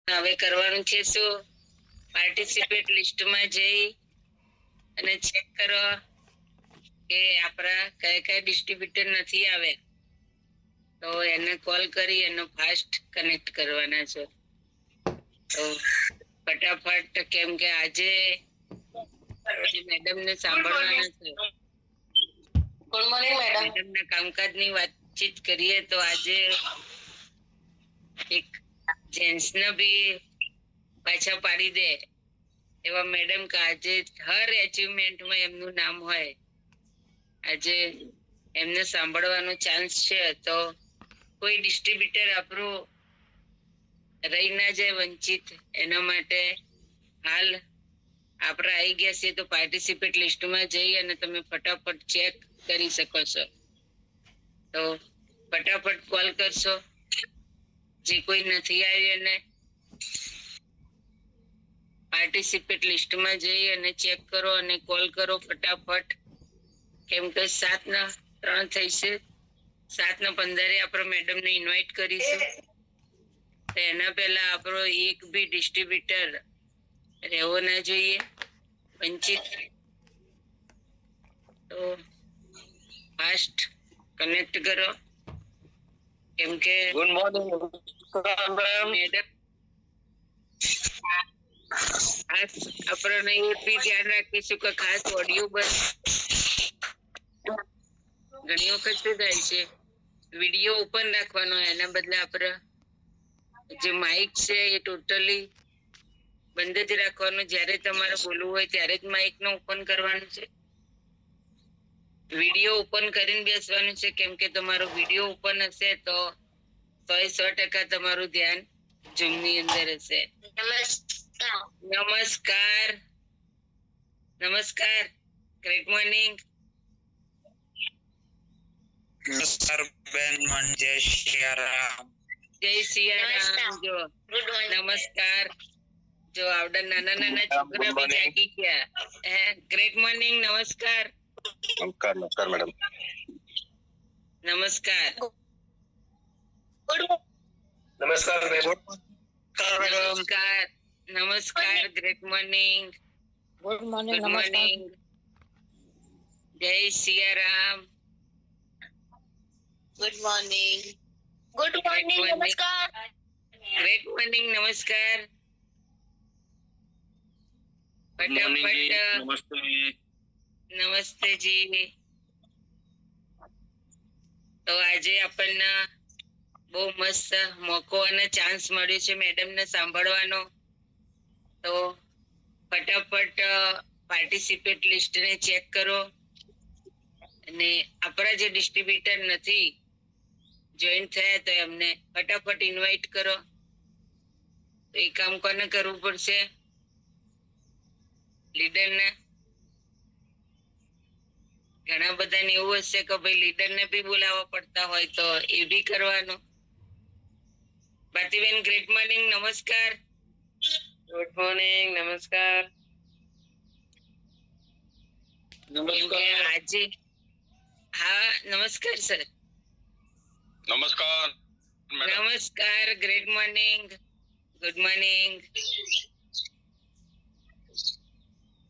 હવે કરવાનું છે શું, પાર્ટિસિપેટ લિસ્ટમાં જઈ અને ચેક કરો કે આપણા કયા કયા ડિસ્ટ્રીબ્યુટર નથી આવે, તો એને કોલ કરી એનો ફાસ્ટ કનેક્ટ કરવાના છે. તો ફટાફટ, કેમ કે આજે મેડમ ને સાંભળવાના છે. Good morning madam. મેડમ ના કામકાજની વાતચીત કરીએ તો આજે એક જેન્ટ્સ ને બી પાછા પાડી દે એવા મેડમ કે આજે હર એચિવમેન્ટમાં એમનું નામ હોય. આજે એમને સાંભળવાનો ચાન્સ છે, તો કોઈ ડિસ્ટ્રીબ્યુટર આપણું રહી ના જાય વંચિત, એના માટે હાલ આપણે આવી ગયા છીએ તો પાર્ટિસિપેટ લિસ્ટમાં જઈ અને તમે ફટાફટ ચેક કરી શકો છો. તો ફટાફટ કોલ કરશો જે કોઈ નથી આવ્યું એને. પાર્ટિસિપેટ લિસ્ટમાં જઈ અને ચેક કરો અને કોલ કરો ફટાફટ, કેમ કે 7:03 થઈ છે. 7:15 આપણે મેડમને ઇન્વાઇટ કરીશું. તો એના પહેલા આપણો એક બી ડિસ્ટ્રીબ્યુટર રહેવો ના જોઈએ વંચિત. તો ફાસ્ટ કનેક્ટ કરો, કેમ કે ગુડ મોર્નિંગ મેડમ. ખાસ આપણે એ બી ધ્યાન રાખીશું કે ખાસ ઓડિયો બંધ. ઘણી વખત શું થાય છે, વિડીયો ઓપન રાખવાનો, એના બદલે આપણે જે માઇક છે એ ટોટલી બંધ જ રાખવાનું. જ્યારે તમારે બોલવું હોય ત્યારે જ માઇક નો ઓપન કરવાનું છે. વિડીયો ઓપન કરીને બેસવાનું છે, કેમ કે તમારો વિડીયો ઓપન હશે તો 100% તમારું ધ્યાન ઝૂમ ની અંદર હશે. નમસ્કાર. નમસ્કાર. Great morning. નમસ્કાર બેન. જય સિયારામ. જય સિયારામ. જો નમસ્કાર. જો આવડા નાના નાના છોકરા બી જાગી ગયા. Great morning. નમસ્કાર. નમસ્કાર. નમસ્કાર મેડમ. નમસ્કાર. નમસ્કાર મેડમ. નમસ્કાર. નમસ્કાર. Great morning. Good morning. Good morning. જય Siyaram. Good morning. Good morning. નમસ્કાર. Great morning. નમસ્કાર. ફટાફટ. નમસ્તે જી. તો આજે આપણને બહુ મસ્ત મોકો અને ચાન્સ મળ્યો છે મેડમ ને સાંભળવાનો. તો ફટાફટ પાર્ટિસિપેટ લિસ્ટ ને ચેક કરો અને આપણા જે ડિસ્ટ્રીબ્યુટર નથી જોઈન થયા તો એમને ફટાફટ ઇન્વાઇટ કરો. તો એ કામ કોને કરવું પડશે? લીડરને. ઘણા બધાને એવું હશે કે ભાઈ લીડરને બી બોલાવવા પડતા હોય, તો એ બી કરવાનું. ભારતીબેન ગ્રેટ મોર્નિંગ. નમસ્કાર. Good morning. નમસ્કાર. આજે હા નમસ્કાર સર. નમસ્કાર. નમસ્કાર. Great morning. Good morning.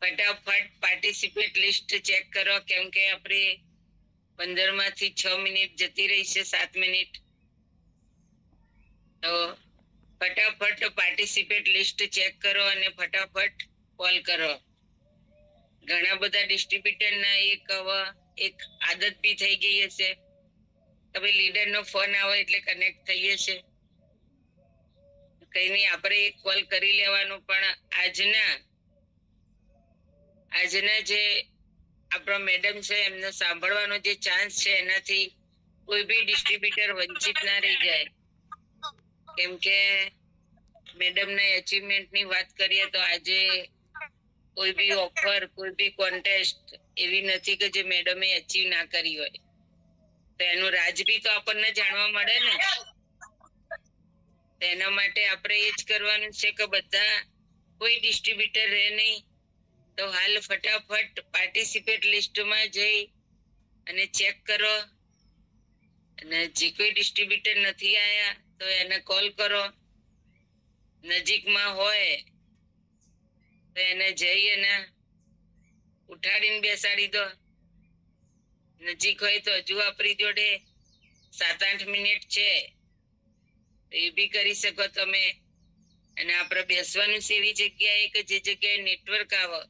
ફટાફટ પાર્ટિસિપેટ લિસ્ટ ચેક કરો, કેમ કે આપણે 15 માંથી 6 મિનિટ જતી રહી છે. 7 મિનિટ. તો ફટાફટ પાર્ટિસિપેટ લિસ્ટ ચેક કરો અને ફટાફટ કોલ કરો. ઘણા બધા ડિસ્ટ્રીબ્યુટર ના એક આદત બી થઈ ગઈ હશે કે ભાઈ લીડર નો ફોન આવે એટલે કનેક્ટ થઈએ છે. કઈ નઈ, આપણે એક કોલ કરી લેવાનો. પણ આજના જે આપણા મેડમ છે એમને સાંભળવાનો જે ચાન્સ છે, એનાથી કોઈ બી ડિસ્ટ્રીબ્યુટર વંચિત ના રહી જાય. કેમ કે મેડમ ના એચિવમેન્ટ ની વાત કરીએ તો આજે કોઈ બી ઓફર, કોઈ બી કોન્ટેસ્ટ એવી નથી કે જે મેડમે અચીવ ના કરી હોય. તો એનું રાજ બી તો આપણને જાણવા મળે ને. તેના માટે આપણે એ જ કરવાનું છે કે બધા કોઈ ડિસ્ટ્રીબ્યુટર રહે નહીં. તો હાલ ફટાફટ પાર્ટિસિપેટ લિસ્ટમાં જઈ અને ચેક કરો અને જે કોઈ ડિસ્ટ્રીબ્યુટર નથી આયા તો એને કોલ કરો. નજીકમાં હોય તો એને જઈ અને ઉઠાડીને બેસાડી દો. નજીક હોય તો હજુ આપણી જોડે 7-8 મિનિટ છે, તો એ બી કરી શકો તમે. અને આપણે બેસવાનું છે એવી જગ્યાએ કે જે જગ્યાએ નેટવર્ક આવે.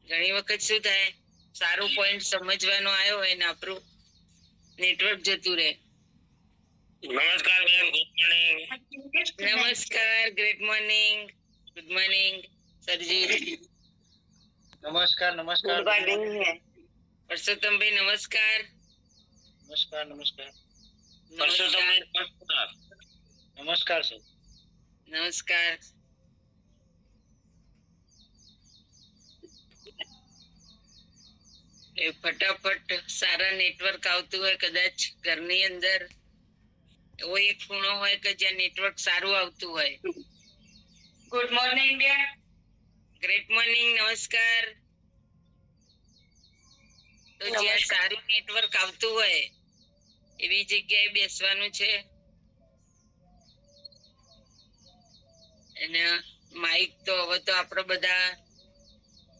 ઘણી વખત શું થાય, સારું પોઈન્ટ સમજવાનો આવ્યો હોય ને આપણું નેટવર્ક જતું રહે. નમસ્કાર બેન, ગુડ મોર્નિંગ. નમસ્કાર, ગ્રેટ મોર્નિંગ. ગુડ મોર્નિંગ સરજી. નમસ્કાર નમસ્કાર પરસોત્તમભાઈ નમસ્કાર. નમસ્કાર નમસ્કાર પરસોત્તમભાઈ નમસ્કાર. નમસ્કાર સર. નમસ્કાર. એ ફટાફટ સારા નેટવર્ક આવતું હોય, કદાચ ઘરની અંદર એવો એક ખૂણો હોય કે જ્યાં નેટવર્ક સારું આવતું હોય. ગુડ મોર્નિંગ બેન. Great morning. નમસ્કાર. તો જ્યાં સારું નેટવર્ક આવતું હોય એવી જગ્યાએ બેસવાનું છે. અને માઇક તો હવે તો આપણે બધા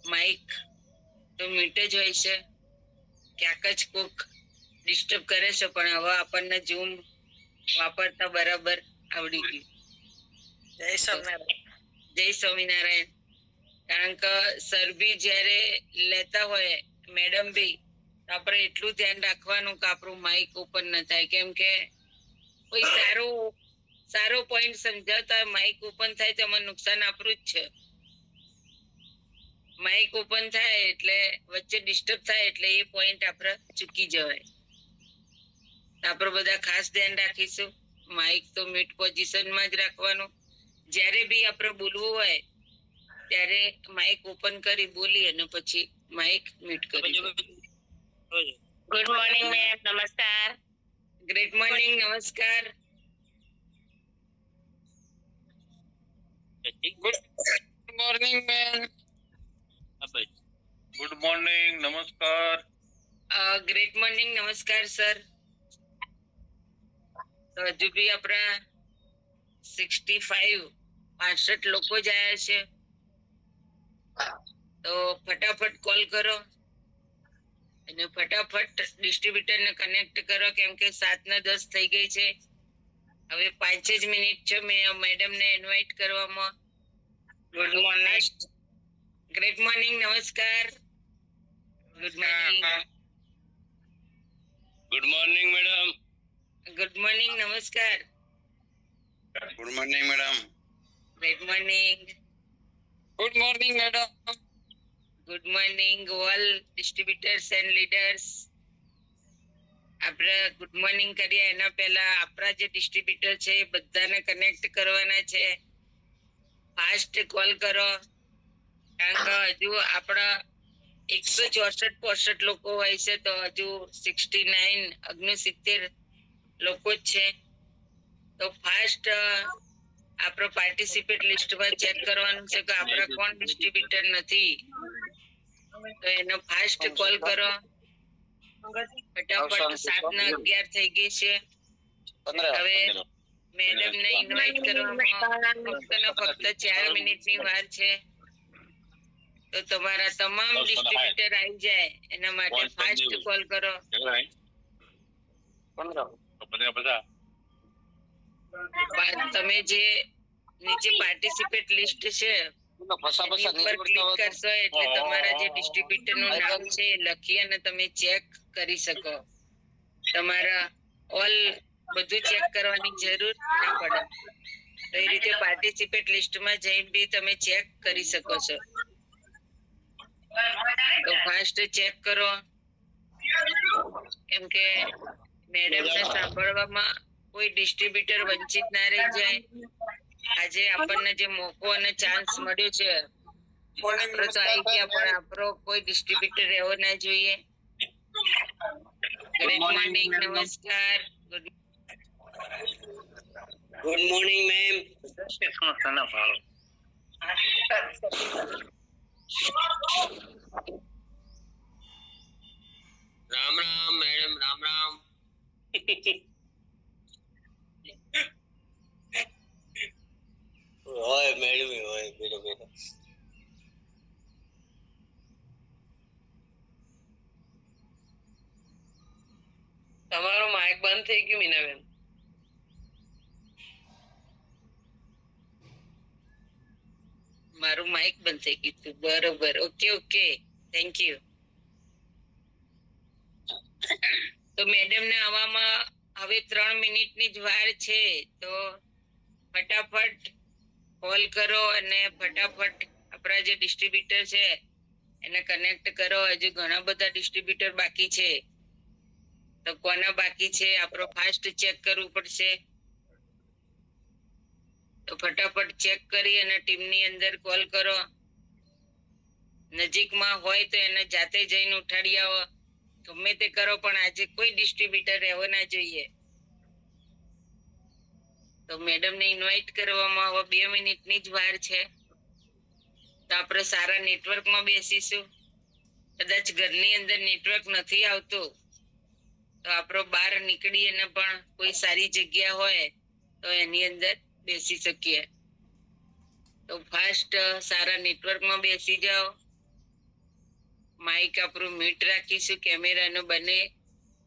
માઇક તો મીટ જ હોય છે. ક્યાંક જ કોક ડિસ્ટર્બ કરે છે, પણ હવે આપણને ઝૂમ વાપરતા બરાબર આવડી ગયું. જય સ્વામિનારાયણ. જય સ્વામિનારાયણ. કારણ કે સર બી જયારે લેતા હોય, મેડમ બી, તો આપણે એટલું ધ્યાન રાખવાનું કે આપણું માઇક ઓપન ન થાય. કેમ કે કોઈ સારો પોઈન્ટ સમજાવતા હોય, માઇક ઓપન થાય તો એમાં નુકસાન આપણું જ છે. માઇક ઓપન થાય એટલે વચ્ચે ડિસ્ટર્બ થાય એટલે એ પોઈન્ટ આપણે ચૂકી જવાય. આપણે બધા ખાસ ધ્યાન રાખીશું. માઇક તો મ્યુટ પોઝિશનમાં જ રાખવાનું. જ્યારે બી આપણે બોલવું હોય ત્યારે માઇક ઓપન કરી બોલી અને પછી માઇક મ્યુટ કરી. Good morning ma'am. નમસ્કાર. Great morning. નમસ્કાર. ગુડ મોર્નિંગ બેન. ગુડ મોર્નિંગ નમસ્કાર. Great morning. નમસ્કાર સર. તો હજુ બી આપણા 65 લોકો જ આવ્યા છે. તો ફટાફટ કોલ કરો અને ફટાફટ ડિસ્ટ્રીબ્યુટરને કનેક્ટ કરો. કેમ કે 7:10 થઈ ગઈ છે. હવે 5 જ મિનિટ છે મેડમને ઇન્વાઇટ કરવામાં. Good morning. Great morning. નમસ્કાર. Good morning. Good morning madam. Good morning. નમસ્કાર. Good morning madam. Great morning. Good morning madam. Good morning all distributors and leaders. આપણે ગુડ મોર્નિંગ કરીએ એના પહેલા આપણા જે ડિસ્ટ્રીબ્યુટર છે એ બધાને કનેક્ટ કરવાના છે. ફાસ્ટ કોલ કરો. કારણ કે હજુ આપણા 164 લોકો હોય છે, તો હજુ 69 લોકો જ છે. તો ફાસ્ટ આપણે પાર્ટિસિપેટ લિસ્ટમાં ચેક કરવાનું છે કે આપણા કોણ ડિસ્ટ્રીબ્યુટર નથી. તો એનો ફાસ્ટ કોલ કરો ફટાફટ. 7:11 થઈ ગઈ છે. હવે મેડમ ને ઇન્વાઇટ કરવામાં ફક્ત 4 મિનિટની વાર છે. તો તમારા તમામ ડિસ્ટ્રીબ્યુટર આવી જાય એના માટે ફાસ્ટ કોલ કરો. તમે જે નીચે પાર્ટિસિપેટ લિસ્ટ છે એની ઉપર ક્લિક કરશો એટલે તમારા જે ડિસ્ટ્રીબ્યુટર નું નામ છે એ લખી અને તમે ચેક કરી શકો. તમારા ઓલ બધું ચેક કરવાની જરૂર ના પડે. તો એ રીતે પાર્ટિસિપેટ લિસ્ટમાં જઈને બી તમે ચેક કરી શકો છો. તો ફાસ્ટ ચેક કરો. કેમ કે મેડમને સાંભળવામાં કોઈ ડિસ્ટ્રીબ્યુટર વંચિત ના રહી જાય. આજે આપણને જે મોકો અને ચાન્સ મળ્યો છે, આપણે તો આવી ગયા, પણ આપણો કોઈ ડિસ્ટ્રીબ્યુટર રહેવો ના જોઈએ. Good morning. નમસ્કાર. Good morning ma'am. Ram Ram madam. Ram Ram. હોય મેડમ હોય બેટા બેટા તમારો માઇક બંધ થઈ ગયું મીનાબેન. મારું માઇક બંધ થઈ ગયું હતું. બરોબર, ઓકે ઓકે, થેન્ક યુ. તો મેડમ ને આવવામાં હવે 3 મિનિટની જ વાર છે, તો ફટાફટ કોલ કરો અને ફટાફટ આપણા જે ડિસ્ટ્રીબ્યુટર છે એને કનેક્ટ કરો. હજુ ઘણા બધા ડિસ્ટ્રીબ્યુટર બાકી છે, તો કોના બાકી છે આપણો ફાસ્ટ ચેક કરવું પડશે. તો ફટાફટ ચેક કરી અને ટીમની અંદર કોલ કરો. નજીકમાં હોય તો એને જાતે જઈને ઉઠાડી આવો. ગમે તે કરો પણ આજે કોઈ ડિસ્ટ્રીબ્યુટર રહેવો ના જોઈએ. તો મેડમને ઇન્વાઇટ કરવામાં હવે 2 મિનિટની જ વાર છે. તો આપણે સારા નેટવર્કમાં બેસીશું. કદાચ ઘરની અંદર નેટવર્ક નથી આવતું તો આપણે બહાર નીકળી અને પણ કોઈ સારી જગ્યા હોય તો એની અંદર બેસી શકીએ. તો ફાસ્ટ સારા નેટવર્કમાં બેસી જાઓ. માઇક આપણું મ્યુટ રાખીશું. કેમેરાનો બને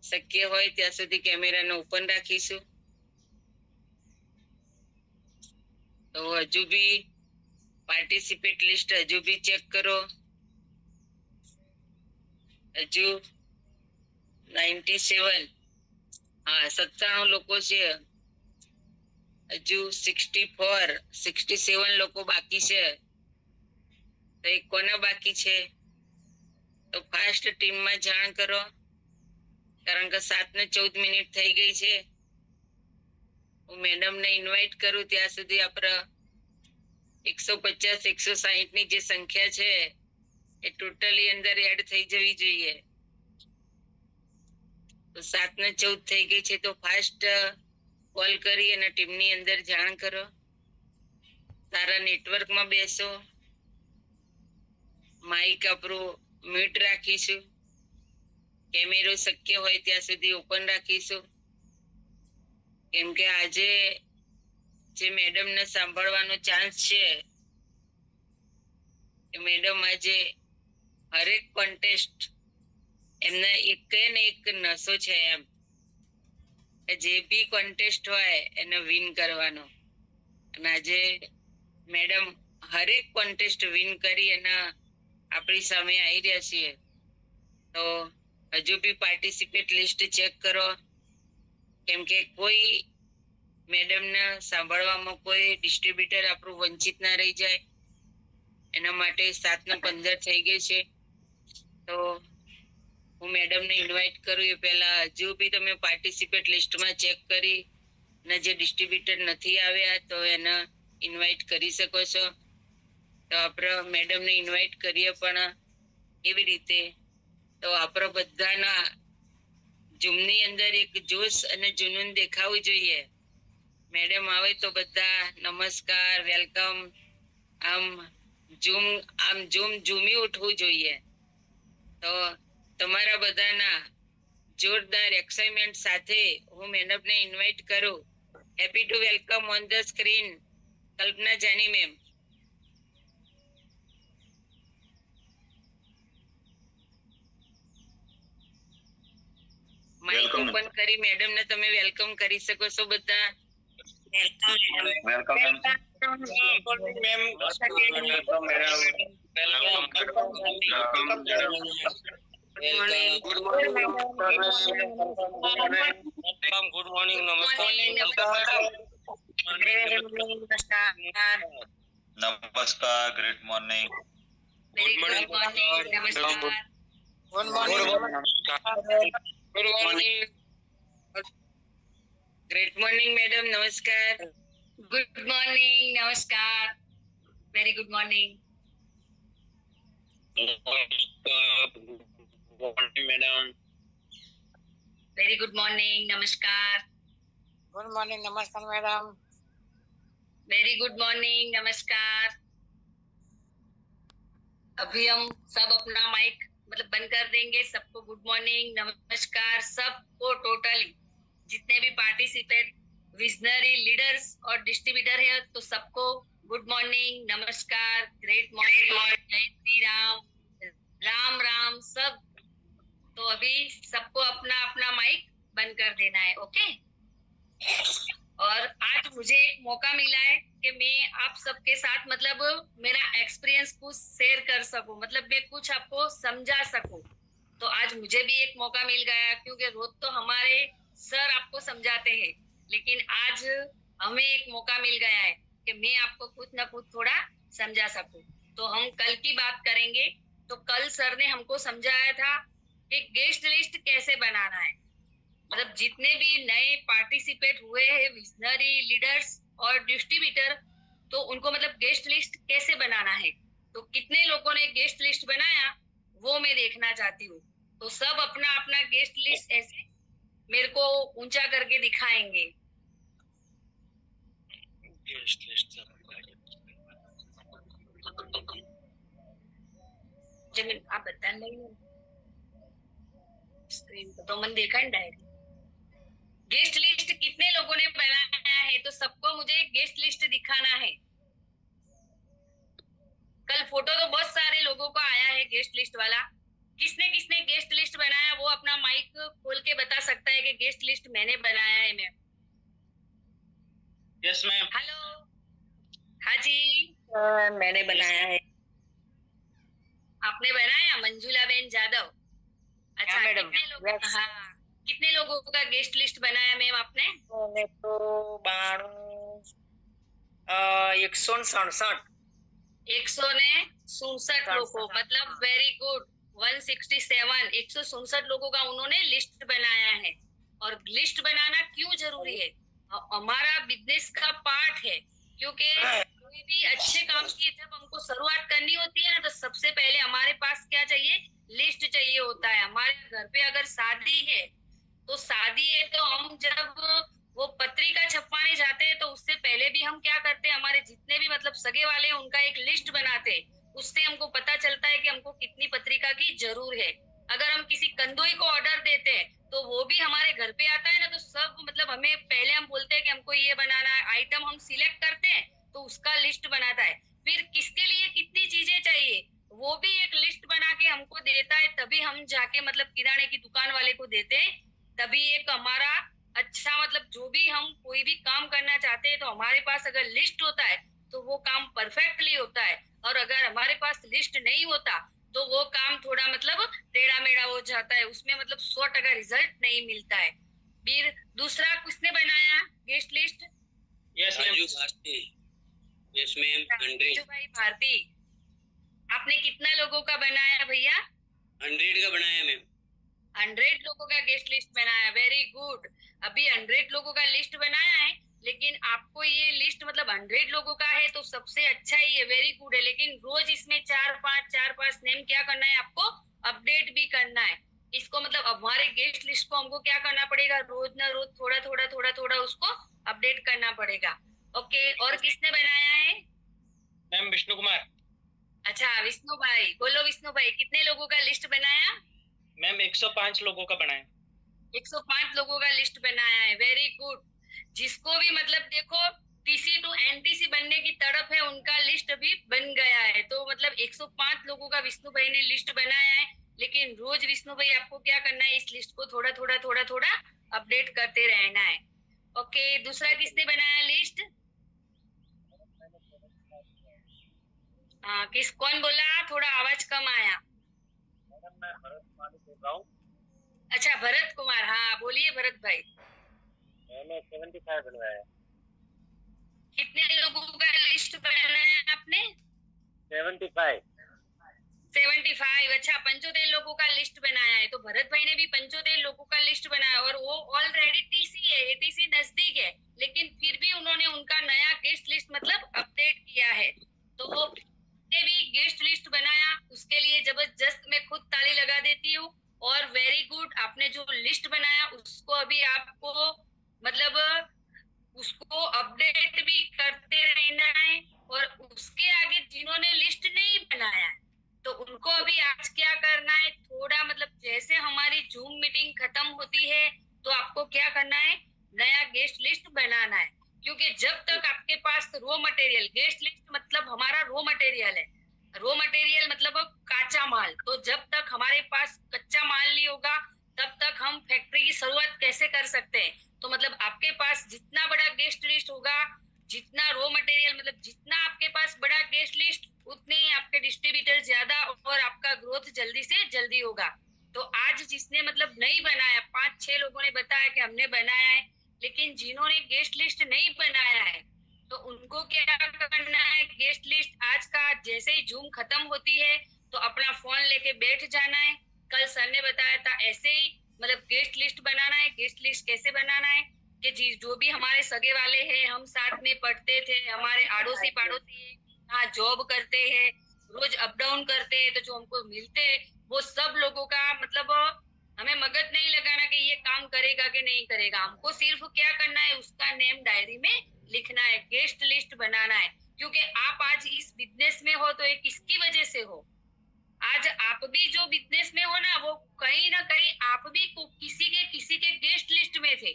શક્ય હોય ત્યાં સુધી કેમેરાનો ઓપન રાખીશું. તો હજુ બી પાર્ટિસિપેટ લિસ્ટ હજુ બી ચેક કરો. હજુ 97, હા 97 લોકો છે. હજુ 67 લોકો બાકી છે. તો એ કોના બાકી છે? તો ફાસ્ટ ટીમમાં જાણ કરો, કારણ કે 7:14 થઈ ગઈ છે. હું મેડમને ઇન્વાઇટ કરું ત્યાં સુધી આપણે 150 160 ની જે સંખ્યા છે એ ટોટલી અંદર એડ થઈ જવી જોઈએ. તો 7:14 થઈ ગઈ છે, તો ફાસ્ટ કોલ કરી અને ટીમની અંદર જાણ કરો. સારા નેટવર્કમાં બેસો. માઇક આપણું મ્યુટ રાખીશું. કેમેરો શક્ય હોય ત્યાં સુધી ઓપન રાખીશું. કેમ કે આજે જે મેડમને સાંભળવાનો ચાન્સ છે એ મેડમ આજે હરેક કોન્ટેસ્ટ એમને એક ને એક નશો છે એમ કે જે બી કોન્ટેસ્ટ હોય એને વિન કરવાનો. અને આજે મેડમ હરેક કોન્ટેસ્ટ વિન કરી અને આપણી સામે આવી રહ્યા છીએ. તો હજુ બી પાર્ટિસિપેટ લિસ્ટ ચેક કરો, કેમ કે કોઈ મેડમને સાંભળવામાં કોઈ ડિસ્ટ્રીબ્યુટર આપણું વંચિત ના રહી જાય. એના માટે 7:15 થઈ ગઈ છે. તો હું મેડમને ઇન્વાઇટ કરું એ પહેલા હજુ બી તમે પાર્ટિસિપેટ લિસ્ટમાં ચેક કરી અને જે ડિસ્ટ્રીબ્યુટર નથી આવ્યા તો એને ઇન્વાઇટ કરી શકો છો. તો આપણે મેડમને ઇન્વાઇટ કરીએ પણ એવી રીતે તો આપણે બધાના ઝૂમની અંદર એક જોશ અને જુનૂન દેખાવું જોઈએ. મેડમ આવે તો બધા નમસ્કાર, વેલકમ, આમ ઝૂમી ઉઠવું જોઈએ. તો તમારા બધાના જોરદાર એક્સાઇટમેન્ટ સાથે હું મેડમને ઇન્વાઇટ કરું. Happy to welcome on the screen Kalpana Jani ma'am. Mike open કરી મેડમને તમે વેલકમ કરી શકો છો બધા. Welcome ma'am. ગુડ મોર્નિંગ નમસ્કાર નમસ્કાર, great morning. Good morning good morning great morning madam, નમસ્કાર. ગુડ મોર્નિંગ, નમસ્કાર. Very good morning. Madam very good morning, नमस्कार. ગુડ મોર્નિંગ, નમસ્કાર મેડમ. वेरी गुड मॉर्निंग, नमस्कार. अभी हम सब अपना माइक मतलब बंद कर देंगे. सबको गुड मॉर्निंग, नमस्कार. सबको टोटली जितने भी पार्टिसिपेट विजनरी लीडर्स और डिस्ट्रीब्यूटर है तो सबको गुड मॉर्निंग, नमस्कार, ग्रेट मॉर्निंग, जय श्री राम, राम राम सब। तो अभी सबको अपना अपना माइक बंद कर देना है, ओके। और आज मुझे एक मौका मिला है कि मैं आप सबके साथ मतलब मेरा एक्सपीरियंस कुछ शेयर कर सकूं, मतलब मैं कुछ आपको समझा सकूं। तो आज मुझे भी एक मौका मिल गया, क्योंकि रोज तो हमारे सर आपको समझाते हैं, लेकिन आज हमें एक मौका मिल गया है कि मैं आपको कुछ ना कुछ थोड़ा समझा सकूं। तो हम कल की बात करेंगे। तो कल सर ने हमको समझाया था कि गेस्ट लिस्ट कैसे बनाना है, मतलब जितने भी नए पार्टिसिपेट हुए हैं विजनरी, लीडर्स और डिस्ट्रीब्यूटर, तो उनको मतलब गेस्ट लिस्ट कैसे बनाना है। तो कितने लोगों ने गेस्ट लिस्ट बनाया वो मैं देखना चाहती हूँ। तो सब अपना अपना गेस्ट लिस्ट ऐसे मेरे को ऊंचा करके दिखाएंगे। गेस्ट लिस्ट जमीन आप बता नहीं स्क्रीन पर तो मन देखा है डायरी। गेस्ट लिस्ट कितने लोगों ने बनाया है, तो सबको मुझे गेस्ट लिस्ट दिखाना है। कल फोटो तो बहुत सारे लोगों को आया है गेस्ट लिस्ट वाला। किसने किसने गेस्ट लिस्ट बनाया वो अपना माइक खोल के बता सकता है कि गेस्ट लिस्ट मैंने बनाया है मैम। Yes ma'am. हेलो, हाँ जी, मैंने बनाया है। आपने बनाया? मंजुला बेन जादव, अच्छा। हाँ, मैडम। कितने लोग, Yes. हाँ, कितने लोगों का गेस्ट लिस्ट बनाया मैम आपने? मैंने तो 167 167 लोगों, मतलब वेरी गुड। 167 167 लोगों का उन्होंने लिस्ट बनाया है। और लिस्ट बनाना क्यों जरूरी है? हमारा बिजनेस का पार्ट है, क्योंकि कोई भी अच्छे काम की जब हमको शुरुआत करनी होती है ना, तो सबसे पहले हमारे पास क्या चाहिए? लिस्ट चाहिए होता है। हमारे घर पे अगर शादी है तो शादी है, तो हम जब वो पत्रिका छपवाने जाते हैं तो उससे पहले भी हम क्या करते हैं, हमारे जितने भी मतलब सगे वाले हैं उनका एक लिस्ट बनाते हैं। उससे हमको पता चलता है कि हमको कितनी पत्रिका की जरूर है। अगर हम किसी कंदोई को ऑर्डर देते हैं तो वो भी हमारे घर पे आता है ना, तो सब मतलब हमें पहले हम बोलते हैं कि हमको ये बनाना है, आइटम हम सिलेक्ट करते हैं तो उसका लिस्ट बनाता है। फिर किसके लिए कितनी चीजें चाहिए वो भी एक लिस्ट बना के हमको देता है, तभी हम जाके मतलब किराने की दुकान वाले को देते हैं। तभी एक हमारा अच्छा मतलब जो भी हम कोई भी काम करना चाहते हैं तो हमारे पास अगर लिस्ट होता है तो वो काम परफेक्टली होता है। और अगर हमारे पास लिस्ट नहीं होता तो वो काम थोड़ा मतलब टेढ़ा मेढ़ा हो जाता है, उसमें मतलब 100% रिजल्ट नहीं मिलता है। फिर दूसरा किसने बनाया guest list? Yes ma'am. Raju Bharti. Yes ma'am. 100 भाई भारती, आपने कितना लोगों का बनाया भैया? 100 का बनाया मैम। 100 लोगों का गेस्ट लिस्ट बनाया, वेरी गुड। अभी 100 लोगों का लिस्ट बनाया है, लेकिन आपको ये लिस्ट मतलब 100 लोगों का है तो सबसे अच्छा ही है, वेरी गुड है। लेकिन रोज इसमें 4-5 नेम क्या करना है आपको? अपडेट भी करना है इसको। मतलब हमारे गेस्ट लिस्ट को हमको क्या करना पड़ेगा? रोज ना रोज थोड़ा थोड़ा उसको अपडेट करना पड़ेगा। ओके, और किसने बनाया है? मैम विष्णु कुमार। अच्छा, विष्णु भाई, बोलो विष्णु भाई, कितने लोगों का लिस्ट बनाया? मैम 105 लोगों का बनाया। 105 लोगों का लिस्ट बनाया है, वेरी गुड। जिसको भी मतलब देखो टीसी टू एनटीसी बनने की तड़प है उनका लिस्ट भी बन गया है। तो मतलब 105 लोगों का विष्णु भाई ने लिस्ट बनाया है, लेकिन रोज विष्णु भाई आपको क्या करना है? इस लिस्ट को थोड़ा थोड़ा अपडेट करते रहना है। ओके, दूसरा किसने बनाया लिस्ट? किस कौन बोला? थोड़ा आवाज कम आया। मैडम मैं भरत कुमार बोल रहा हूँ। अच्छा, भरत कुमार, हाँ बोलिए भरत भाई। मैंने 75 बनवाया। कितने लोगों का लिस्ट बनाया आपने? 75। 75, अच्छा। 75 लोगों का लिस्ट बनाया है। तो भरत भाई ने भी 75 लोगों का लिस्ट बनाया, और वो ऑलरेडी टीसी है, एटीसी नजदीक है, लेकिन फिर भी उन्होंने उनका नया गेस्ट लिस्ट मतलब अपडेट किया है। तो वो भी गेस्ट लिस्ट बनाया, उसके लिए जबरदस्त मैं खुद ताली लगा देती हूँ। और वेरी गुड, आपने जो लिस्ट बनाया उसको अभी आपको मतलब उसको अपडेट भी करते रहना है। और उसके आगे जिन्होंने लिस्ट नहीं बनाया है तो उनको अभी आज क्या करना है, थोड़ा मतलब जैसे हमारी जूम मीटिंग खत्म होती है तो आपको क्या करना है? नया गेस्ट लिस्ट बनाना है। क्योंकि जब तक आपके पास रॉ मटेरियल गेस्ट लिस्ट हमारा रॉ मटेरियल है। रॉ मटेरियल मतलब काचा माल। तो जब तक हमारे पास कच्चा माल नहीं होगा तब तक हम फैक्ट्री की शुरुआत कैसे कर सकते हैं। तो मतलब आपके पास जितना बड़ा गेस्ट लिस्ट होगा, जितना रॉ मटेरियल मतलब जितना आपके पास बड़ा गेस्ट लिस्ट, उतने ही आपके डिस्ट्रीब्यूटर ज्यादा और आपका ग्रोथ जल्दी से जल्दी होगा। तो आज जिसने मतलब नहीं बनाया, 5-6 लोगों ने बताया कि हमने बनाया है, लेकिन जिन्होंने गेस्ट लिस्ट नहीं बनाया है तो उनको क्या करना है, गेस्ट लिस्ट आज का जैसे ही जूम खत्म होती है तो अपना फोन लेके बैठ जाना है। कल सर ने बताया था ऐसे ही मतलब गेस्ट लिस्ट बनाना है। गेस्ट लिस्ट कैसे बनाना है कि जी जो भी हमारे सगे वाले हैं, हम साथ में पढ़ते थे, हमारे आड़ोसी पड़ोसी हाँ जॉब करते हैं, रोज अप डाउन करते हैं, तो जो हमको मिलते हैं वो सब लोगों का मतलब हमें मगज नहीं लगाना कि ये काम करेगा कि नहीं करेगा। हमको सिर्फ क्या करना है, उसका नेम डायरी में लिखना है, गेस्ट लिस्ट बनाना है। क्योंकि आप आज इस बिजनेस में हो तो ये किसकी वजह से हो। आज आप भी जो बिजनेस में हो ना, वो कहीं ना कहीं आप भी किसी के गेस्ट लिस्ट में थे।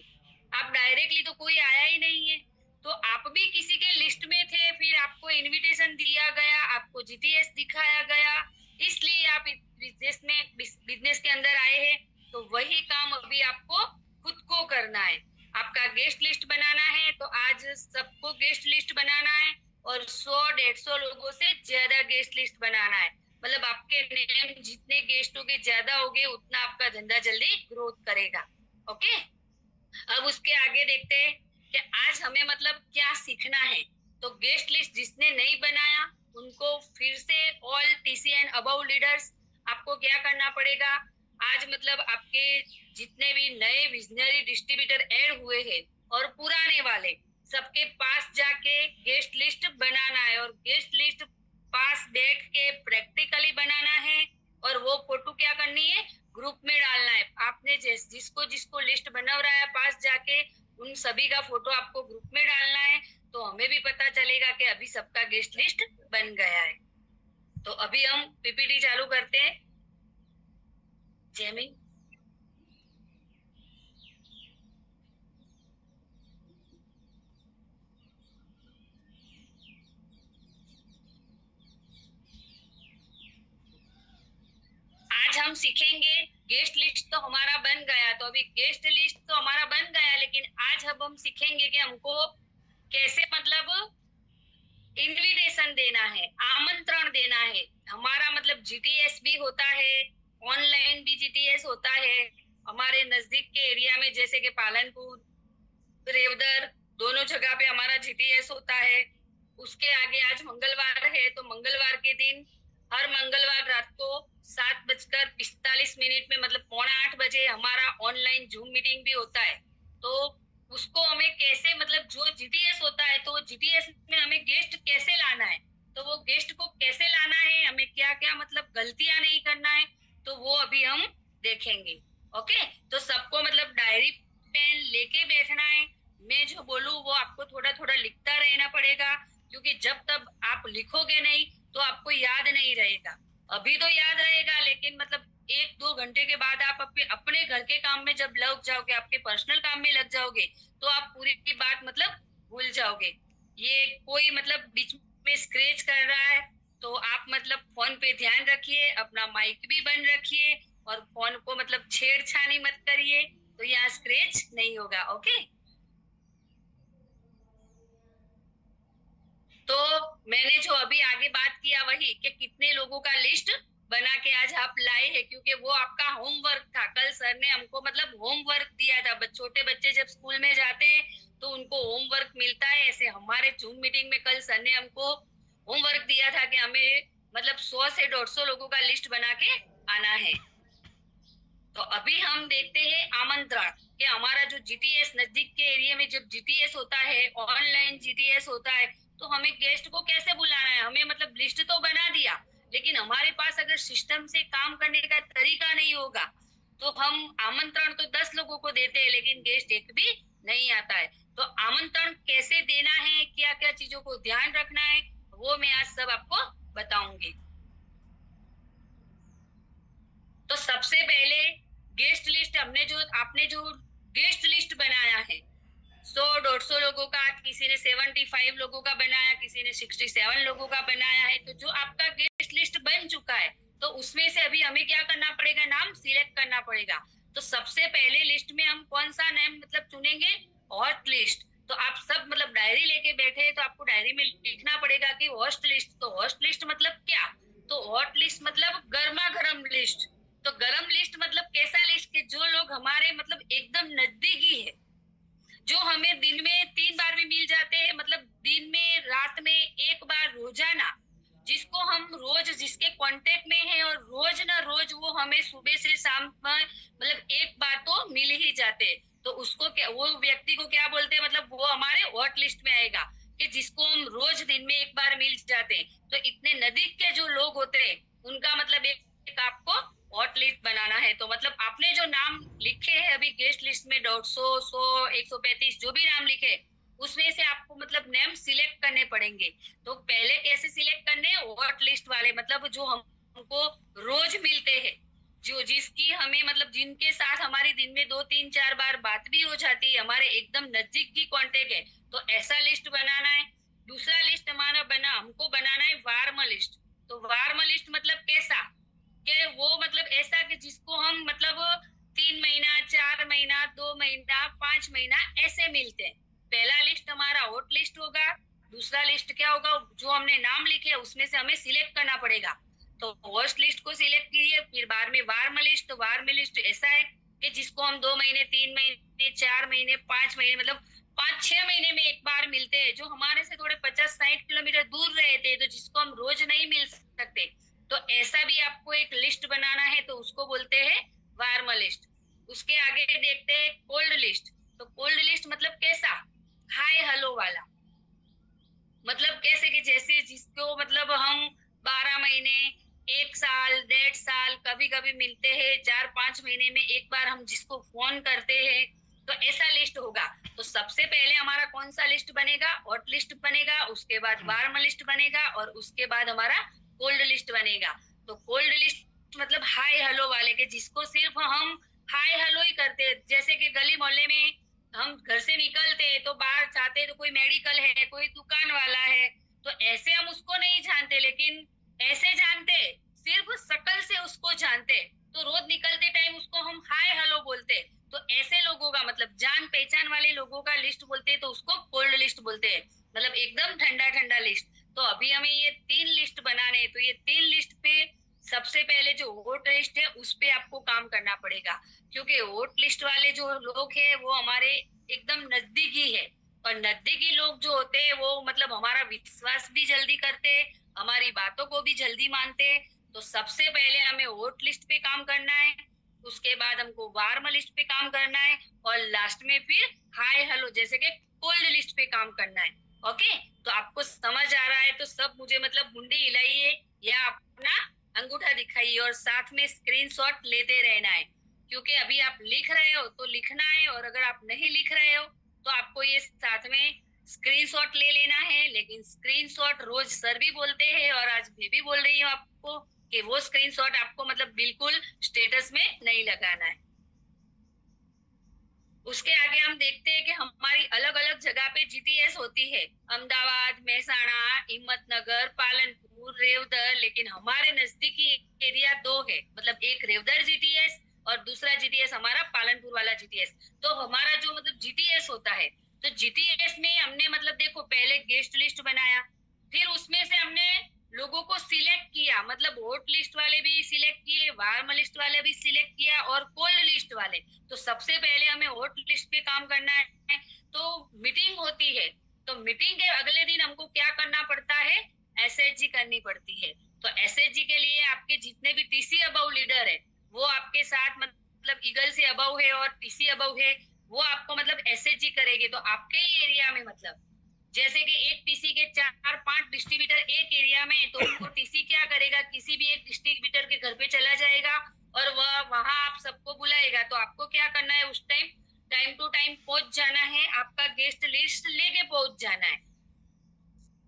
आप डायरेक्टली तो कोई आया ही नहीं है, तो आप भी किसी के लिस्ट में थे, फिर आपको इनविटेशन दिया गया, आपको जीटीएस दिखाया गया, इसलिए आप बिजनेस के अंदर आए हैं। तो वही काम अभी आपको खुद को करना है। आपका गेस्ट लिस्ट बनाना है, तो आज सबको गेस्ट लिस्ट बनाना है और 100-150 लोगों से ज्यादा गेस्ट लिस्ट बनाना है। मतलब आपके नेम जितने गेस्टों के ज्यादा होंगे उतना आपका धंधा जल्दी ग्रोथ करेगा। ओके, अब उसके आगे देखते हैं कि आज हमें मतलब क्या सीखना है। तो गेस्ट लिस्ट जिसने नहीं बनाया उनको फिर से all TC and above leaders आपको क्या करना पड़ेगा। आज मतलब आपके जितने भी नए विजनरी डिस्ट्रीब्यूटर ऐड हुए हैं और पुराने वाले सबके पास जाके गेस्ट लिस्ट बनाना है, और गेस्ट लिस्ट पास बैठ के प्रैक्टिकली बनाना है, और वो फोटो क्या करनी है, ग्रुप में डालना है। आपने जिसको जिसको लिस्ट बना रहा है पास जाके उन सभी का फोटो आपको ग्रुप में डालना है, तो हमें भी पता चलेगा कि अभी सबका गेस्ट लिस्ट बन गया है। तो अभी हम पीपीटी चालू करते हैं। जेमी आज हम सीखेंगे, गेस्ट लिस्ट तो हमारा बन गया, तो अभी गेस्ट लिस्ट तो हमारा बन गया, लेकिन आज अब हम सीखेंगे कि हमको कैसे मतलब इनविटेशन देना है, आमंत्रण देना है। हमारा मतलब जीटीएस भी होता है, ऑनलाइन भी जीटीएस होता है। हमारे नजदीक के एरिया में जैसे कि पालनपुर, रेवदर, दोनों जगह पे हमारा जीटीएस होता है। उसके आगे आज मंगलवार है, तो मंगलवार के दिन हर मंगलवार रात को 7:45 में मतलब 7:45 बजे हमारा ऑनलाइन जूम मीटिंग भी होता है। तो उसको हमें कैसे मतलब जो जीटीएस होता है तो जीटीएस में हमें गेस्ट कैसे लाना है, तो वो गेस्ट को कैसे लाना है, हमें क्या क्या मतलब गलतियां नहीं करना है, तो वो अभी हम देखेंगे। ओके, तो सबको मतलब डायरी पेन लेके बैठना है। मैं जो बोलूं वो आपको थोड़ा थोड़ा लिखता रहना पड़ेगा, क्योंकि जब तक आप लिखोगे नहीं तो आपको याद नहीं रहेगा। अभी तो याद रहेगा, लेकिन मतलब 1-2 घंटे के बाद आप अपने घर के काम में जब लग जाओगे, आपके पर्सनल काम में लग जाओगे, तो आप पूरी की बात मतलब भूल जाओगे। ये कोई मतलब बीच में स्क्रैच कर रहा है तो आप मतलब फोन पे ध्यान रखिए, अपना माइक भी बंद रखिए और फोन को मतलब छेड़छाड़ी मत करिए, तो यहाँ स्क्रैच नहीं होगा। ओके, तो मैंने जो अभी आगे बात किया वही कि कितने लोगों का लिस्ट बना के आज आप लाए हैं, क्योंकि वो आपका होमवर्क था। कल सर ने हमको मतलब होमवर्क दिया था। छोटे बच्चे जब स्कूल में जाते हैं तो उनको होमवर्क मिलता है, ऐसे हमारे जूम मीटिंग में कल सर ने हमको होमवर्क दिया था कि हमें मतलब 100 से 150 लोगों का लिस्ट बना के आना है। तो अभी हम देखते हैं आमंत्रण कि हमारा जो जीटीएस नजदीक के एरिया में जब जीटीएस होता है, ऑनलाइन जीटीएस होता है, तो हमें गेस्ट को कैसे बुलाना है। हमें मतलब लिस्ट तो बना दिया, लेकिन हमारे पास अगर सिस्टम से काम करने का तरीका नहीं होगा तो हम आमंत्रण तो 10 लोगों को देते हैं, लेकिन गेस्ट एक भी नहीं आता है। तो आमंत्रण कैसे देना है, क्या क्या चीजों को ध्यान रखना है, वो मैं आज सब आपको बताऊंगी। तो सबसे पहले गेस्ट लिस्ट आपने जो गेस्ट लिस्ट बनाया है 100-150 200 लोगों का, किसी ने 75 लोगों का बनाया, किसी ने 67 लोगों का बनाया है। तो जो आपका गेस्ट लिस्ट बन चुका है, तो उसमें से अभी हमें क्या करना पड़ेगा, नाम सिलेक्ट करना पड़ेगा। तो सबसे पहले लिस्ट में हम कौन सा नाम मतलब चुनेंगे, हॉट लिस्ट। तो आप सब मतलब डायरी लेके बैठे हैं, तो आपको डायरी में लिखना पड़ेगा कि हॉट लिस्ट। तो हॉट लिस्ट मतलब क्या, तो हॉट लिस्ट मतलब गर्मा गर्म लिस्ट। तो गर्म लिस्ट मतलब कैसा लिस्ट, कि जो लोग हमारे मतलब एकदम नजदीकी है, जो हमें दिन में 3 बार भी मिल जाते हैं, मतलब दिन में रात में एक बार रोजाना, जिसको हम रोज जिसके कांटेक्ट में है और रोज ना रोज वो हमें सुबह से शाम मतलब एक बार तो मिल ही जाते हैं। तो उसको क्या, वो व्यक्ति को क्या बोलते हैं, मतलब वो हमारे हॉट लिस्ट में आएगा, कि जिसको हम रोज दिन में एक बार मिल जाते हैं। तो इतने नजदीक के जो लोग होते हैं उनका मतलब एक आपको हॉट लिस्ट बनाना है। तो मतलब आपने जो नाम लिखे हैं अभी गेस्ट लिस्ट में 150, 100, 135 जो भी नाम लिखे, उसमें से आपको मतलब नेम सिलेक्ट करने पड़ेंगे। तो पहले कैसे सिलेक्ट करने, हॉट लिस्ट वाले, मतलब जो हमको रोज मिलते हैं, जो जिसकी हमें मतलब जिनके साथ हमारी दिन में 2, 3, 4 बार बात भी हो जाती है, हमारे एकदम नजदीक की कांटेक्ट है, तो ऐसा लिस्ट बनाना है। दूसरा लिस्ट हमारा हमको बनाना है वार्म लिस्ट। तो वार्म लिस्ट मतलब कैसा, कि वो मतलब ऐसा कि जिसको हम मतलब 3 महीना, 4 महीना, 2 महीना, 5 महीना ऐसे मिलते हैं। पहला लिस्ट हमारा हॉट लिस्ट होगा। दूसरा लिस्ट क्या होगा, जो हमने नाम लिखे उसमें से हमें सिलेक्ट करना पड़ेगा। तो हॉट लिस्ट को सिलेक्ट कीजिए, फिर बाद में वार्म लिस्ट। तो वार्म लिस्ट ऐसा है कि जिसको हम 2 महीने, 3 महीने, 4 महीने, 5 महीने मतलब 5-6 महीने में एक बार मिलते हैं, जो हमारे से थोड़े 50-60 किलोमीटर दूर रहते हैं, तो जिसको हम रोज नहीं मिल सकते। तो ऐसा भी आपको एक लिस्ट बनाना है, तो उसको बोलते हैं वार्म लिस्ट। उसके आगे देखते हैं कोल्ड लिस्ट। तो कोल्ड लिस्ट मतलब कैसा, हाय हेलो वाला, मतलब कैसे कि जैसे जिसको मतलब हम 12 महीने, 1 साल, 1.5 साल कभी कभी मिलते हैं, 4-5 महीने में एक बार हम जिसको फोन करते हैं, तो ऐसा लिस्ट होगा। तो सबसे पहले हमारा कौन सा लिस्ट बनेगा, हॉट लिस्ट बनेगा, उसके बाद वार्म लिस्ट बनेगा, और उसके बाद हमारा कोल्ड लिस्ट बनेगा। तो कोल्ड लिस्ट मतलब हाय हेलो वाले, के जिसको सिर्फ हम हाय हेलो ही करते हैं। जैसे कि गली मोहल्ले में हम घर से निकलते हैं तो बाहर जाते हैं, तो कोई मेडिकल है, कोई दुकान वाला है, तो ऐसे हम उसको नहीं जानते, लेकिन ऐसे जानते, सिर्फ शकल से उसको जानते, तो रोज निकलते टाइम उसको हम हाय हेलो बोलते। तो ऐसे लोगों का मतलब जान पहचान वाले लोगों का लिस्ट बोलते हैं, तो उसको कोल्ड लिस्ट बोलते हैं, मतलब एकदम ठंडा ठंडा लिस्ट। तो अभी हमें ये 3 लिस्ट बनाने हैं। तो ये 3 लिस्ट पे सबसे पहले जो हॉट लिस्ट है उस पे आपको काम करना पड़ेगा, क्योंकि हॉट लिस्ट वाले जो लोग हैं वो हमारे एकदम नजदीकी है, और नजदीकी लोग जो होते हैं वो मतलब हमारा विश्वास भी जल्दी करते हैं, हमारी बातों को भी जल्दी मानते हैं। तो सबसे पहले हमें हॉट लिस्ट पे काम करना है, उसके बाद हमको वार्म लिस्ट पे काम करना है, और लास्ट में फिर हाय हेलो जैसे कि कोल्ड लिस्ट पे काम करना है। ओके, तो आपको समझ आ रहा है तो सब मुझे मतलब मुंडी हिलाइए या अपना अंगूठा दिखाइए, और साथ में स्क्रीनशॉट लेते रहना है, क्योंकि अभी आप लिख रहे हो तो लिखना है, और अगर आप नहीं लिख रहे हो तो आपको ये साथ में स्क्रीनशॉट ले लेना है। लेकिन स्क्रीनशॉट रोज सर भी बोलते हैं, और आज मैं भी बोल रही हूँ आपको कि वो स्क्रीनशॉट आपको मतलब बिल्कुल स्टेटस में नहीं लगाना है। उसके आगे हम देखते हैं कि हमारी अलग अलग जगह पे जीटीएस होती है, अहमदाबाद, मेहसाणा, हिम्मतनगर, पालनपुर, रेवदर, लेकिन हमारे नजदीकी एरिया 2 है, मतलब एक रेवदर जीटीएस और दूसरा जीटीएस हमारा पालनपुर वाला जीटीएस। तो हमारा जो मतलब जीटीएस होता है, तो जीटीएस में हमने मतलब देखो पहले गेस्ट लिस्ट बनाया, फिर उसमें से हमने लोगों को सिलेक्ट किया, मतलब हॉट लिस्ट वाले भी सिलेक्ट किए, वार्म लिस्ट वाले भी सिलेक्ट किया, और कोल्ड लिस्ट वाले। तो सबसे पहले हमें हॉट लिस्ट पे काम करना है। तो मीटिंग होती है, तो मीटिंग के अगले दिन हमको क्या करना पड़ता है, एसएचजी करनी पड़ती है। तो एसएचजी के लिए आपके जितने भी टीसी अबव लीडर है वो आपके साथ मतलब ईगल से अबव है और टीसी अबव है, वो आपको मतलब एसएचजी करेंगे। तो आपके ही एरिया में मतलब जैसे कि एक टीसी के 4-5 डिस्ट्रीब्यूटर एक एरिया में, तो उनको टीसी क्या करेगा, किसी भी एक डिस्ट्रीब्यूटर के घर पे चला जाएगा और वह वहां आप सबको बुलाएगा। तो आपको क्या करना है, उस टाइम टू टाइम पहुंच जाना है, आपका गेस्ट लिस्ट लेके पहुंच जाना है।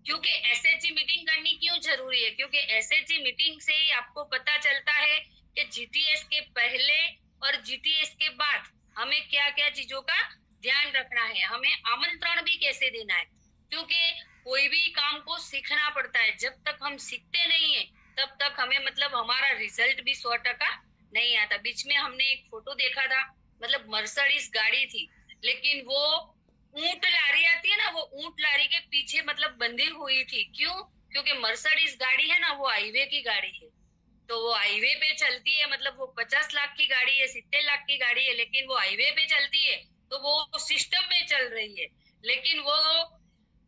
क्योंकि एसएचजी मीटिंग करनी क्यों जरूरी है, क्योंकि एसएचजी मीटिंग से ही आपको पता चलता है कि जीटीएस के पहले और जीटीएस के बाद हमें क्या क्या चीजों का ध्यान रखना है, हमें आमंत्रण भी कैसे देना है, क्योंकि कोई भी काम को सीखना पड़ता है। जब तक हम सीखते नहीं है तब तक हमें मतलब हमारा रिजल्ट भी 100% नहीं आता। बीच में हमने एक फोटो देखा था, मतलब मर्सिडीज गाड़ी थी, लेकिन वो ऊंट लारी आती है ना, वो ऊंट लारी के पीछे मतलब बंधी हुई थी। क्यों? क्योंकि मर्सिडीज गाड़ी है ना, वो हाईवे की गाड़ी है, तो वो हाईवे पे चलती है, मतलब वो 50 लाख की गाड़ी है, 70 लाख की गाड़ी है, लेकिन वो हाईवे पे चलती है, तो वो सिस्टम में चल रही है। लेकिन वो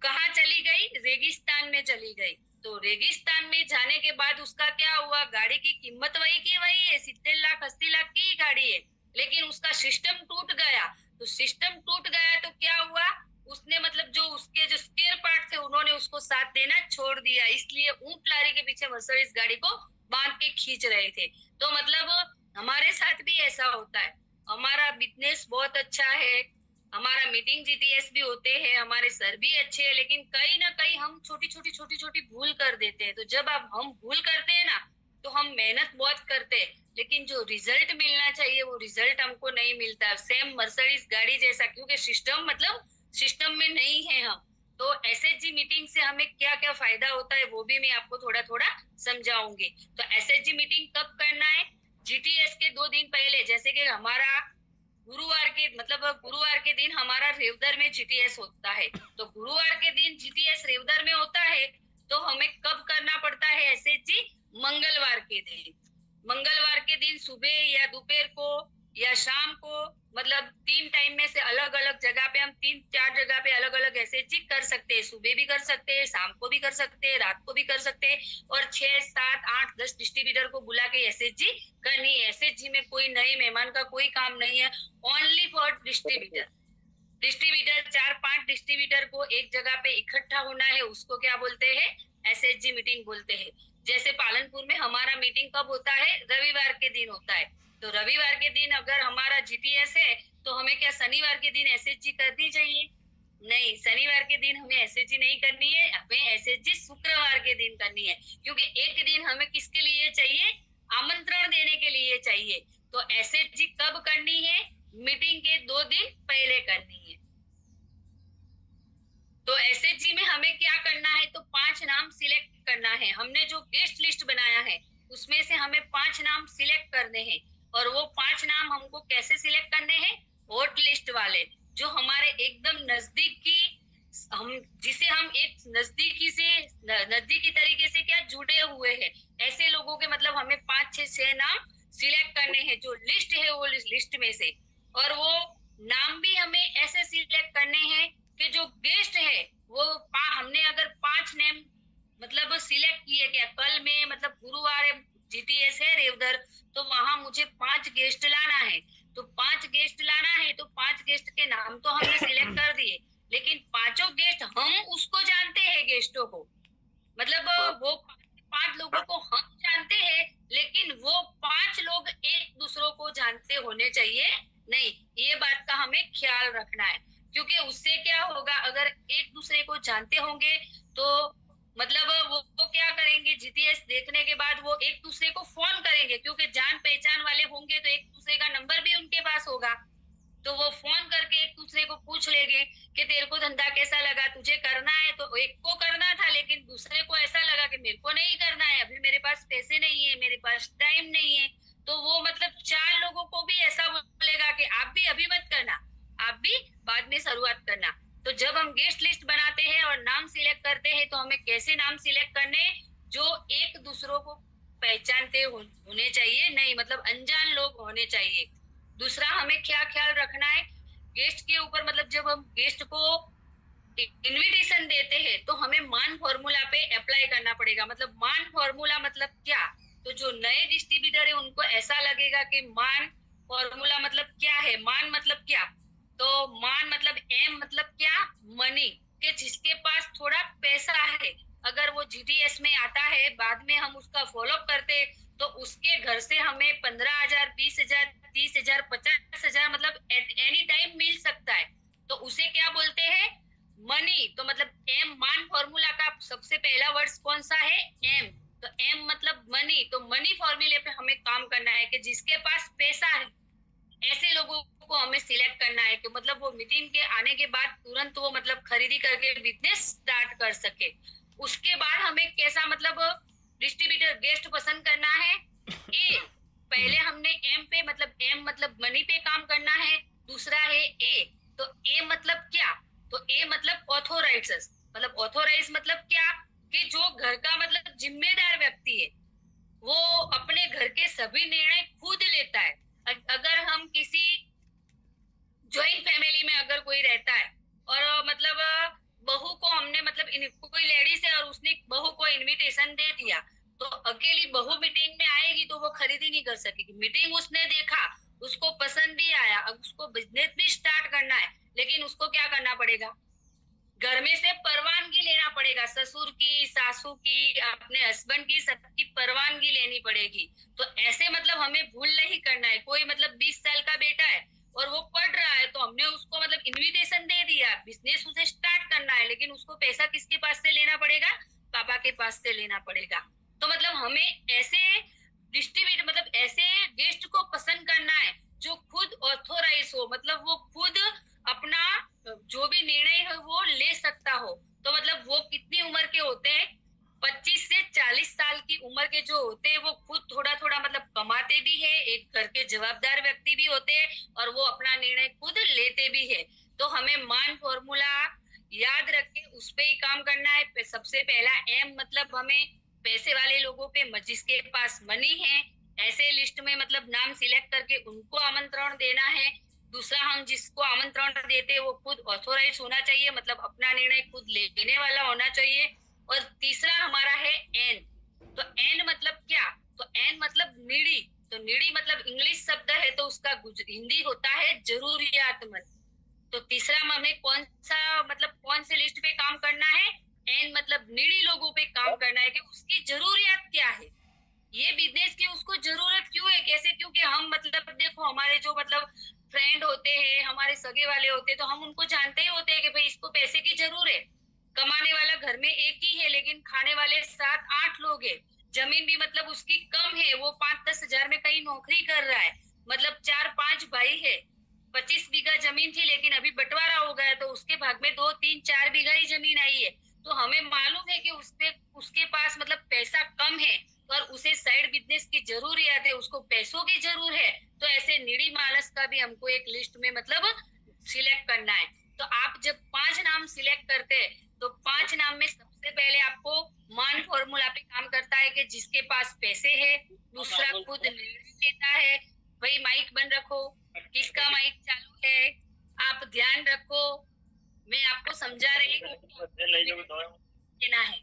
कहाँ चली गई? रेगिस्तान में चली गई। तो रेगिस्तान में जाने के बाद उसका क्या हुआ? गाड़ी की कीमत वही की वही है, 70 लाख 80 लाख की ही गाड़ी है, लेकिन उसका सिस्टम टूट गया। तो सिस्टम टूट गया तो क्या हुआ? उसने मतलब जो उसके जो स्पेयर पार्ट थे उन्होंने उसको साथ देना छोड़ दिया, इसलिए ऊंट लारी के पीछे मर्सिडीज गाड़ी को बांध के खींच रहे थे। तो मतलब हमारे साथ भी ऐसा होता है। हमारा बिजनेस बहुत अच्छा है, हमारा मीटिंग जीटीएस भी होते हैं, हमारे सर भी अच्छे हैं, लेकिन कहीं ना कहीं हम छोटी छोटी भूल कर देते हैं। तो जब आप हम भूल करते हैं ना, तो हम मेहनत बहुत करते हैं, लेकिन जो रिजल्ट मिलना चाहिए वो रिजल्ट हमको नहीं मिलता। सेम मर्सिडीज गाड़ी जैसा, क्योंकि सिस्टम मतलब सिस्टम में नहीं है हम। तो एसएचजी मीटिंग से हमें क्या क्या फायदा होता है वो भी मैं आपको थोड़ा थोड़ा समझाऊंगी। तो एसएचजी मीटिंग कब करना है? जीटीएस के 2 दिन पहले। जैसे कि हमारा गुरुवार के दिन हमारा रेवदर में जीटीएस होता है, तो गुरुवार के दिन जीटीएस रेवदर में होता है, तो हमें कब करना पड़ता है एसएचजी? मंगलवार के दिन। मंगलवार के दिन सुबह या दोपहर को या शाम को, मतलब 3 टाइम में से अलग अलग जगह पे हम 3-4 जगह पे अलग अलग एसएचजी कर सकते हैं। सुबह भी कर सकते हैं, शाम को भी कर सकते हैं, रात को भी कर सकते हैं, और 6, 7, 8, 10 डिस्ट्रीब्यूटर को बुला के एसएचजी करनी है। एसएचजी में कोई नए मेहमान का कोई काम नहीं है, ओनली फॉर डिस्ट्रीब्यूटर। 4-5 डिस्ट्रीब्यूटर को एक जगह पे इकट्ठा होना है, उसको क्या बोलते हैं? एसएचजी मीटिंग बोलते हैं। जैसे पालनपुर में हमारा मीटिंग कब होता है? रविवार के दिन होता है। तो रविवार के दिन अगर हमारा जीटीएस है तो हमें क्या शनिवार के दिन एसएचजी करनी चाहिए? नहीं, शनिवार के दिन हमें एसएचजी नहीं करनी है, हमें एसएचजी शुक्रवार के दिन करनी है, क्योंकि एक दिन हमें किसके लिए चाहिए? आमंत्रण देने के लिए चाहिए। तो एसएचजी कब करनी है? मीटिंग के 2 दिन पहले करनी है। तो एसएचजी में हमें क्या करना है? तो 5 नाम सिलेक्ट करना है। हमने जो गेस्ट लिस्ट बनाया है उसमें से हमें 5 नाम सिलेक्ट करने हैं, और वो 5 नाम हमको कैसे सिलेक्ट करने हैं? हॉट लिस्ट वाले, जो हमारे एकदम नजदीकी, जिसे हम एक नजदीकी तरीके से क्या जुड़े हुए हैं, ऐसे लोगों के मतलब हमें 5-6 नाम सिलेक्ट करने हैं जो लिस्ट है वो लिस्ट में से। और वो नाम भी हमें ऐसे सिलेक्ट करने हैं कि जो गेस्ट है वो हमने अगर 5 नेम मतलब सिलेक्ट किए, क्या कल में मतलब गुरुवार जीटीएस है रेवदर, तो वहां मुझे 5 गेस्ट लाना है। तो 5 गेस्ट लाना है, तो 5 गेस्ट के नाम तो हमने सिलेक्ट कर दिए, लेकिन 5 गेस्ट हम उसको जानते हैं, गेस्टों को, मतलब वो 5 लोगों को हम जानते हैं, लेकिन वो 5 लोग एक दूसरों को जानते होने चाहिए नहीं। ये बात का हमें ख्याल रखना है, क्योंकि उससे क्या होगा, अगर एक दूसरे को जानते होंगे तो मतलब वो क्या करेंगे? जीटीएस देखने के बाद वो एक दूसरे को फोन करेंगे, क्योंकि जान पहचान वाले होंगे तो एक दूसरे का नंबर भी उनके पास होगा। तो वो फोन करके एक दूसरे को पूछ लेंगे कि तेरे को धंधा कैसा लगा, तुझे करना है? तो एक को करना था, लेकिन दूसरे को ऐसा लगा कि मेरे को नहीं करना है, अभी मेरे पास पैसे नहीं है, मेरे पास टाइम नहीं है। तो वो मतलब 4 लोगों को भी ऐसा बोलेगा कि आप भी अभी मत करना, आप भी बाद में शुरुआत करना। तो जब हम गेस्ट लिस्ट बनाते हैं और नाम सिलेक्ट करते हैं, तो हमें कैसे नाम सिलेक्ट करने? जो एक दूसरों को पहचानते होने चाहिए, नहीं मतलब अनजान लोग होने चाहिए। दूसरा हमें क्या ख्याल रखना है गेस्ट के ऊपर, मतलब जब हम गेस्ट को इनविटेशन देते हैं तो हमें मान फॉर्मूला पे अप्लाई करना पड़ेगा। मतलब मान फॉर्मूला मतलब क्या? तो जो नए डिस्ट्रीब्यूटर है उनको ऐसा लगेगा कि मान फॉर्मूला मतलब क्या है, मान मतलब क्या? तो मान मतलब एम मतलब क्या? मनी, कि जिसके पास थोड़ा पैसा है, अगर वो जीटीएस में आता है, बाद में हम उसका फॉलो करते, तो उसके घर से हमें 15,000, 20,000, 30,000, 50,000 मतलब एनी टाइम मिल सकता है। तो उसे क्या बोलते हैं? मनी। तो मतलब एम, मान फॉर्मूला का सबसे पहला वर्ड कौन सा है? एम। तो एम मतलब मनी। तो मनी फॉर्मूले पे हमें काम करना है कि जिसके पास पैसा है, ऐसे लोगों को हमें सिलेक्ट करना है कि मतलब वो मीटिंग के आने के बाद तुरंत वो मतलब खरीदी करके बिजनेस स्टार्ट कर सके। उसके बाद हमें कैसा मतलब डिस्ट्रीब्यूटर गेस्ट पसंद करना है। ए, पहले हमने एम पे मतलब एम मतलब मनी पे काम करना है। दूसरा है ए, तो ए मतलब क्या, तो ए मतलब ऑथोराइज, मतलब ऑथोराइज मतलब क्या कि जो घर का मतलब जिम्मेदार व्यक्ति है वो अपने घर के सभी निर्णय खुद लेता है। अगर हम किसी ज्वाइंट फैमिली में अगर कोई रहता है और मतलब बहू को हमने मतलब कोई लेडीज है और उसने बहू को इनविटेशन दे दिया, तो अकेली बहू मीटिंग में आएगी तो वो खरीदी नहीं कर सकेगी। मीटिंग उसने देखा, उसको पसंद भी आया, अब उसको बिजनेस भी स्टार्ट करना है, लेकिन उसको क्या करना पड़ेगा, घर में से परवानगी लेना पड़ेगा, ससुर की, सासू की, अपने हस्बैंड की, सबकी परवानगी लेनी पड़ेगी। तो ऐसे मतलब हमें भूल नहीं करना है। कोई मतलब 20 साल का बेटा है और वो पढ़ रहा है तो हमने उसको मतलब इनविटेशन दे दिया, बिजनेस उसे स्टार्ट करना है, लेकिन उसको पैसा किसके पास से लेना पड़ेगा, पापा के पास से लेना पड़ेगा। तो मतलब हमें ऐसे डिस्ट्रीब्यूट मतलब ऐसे गेस्ट को पसंद करना है जो खुद ऑथोराइज हो, मतलब वो खुद अपना जो भी निर्णय है वो ले सकता हो। तो मतलब वो कितनी उम्र के होते हैं, 25 से 40 साल की उम्र के जो होते हैं वो खुद थोड़ा थोड़ा मतलब कमाते भी है, एक घर के जवाबदार व्यक्ति भी होते हैं और वो अपना निर्णय खुद लेते भी है। तो हमें मान फॉर्मूला याद रख के उस पे ही काम करना है। सबसे पहला एम मतलब हमें पैसे वाले लोगों पे, जिसके पास मनी है, ऐसे लिस्ट में मतलब नाम सिलेक्ट करके उनको आमंत्रण देना है। दूसरा, हम जिसको आमंत्रण देते हैं वो खुद ऑथोराइज होना चाहिए, मतलब अपना निर्णय खुद लेने वाला होना चाहिए। और तीसरा हमारा है एन। तो एन मतलब क्या, तो एन मतलब नीडी। तो नीडी मतलब इंग्लिश शब्द है तो उसका हिंदी होता है जरूरियातमंद। तो तीसरा में हमें कौन सा मतलब कौन से लिस्ट पे काम करना है, एन मतलब नीडी लोगों पे काम करना है कि उसकी जरूरियात क्या है, ये बिजनेस की उसको जरूरत क्यों है, कैसे, क्योंकि हम मतलब देखो हमारे जो मतलब फ्रेंड होते हैं, हमारे सगे वाले होते हैं, तो हम उनको जानते ही होते हैं कि भाई इसको पैसे की जरूरत है। कमाने वाला घर में एक ही है लेकिन खाने वाले 7-8 लोग हैं। जमीन भी मतलब उसकी कम है, वो 5-10 हजार में कहीं नौकरी कर रहा है, मतलब 4-5 भाई है। 25 बीघा जमीन थी लेकिन अभी बंटवारा हो गया तो उसके भाग में 2-3-4 बीघा ही जमीन आई है। तो हमें मालूम है कि उसके पास मतलब पैसा कम है और उसे साइड बिजनेस की जरूरियत है, उसको पैसों की जरूर है। तो ऐसे नीडी मानस का भी हमको एक लिस्ट में मतलब सिलेक्ट करना है। तो आप जब 5 नाम सिलेक्ट करते हैं तो 5 नाम में सबसे पहले आपको मान फॉर्मूला पे काम करता है कि जिसके पास पैसे है, दूसरा खुद निर्णय लेता है। भाई माइक बंद रखो, किसका माइक चालू है आप ध्यान रखो, मैं आपको समझा रही हूँ लेना है।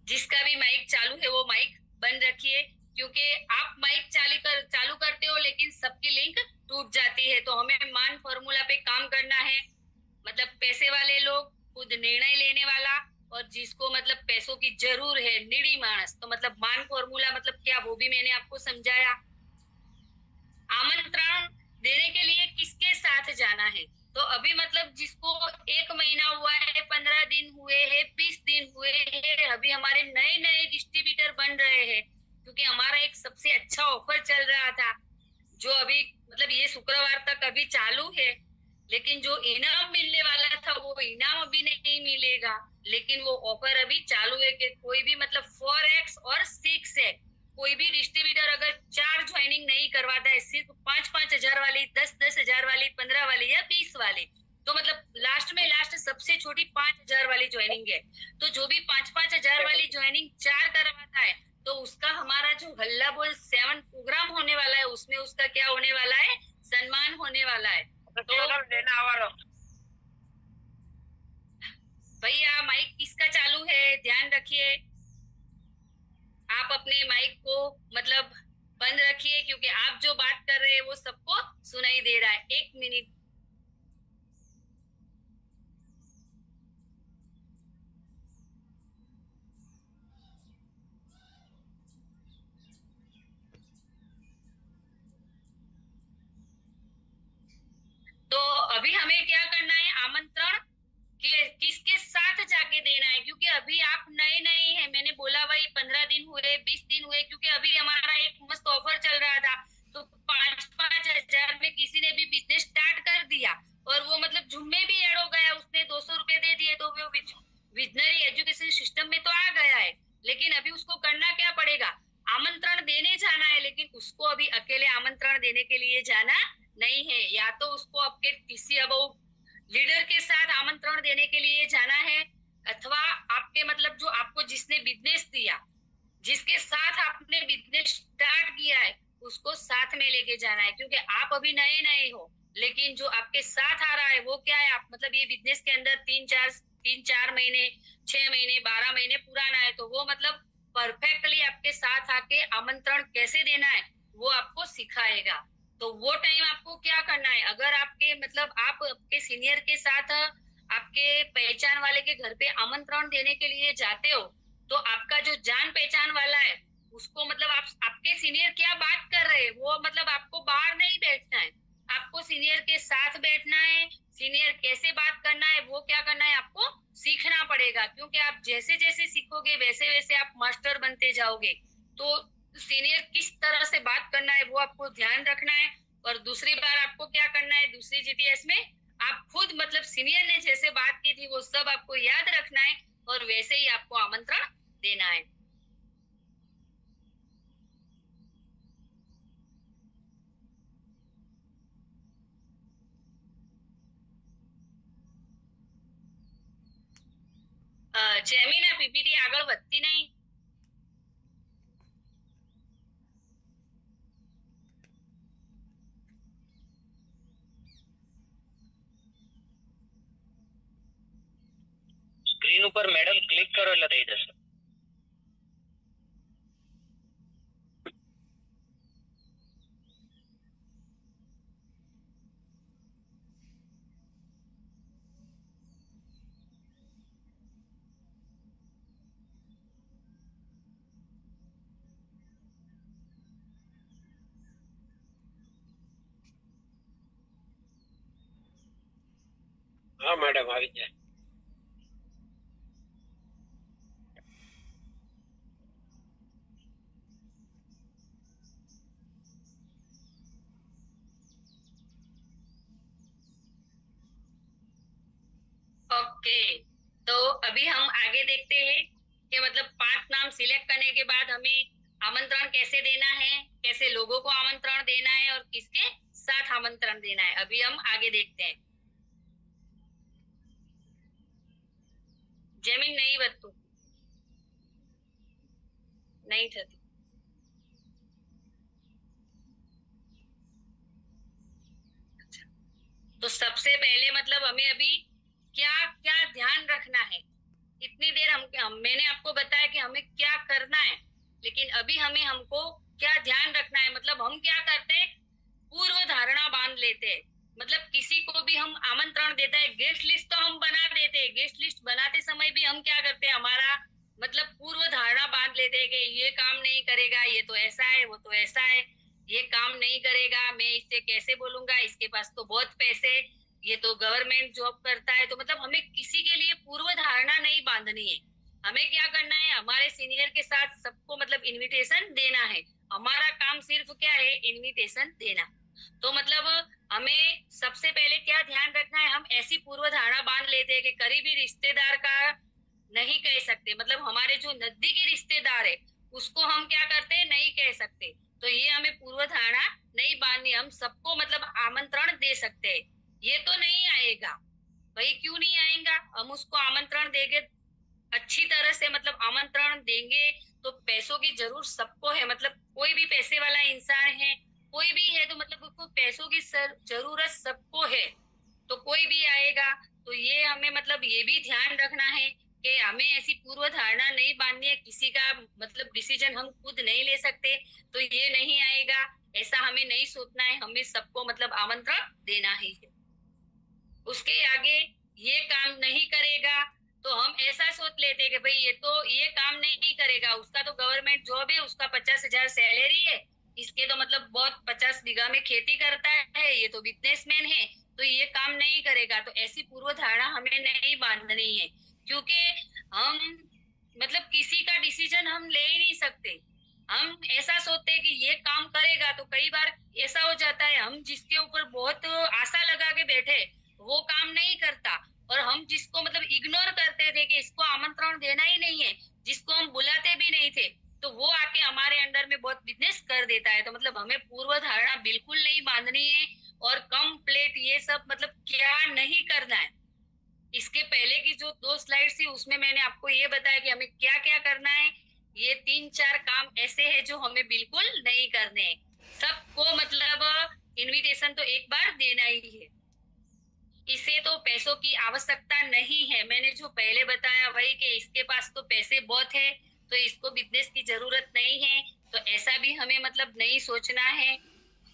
जिसका भी माइक चालू है वो माइक बंद रखिए, क्योंकि आप माइक चालू करते हो लेकिन सबकी लिंक टूट जाती है। तो हमें मान फॉर्मूला पे काम करना है, मतलब पैसे वाले लोग, खुद निर्णय लेने वाला और जिसको मतलब पैसों की जरूर है, नीडी मानस। तो मतलब मान फॉर्मूला मतलब क्या वो भी मैंने आपको समझाया। आमंत्रण देने के लिए किसके साथ जाना है, तो अभी मतलब जिसको 1 महीना हुआ है, 15 दिन हुए हैं, 20 दिन हुए हैं, अभी हमारे नए नए डिस्ट्रीब्यूटर बन रहे हैं, क्योंकि हमारा एक सबसे अच्छा ऑफर चल रहा था जो अभी मतलब ये शुक्रवार तक अभी चालू है। लेकिन जो इनाम मिलने वाला था वो इनाम अभी नहीं मिलेगा, लेकिन वो ऑफर अभी चालू है कि कोई भी मतलब 4x और 6x कोई भी डिस्ट्रीब्यूटर अगर 4 ज्वाइनिंग नहीं करवाता है, सिर्फ 5-5 हजार वाली, 10-10 हजार वाली, 15 वाली या 20 वाली, तो मतलब लास्ट सबसे छोटी 5 हजार वाली ज्वाइनिंग है। तो जो भी 5-5 हजार वाली ज्वाइनिंग 4 करवाता है तो उसका हमारा जो हल्ला बोल 7 प्रोग्राम होने वाला है उसमें उसका क्या होने वाला है, सम्मान होने वाला है। तो भैया माइक किसका चालू है ध्यान रखिए, आप अपने माइक को मतलब बंद रखिए क्योंकि आप जो बात कर रहे हैं वो सबको सुनाई दे रहा है। 1 मिनट। तो अभी हमें क्या करना है, आमंत्रण किसके साथ जाके देना है, क्योंकि अभी आप नए नए हैं। मैंने बोला भाई 15 दिन हुए, 20 दिन हुए, क्योंकि अभी हमारा एक मस्त ऑफर चल रहा था। तो 5-5 अभी उसको करना क्या पड़ेगा, आमंत्रण देने जाना है, लेकिन उसको अभी अकेले आमंत्रण देने के लिए जाना नहीं है। या तो उसको आपके किसी अब लीडर के साथ आमंत्रण देने के लिए जाना है, अथवा आपके मतलब जो आपको जिसने बिजनेस दिया, जिसके साथ आपने बिजनेस स्टार्ट किया है, उसको साथ में लेके जाना है। क्योंकि आप अभी नए नए हो, लेकिन जो आपके साथ आ रहा है वो क्या है, आप मतलब ये बिजनेस के अंदर 3-4 महीने, 6 महीने, 12 महीने पुराना है, तो वो मतलब परफेक्टली आपके साथ आके आमंत्रण कैसे देना है वो आपको सिखाएगा। तो वो टाइम आपको क्या करना है, अगर आपके मतलब आप आपके सीनियर के साथ आपके पहचान वाले के घर पे आमंत्रण देने के लिए जाते हो, तो आपका जो जान पहचान वाला है उसको मतलब आपके सीनियर क्या बात कर रहे हैं वो मतलब आपको बाहर नहीं बैठना है, आपको सीनियर के साथ बैठना है। सीनियर कैसे बात करना है वो क्या करना है आपको सीखना पड़ेगा, क्योंकि आप जैसे जैसे सीखोगे वैसे वैसे आप मास्टर बनते जाओगे। तो सीनियर किस तरह से बात करना है वो आपको ध्यान रखना है। और दूसरी बार आपको क्या करना है, दूसरी जीटीएस में आप खुद मतलब सीनियर ने जैसे बात की थी वो सब आपको याद रखना है और वैसे ही आपको आमंत्रण देना है। જેમીન આ પીપીટી આગળ વધતી નહીં। સ્ક્રીન ઉપર મેડમ ક્લિક કરો એટલે થઈ જશે. હા મેડમ આવી જાય. ओके, तो अभी हम आगे देखते हैं कि मतलब 5 नाम सिलेक्ट करने के बाद हमें आमंत्रण कैसे देना है, कैसे लोगों को आमंत्रण देना है और किसके साथ आमंत्रण देना है। अभी हम आगे देखते हैं। जमीन नहीं बतू नहीं थती। तो सबसे पहले मतलब हमें अभी क्या क्या ध्यान रखना है। इतनी देर मैंने आपको बताया कि हमें क्या करना है, लेकिन अभी हमको क्या ध्यान रखना है। मतलब हम क्या करते हैं, पूर्व धारणा बांध लेते हैं। मतलब किसी को भी हम आमंत्रण देते हैं, गेस्ट लिस्ट तो हम बना देते हैं, गेस्ट लिस्ट बनाते समय भी हम क्या करते हैं, हमारा मतलब पूर्व धारणा बांध लेते हैं कि ये काम नहीं करेगा, ये तो ऐसा है, वो तो ऐसा है, ये काम नहीं करेगा, मैं इससे कैसे बोलूंगा, इसके पास तो बहुत पैसे, ये तो गवर्नमेंट जॉब करता है। तो मतलब हमें किसी के लिए पूर्व धारणा नहीं बांधनी है। हमें क्या करना है, हमारे सीनियर के साथ सबको मतलब इनविटेशन देना है। हमारा काम सिर्फ क्या है, इनविटेशन देना। तो मतलब हमें सबसे पहले क्या ध्यान रखना है, हम ऐसी पूर्व धारणा बांध लेते हैं कि करीबी रिश्तेदार का नहीं कह सकते, मतलब हमारे जो नजदीकी रिश्तेदार है उसको हम क्या करते हैं, नहीं कह सकते। तो ये हमें पूर्व धारणा नहीं बांधनी। हम सबको मतलब आमंत्रण दे सकते हैं। ये तो नहीं आएगा भाई, क्यों नहीं आएगा, हम उसको आमंत्रण देंगे अच्छी तरह से, मतलब आमंत्रण देंगे तो पैसों की जरूर सबको है, मतलब कोई भी पैसे वाला इंसान है, कोई भी है, तो मतलब उसको पैसों की जरूरत सबको है, तो कोई भी आएगा। तो ये हमें मतलब ये भी ध्यान रखना है कि हमें ऐसी पूर्व धारणा नहीं बांधनी है, किसी का मतलब डिसीजन हम खुद नहीं ले सकते, तो ये नहीं आएगा ऐसा हमें नहीं सोचना है। हमें सबको मतलब आमंत्रण देना ही है। उसके आगे ये काम नहीं करेगा तो हम ऐसा सोच लेते हैं कि भाई ये तो ये काम नहीं करेगा, उसका तो गवर्नमेंट जॉब है, उसका 50,000 सैलरी है, इसके तो मतलब बहुत 50 बीघा में खेती करता है, ये तो बिजनेसमैन है, तो ये काम नहीं करेगा। तो ऐसी पूर्व धारणा हमें नहीं बांधनी है, क्योंकि हम मतलब किसी का डिसीजन हम ले ही नहीं सकते। हम ऐसा सोचते हैं कि ये काम करेगा, तो कई बार ऐसा हो जाता है हम जिसके ऊपर बहुत आशा लगा के बैठे वो काम नहीं करता, और हम जिसको मतलब इग्नोर करते थे कि इसको आमंत्रण देना ही नहीं है, जिसको हम बुलाते भी नहीं बताया कि हमें क्या क्या करना है। ये 3-4 काम ऐसे हैं जो हमें बिल्कुल नहीं करने हैं। सबको मतलब इनविटेशन तो एक बार देना ही है। इसे तो पैसों की आवश्यकता नहीं है। मैंने जो पहले बताया वही कि इसके पास तो पैसे बहुत है तो इसको बिजनेस की जरूरत नहीं है, तो ऐसा भी हमें मतलब नहीं सोचना है।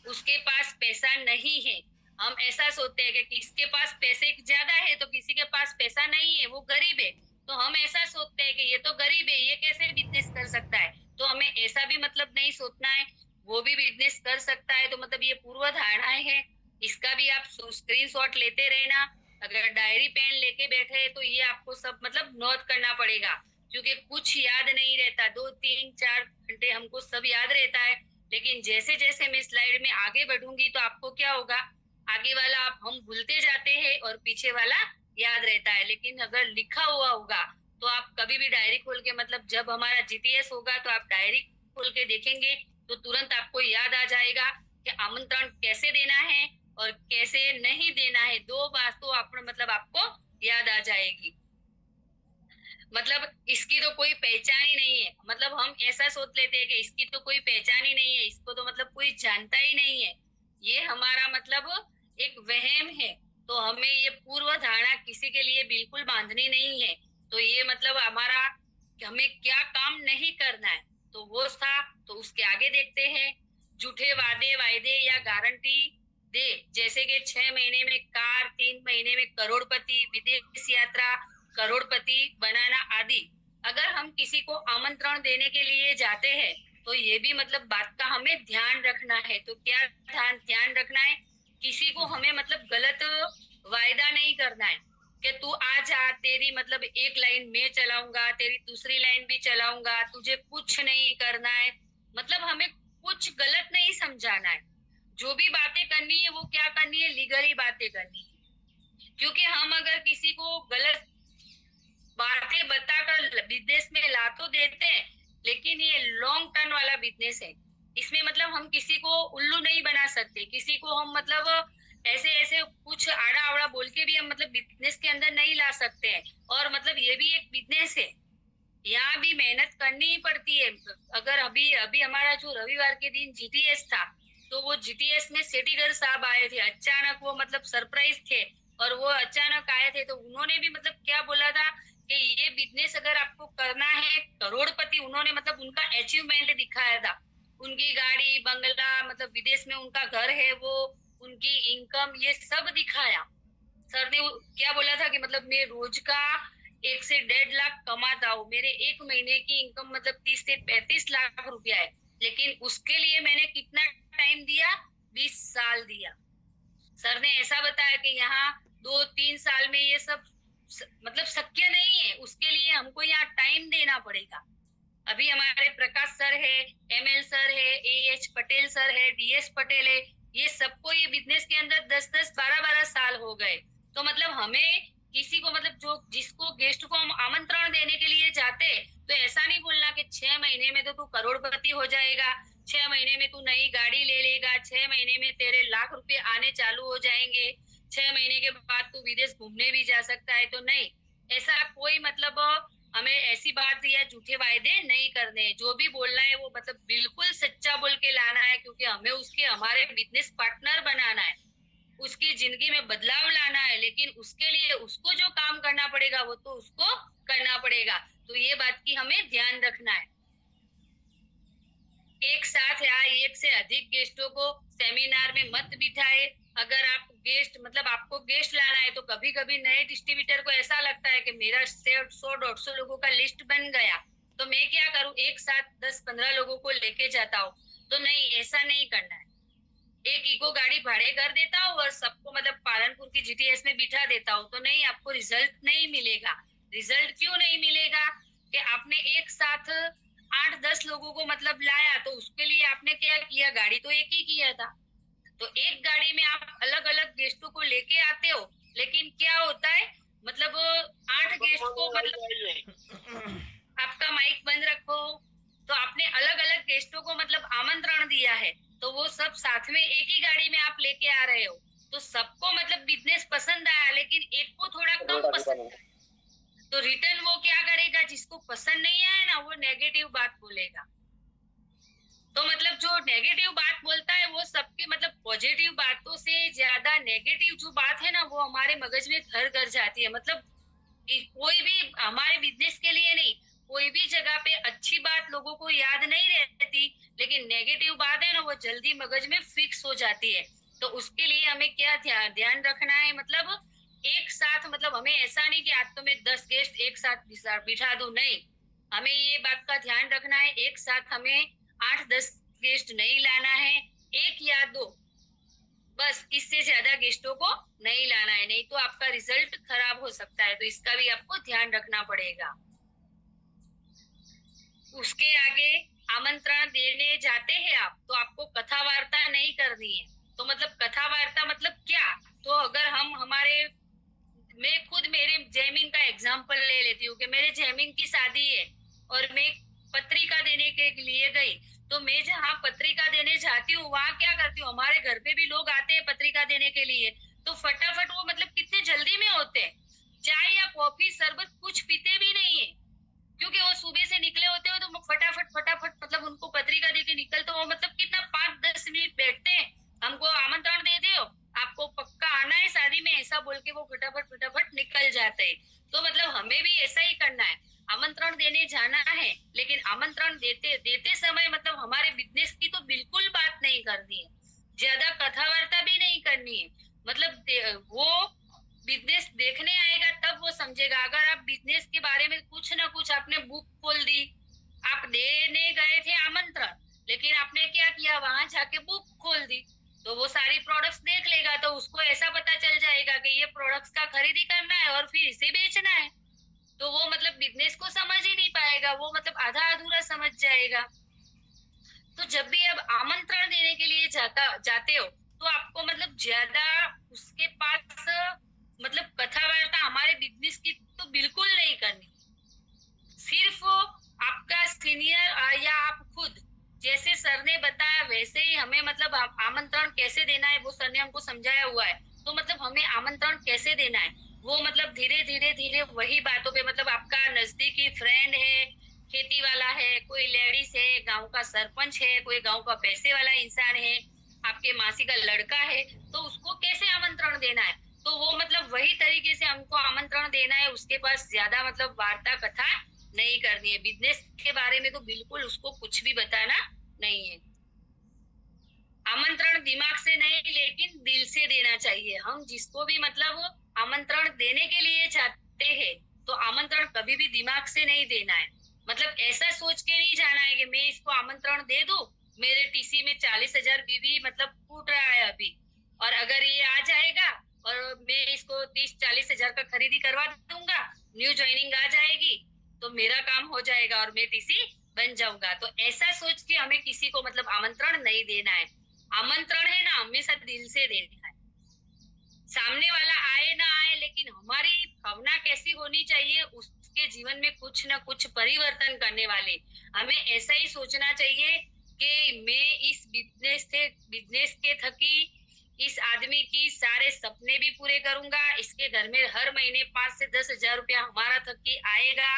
उसके पास पैसा नहीं है, हम ऐसा सोचते हैं कि किसके पास पैसे ज्यादा है तो किसी के पास पैसा नहीं है, वो गरीब है, तो हम ऐसा सोचते हैं कि ये तो गरीब है, ये कैसे बिजनेस कर सकता है। तो हमें ऐसा भी मतलब नहीं सोचना है, वो भी बिजनेस कर सकता है। तो मतलब ये पूर्व धारणाएं है, इसका भी आप स्क्रीनशॉट लेते रहना। अगर डायरी पेन लेके बैठे हैं तो ये आपको सब मतलब नोट करना पड़ेगा, क्योंकि कुछ याद नहीं रहता। 2-3-4 घंटे हमको सब याद रहता है, लेकिन जैसे जैसे मैं स्लाइड में आगे बढ़ूंगी तो आपको क्या होगा, आगे वाला आप हम भूलते जाते हैं और पीछे वाला याद रहता है। लेकिन अगर लिखा हुआ होगा तो आप कभी भी डायरी खोल के मतलब जब हमारा जीटीएस होगा तो आप डायरी खोल के देखेंगे तो तुरंत आपको याद आ जाएगा कि आमंत्रण कैसे देना है और कैसे नहीं देना है। 2 बात तो आपने मतलब आपको याद आ जाएगी। मतलब इसकी तो कोई पहचान ही नहीं है। मतलब हम ऐसा सोच लेते हैं कि इसकी तो कोई पहचान ही नहीं है, इसको तो मतलब कोई जानता ही नहीं है। ये हमारा मतलब एक वहम है। तो हमें ये पूर्व धारणा किसी के लिए बिल्कुल बांधनी नहीं है। तो ये मतलब हमारा हमें क्या काम नहीं करना है तो वो था। तो उसके आगे देखते हैं, झूठे वादे या गारंटी दे, जैसे कि 6 महीने में कार, 3 महीने में करोड़पति, विदेश यात्रा, करोड़पति बनाना आदि। अगर हम किसी को आमंत्रण देने के लिए जाते हैं तो ये भी मतलब बात का हमें ध्यान रखना है। तो क्या ध्यान रखना है, किसी को हमें मतलब गलत वायदा नहीं करना है कि तू आ जा, तेरी मतलब एक लाइन मैं चलाऊंगा, तेरी दूसरी लाइन भी चलाऊंगा, तुझे कुछ नहीं करना है। मतलब हमें कुछ गलत नहीं समझाना है। जो भी बातें करनी है वो क्या करनी है, लीगली बातें करनी है। क्योंकि हम अगर किसी को गलत बातें बताकर बिजनेस में ला तो देते हैं, लेकिन ये लॉन्ग टर्म वाला बिजनेस है। इसमें मतलब हम किसी को उल्लू नहीं बना सकते, किसी को हम मतलब ऐसे ऐसे कुछ आड़ा आवड़ा बोल के भी हम मतलब बिजनेस के अंदर नहीं ला सकते हैं। और मतलब ये भी एक बिजनेस है, यहाँ भी मेहनत करनी ही पड़ती है। अगर अभी अभी हमारा जो रविवार के दिन जीटीएस था तो वो जीटीएस में सेठीगर साहब आए थे। अचानक वो मतलब सरप्राइज थे और वो अचानक आए थे। तो उन्होंने भी मतलब क्या बोला था कि ये बिजनेस अगर आपको करना है, करोड़पति, उन्होंने मतलब उनका अचीवमेंट दिखाया था। उनकी गाड़ी, बंगला, मतलब विदेश में उनका घर है, वो उनकी इनकम, ये सब दिखाया। सर ने क्या बोला था कि मतलब मैं रोज का 1 से 1.5 लाख कमाता हूँ, मेरे एक महीने की इनकम मतलब 30 से 35 लाख रुपया है, लेकिन उसके लिए मैंने कितना टाइम दिया, 20 साल दिया। सर ने ऐसा बताया कि यहाँ 2-3 साल में ये सब मतलब शक्य नहीं है, उसके लिए हमको यहाँ टाइम देना पड़ेगा। अभी हमारे प्रकाश सर है, एमएल सर है, एएच पटेल सर है, डीएस पटेल है, ये सबको ये बिजनेस के अंदर 10-10, 12-12 साल हो गए। तो मतलब हमें किसी को मतलब जो जिसको गेस्ट को हम आमंत्रण देने के लिए जाते तो ऐसा नहीं बोलना कि 6 महीने में तो तू करोड़पति हो जाएगा, 6 महीने में तू नई गाड़ी ले लेगा, 6 महीने में तेरे लाख रुपए आने चालू हो जाएंगे, 6 महीने के बाद तू विदेश घूमने भी जा सकता है। तो नहीं, ऐसा कोई मतलब हमें ऐसी बात या झूठे वायदे नहीं करने हैं। जो भी बोलना है वो मतलब बिल्कुल सच्चा बोल के लाना है, क्योंकि हमें उसके हमारे बिजनेस पार्टनर बनाना है, उसकी जिंदगी में बदलाव लाना है। लेकिन उसके लिए उसको जो काम करना पड़ेगा वो तो उसको करना पड़ेगा। तो ये बात की हमें ध्यान रखना है। एक साथ या एक से अधिक गेस्टों को सेमिनार में मत बिठाए। अगर आप गेस्ट मतलब आपको गेस्ट लाना है तो कभी कभी नए डिस्ट्रीब्यूटर को ऐसा लगता है कि मेरा 100-150 लोगों का लिस्ट बन गया तो मैं क्या करूं, एक साथ 10-15 लोगों को लेके जाता हूँ। तो नहीं, ऐसा नहीं करना है। एक इको गाड़ी भाड़े कर देता हूँ और सबको मतलब पालनपुर की जीटीएस में बिठा देता हूँ। तो नहीं, आपको रिजल्ट नहीं मिलेगा। रिजल्ट क्यों नहीं मिलेगा कि आपने एक साथ 8-10 लोगों को मतलब लाया तो उसके लिए आपने क्या किया, गाड़ी तो एक ही किया था। तो एक गाड़ी में आप अलग अलग गेस्टों को लेके आते हो, लेकिन क्या होता है मतलब 8 गेस्ट को मतलब आपका माइक बंद रखो, तो आपने अलग अलग गेस्टों को मतलब आमंत्रण दिया है तो वो सब साथ में एक ही गाड़ी में आप लेके आ रहे हो। तो सबको मतलब बिजनेस पसंद आया, लेकिन एक को थोड़ा कम पसंद आया। तो रिटर्न वो क्या करेगा, जिसको पसंद नहीं आए ना वो नेगेटिव बात बोलेगा। तो मतलब जो नेगेटिव बात बोलता है वो सबके मतलब पॉजिटिव बातों से ज्यादा नेगेटिव जो बात है ना वो हमारे मगज में घर कर जाती है। मतलब कोई भी हमारे बिजनेस के लिए नहीं, कोई भी जगह पे अच्छी बात लोगों को याद नहीं रहती, लेकिन नेगेटिव बात है ना वो जल्दी मगज में फिक्स हो जाती है। तो उसके लिए हमें क्या ध्यान रखना है, मतलब एक साथ, मतलब हमें ऐसा नहीं कि आज तो मैं 10 गेस्ट एक साथ बिठा दूं, नहीं, हमें ये बात का ध्यान रखना है एक साथ हमें 8-10 गेस्ट नहीं लाना है, एक या दो बस, इससे ज्यादा गेस्टों को नहीं लाना है, नहीं तो आपका रिजल्ट खराब हो सकता है। तो इसका भी आपको ध्यान रखना पड़ेगा। उसके आगे आमंत्रण देने जाते हैं आप, तो आपको कथा वार्ता नहीं करनी है। तो मतलब कथा वार्ता मतलब क्या, तो अगर हम मैं खुद मेरे जैमिन का एग्जाम्पल ले लेती हूँ कि मेरे जैमिन की शादी है और मैं पत्रिका देने के लिए गई, तो मैं जहाँ पत्रिका देने जाती हूँ वहाँ क्या करती हूँ, हमारे घर पे भी लोग आते हैं पत्रिका देने के लिए, तो फटाफट वो मतलब कितने जल्दी में होते हैं, चाय या कॉफी शरबत कुछ पीते भी नहीं है, क्योंकि वो सुबह से निकले होते हो तो फटाफट मतलब उनको पत्रिका देके निकलते हो, मतलब कितना 5-10 मिनट बैठते हैं, हमको आमंत्रण दे दो, आपको पक्का आना है शादी में, ऐसा बोल के वो फटाफट निकल जाते हैं। तो मतलब हमें भी ऐसा ही करना है, आमंत्रण देने जाना है, लेकिन आमंत्रण देते समय मतलब हमारे बिजनेस की तो बिल्कुल बात नहीं करनी है, ज्यादा कथा वार्ता भी नहीं करनी है। मतलब वो बिजनेस देखने आएगा तब वो समझेगा। अगर आप बिजनेस के बारे में कुछ ना कुछ आपने बुक खोल दी, आप देने गए थे आमंत्रण, लेकिन आपने क्या किया, वहां जाके बुक खोल दी, तो वो सारी प्रोडक्ट्स देख लेगा, तो उसको ऐसा पता चल जाएगा कि ये प्रोडक्ट्स का खरीदी करना है और फिर इसे बेचना है, तो वो मतलब बिजनेस को समझ ही नहीं पाएगा, वो मतलब आधा अधूरा समझ जाएगा। तो जब भी आप आमंत्रण देने के लिए जाते हो तो आपको मतलब ज्यादा उसके पास मतलब कथा वार्ता हमारे बिजनेस की तो बिल्कुल नहीं करनी। सिर्फ आपका सीनियर या आप खुद, जैसे सर ने बताया वैसे ही हमें मतलब आमंत्रण कैसे देना है वो सर ने हमको समझाया हुआ है। तो मतलब हमें आमंत्रण कैसे देना है वो मतलब धीरे वही बातों पे, मतलब आपका नजदीकी फ्रेंड है, खेती वाला है, कोई लेडीज है, गांव का सरपंच है, कोई गांव का पैसे वाला इंसान है, आपके मासी का लड़का है, तो उसको कैसे आमंत्रण देना है, तो वो मतलब वही तरीके से हमको आमंत्रण देना है। उसके पास ज्यादा मतलब वार्ता कथा नहीं करनी है, बिजनेस के बारे में तो बिल्कुल उसको कुछ भी बताना नहीं है। आमंत्रण दिमाग से नहीं लेकिन दिल से देना चाहिए। हम जिसको भी मतलब आमंत्रण देने के लिए जाते हैं तो आमंत्रण कभी भी दिमाग से नहीं देना है। मतलब ऐसा सोच के नहीं जाना है कि मैं इसको आमंत्रण दे दूं, मेरे टीसी में 40,000 बीवी मतलब फूट रहा है अभी, और अगर ये आ जाएगा और मैं इसको 30-40 हजार का खरीदी करवा दूंगा, न्यू ज्वाइनिंग आ जाएगी तो मेरा काम हो जाएगा और मैं टीसी बन जाऊंगा। तो ऐसा सोच के हमें किसी को मतलब आमंत्रण नहीं देना है। आमंत्रण है ना हमेशा दिल से देना है, सामने वाला आए ना आए, लेकिन हमारी भावना कैसी होनी चाहिए, उसके जीवन में कुछ ना कुछ परिवर्तन करने वाले। हमें ऐसा ही सोचना चाहिए कि मैं इस बिजनेस के थकी इस आदमी की सारे सपने भी पूरे करूंगा, इसके घर में हर महीने 5 से 10 हजार रुपया हमारा थकी आएगा,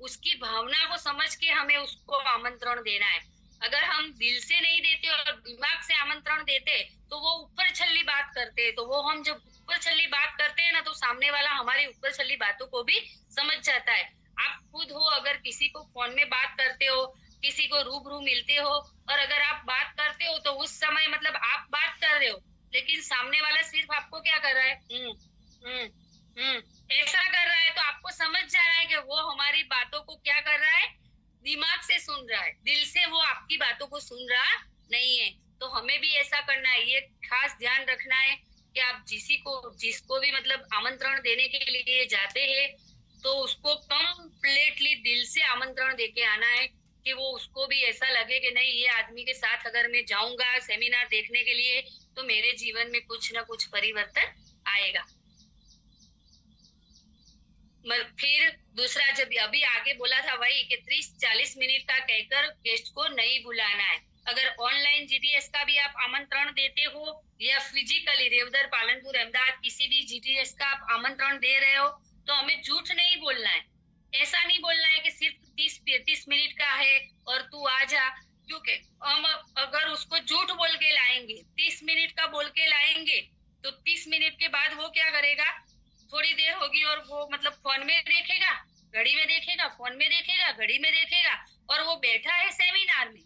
उसकी भावना को समझ के हमें उसको आमंत्रण देना है। अगर हम दिल से नहीं देते और दिमाग से आमंत्रण देते तो वो ऊपर छल्ली बात करते, तो वो हम जब ऊपर छल्ली बात करते हैं ना तो सामने वाला हमारी ऊपर छल्ली बातों को भी समझ जाता है। आप खुद हो, अगर किसी को फोन में बात करते हो, किसी को रूबरू मिलते हो और अगर आप बात करते हो तो उस समय मतलब आप बात कर रहे हो लेकिन सामने वाला सिर्फ आपको क्या कर रहा है, ऐसा कर रहा है, तो आपको समझ जाना है कि वो हमारी बातों को क्या कर रहा है, दिमाग से सुन रहा है, दिल से वो आपकी बातों को सुन रहा नहीं है। तो हमें भी ऐसा करना है, ये खास ध्यान रखना है कि आप जिसको भी मतलब आमंत्रण देने के लिए जाते हैं तो उसको कंप्लीटली दिल से आमंत्रण देके आना है कि वो उसको भी ऐसा लगे कि नहीं, ये आदमी के साथ अगर मैं जाऊंगा सेमिनार देखने के लिए तो मेरे जीवन में कुछ ना कुछ परिवर्तन आएगा। फिर दूसरा, जब अभी आगे बोला था वही कि 30-40 मिनट का कहकर गेस्ट को नहीं बुलाना है। अगर ऑनलाइन जीटीएस का भी आप आमंत्रण देते हो या फिजिकली रेवदर, पालनपुर, अहमदाबाद किसी भी जीटीएस का आप आमंत्रण दे रहे हो तो हमें झूठ नहीं बोलना है। ऐसा नहीं बोलना है कि सिर्फ 30-35 मिनट का है और तू आ जा, क्योंकि हम अगर उसको झूठ बोल के लाएंगे, 30 मिनट का बोल के लाएंगे, तो 30 मिनट के बाद वो क्या करेगा, थोड़ी देर होगी और वो मतलब फोन में देखेगा, घड़ी में देखेगा, फोन में देखेगा, घड़ी में देखेगा, और वो बैठा है सेमिनार में,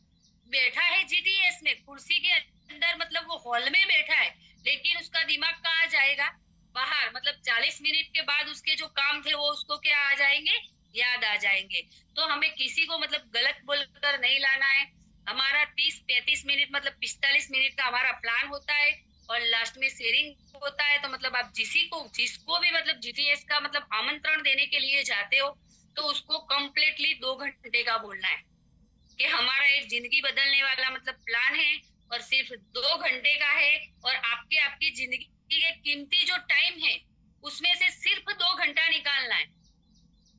बैठा है जीटीएस में, कुर्सी के अंदर, मतलब वो हॉल में बैठा है, लेकिन उसका दिमाग कहाँ जाएगा, बाहर। मतलब 40 मिनट के बाद उसके जो काम थे वो उसको क्या आ जाएंगे, याद आ जाएंगे। तो हमें किसी को मतलब गलत बोलकर नहीं लाना है। हमारा 30-35 मिनट मतलब 45 मिनट का हमारा प्लान होता है और लास्ट में शेयरिंग होता है। तो मतलब आप जिसको भी मतलब जीटीएस का मतलब आमंत्रण देने के लिए जाते हो तो उसको कम्प्लीटली 2 घंटे का बोलना है कि हमारा एक जिंदगी बदलने वाला मतलब प्लान है और सिर्फ 2 घंटे का है, और आपकी जिंदगी के कीमती जो टाइम है उसमें से सिर्फ 2 घंटा निकालना है।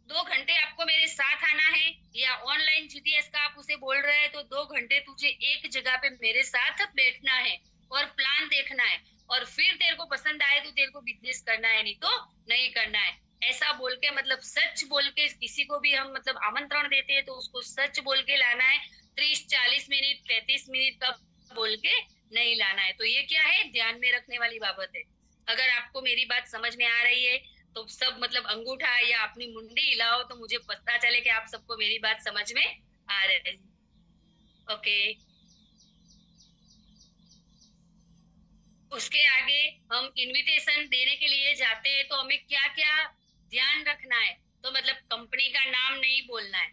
2 घंटे आपको मेरे साथ आना है, या ऑनलाइन जीटीएस का आप उसे बोल रहे हैं तो 2 घंटे तुझे एक जगह पे मेरे साथ बैठना है और प्लान देखना है, और फिर तेरे को पसंद आए तो तेरे को बिजनेस करना है, नहीं तो नहीं करना है। ऐसा बोल के मतलब सच बोल के किसी को भी हम मतलब आमंत्रण देते हैं तो उसको सच बोल के लाना है। 30-40 मिनट 35 मिनट का बोल के नहीं लाना है। तो ये क्या है, ध्यान में रखने वाली बाबत है। अगर आपको मेरी बात समझ में आ रही है तो सब मतलब अंगूठा या अपनी मुंडी हिलाओ तो मुझे पता चले कि आप सबको मेरी बात समझ में आ रही है। ओके, उसके आगे हम इनविटेशन देने के लिए जाते हैं तो हमें क्या क्या ध्यान रखना है। तो मतलब कंपनी का नाम नहीं बोलना है।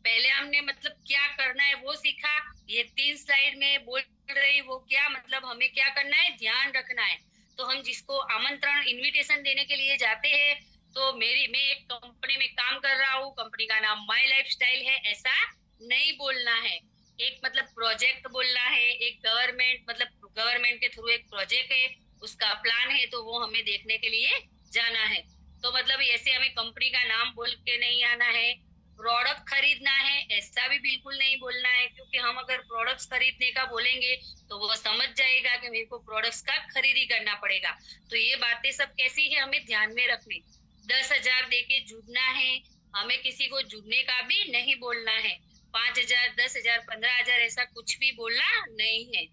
पहले हमने मतलब क्या करना है वो सीखा, ये 3 स्लाइड में बोल रही वो क्या मतलब हमें क्या करना है, ध्यान रखना है। तो हम जिसको आमंत्रण इनविटेशन देने के लिए जाते हैं, तो मैं एक कंपनी में काम कर रहा हूँ, कंपनी का नाम माय लाइफस्टाइल है, ऐसा नहीं बोलना है। एक मतलब प्रोजेक्ट बोलना है, एक गवर्नमेंट के थ्रू एक प्रोजेक्ट है, उसका प्लान है, तो वो हमें देखने के लिए जाना है। तो मतलब ऐसे हमें कंपनी का नाम बोल के नहीं आना है। प्रोडक्ट खरीदना है ऐसा भी बिल्कुल नहीं बोलना है, क्योंकि हम अगर प्रोडक्ट्स खरीदने का बोलेंगे तो वो समझ जाएगा कि मेरे को प्रोडक्ट्स का खरीदी करना पड़ेगा। तो ये बातें सब कैसी है हमें ध्यान में रखनी। 10,000 देके जुड़ना है, हमें किसी को जुड़ने का भी नहीं बोलना है। 5,000 10,000 15,000 ऐसा कुछ भी बोलना नहीं है।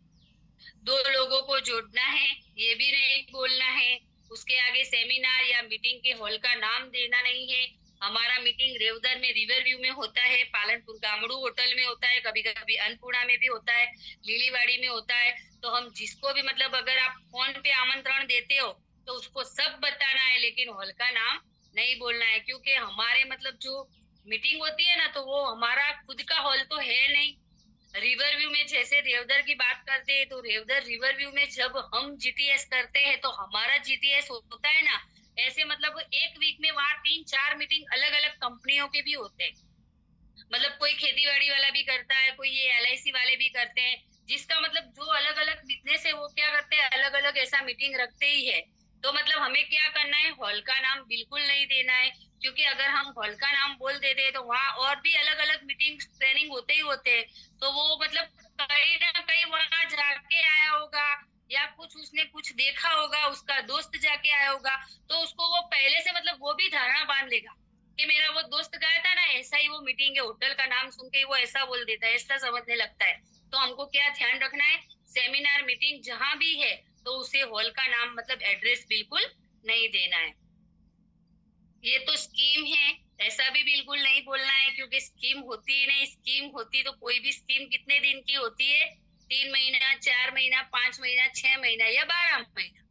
2 लोगों को जोड़ना है ये भी नहीं बोलना है। उसके आगे सेमिनार या मीटिंग के हॉल का नाम देना नहीं है। हमारा मीटिंग रेवदर में रिवर व्यू में होता है, पालनपुर गामड़ू होटल में होता है, कभी कभी अन्नपूर्णा में भी होता है, लीलीवाड़ी में होता है। तो हम जिसको भी मतलब अगर आप फोन पे आमंत्रण देते हो तो उसको सब बताना है, लेकिन हॉल का नाम नहीं बोलना है, क्योंकि हमारे मतलब जो मीटिंग होती है ना तो वो हमारा खुद का हॉल तो है नहीं। रिवर व्यू में जैसे रेवदर की बात करते हैं तो रेवदर रिवर व्यू में जब हम जीटीएस करते हैं तो हमारा जीटीएस होता है ना, ऐसे मतलब एक वीक में वहाँ 3-4 मीटिंग अलग अलग कंपनियों के भी होते हैं। मतलब कोई खेतीबाड़ी वाला भी करता है, कोई ये LIC वाले भी करते हैं, जिसका मतलब जो अलग अलग बिजनेस है वो क्या करते हैं, अलग अलग ऐसा मीटिंग रखते ही है। तो मतलब हमें क्या करना है, हॉल का नाम बिल्कुल नहीं देना है, क्योंकि अगर हम हॉल का नाम बोल देते हैं तो वहाँ और भी अलग अलग मीटिंग ट्रेनिंग होते ही होते हैं। तो वो मतलब कहीं ना कहीं वहां जाके आया होगा या कुछ उसने कुछ देखा होगा, उसका दोस्त जाके आया होगा, तो उसको वो पहले से मतलब वो भी धारणा बांध लेगा कि मेरा वो दोस्त गया था ना, ऐसा ही वो मीटिंग है, होटल का नाम सुन के वो ऐसा बोल देता है, ऐसा समझने लगता है। तो हमको क्या ध्यान रखना है, सेमिनार मीटिंग जहां भी है तो उसे हॉल का नाम मतलब एड्रेस बिल्कुल नहीं देना है। ये तो स्कीम है, ऐसा भी बिल्कुल नहीं बोलना है, क्योंकि स्कीम होती ही नहीं। स्कीम होती तो कोई भी स्कीम कितने दिन की होती है, 3 महीना 4 महीना 5 महीना 6 महीना या 12 महीना,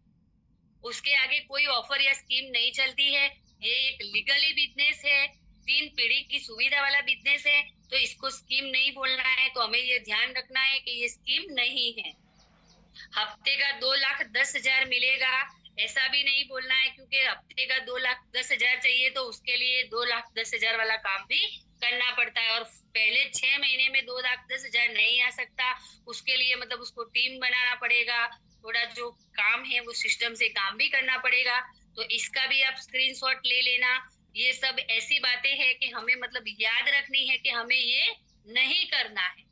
उसके आगे कोई ऑफर या स्कीम नहीं चलती है। ये एक लीगली बिजनेस है, 3 पीढ़ी की सुविधा वाला बिजनेस है, तो इसको स्कीम नहीं बोलना है। तो हमें ये ध्यान रखना है कि ये स्कीम नहीं है। हफ्ते का 2,10,000 मिलेगा ऐसा भी नहीं बोलना है, क्योंकि हफ्ते का 2,10,000 चाहिए तो उसके लिए 2,10,000 वाला काम भी करना पड़ता है, और पहले 6 महीने में 2,10,000 नहीं आ सकता। उसके लिए मतलब उसको टीम बनाना पड़ेगा, थोड़ा जो काम है वो सिस्टम से काम भी करना पड़ेगा। तो इसका भी आप स्क्रीनशॉट ले लेना। ये सब ऐसी बातें हैं कि हमें मतलब याद रखनी है कि हमें ये नहीं करना है,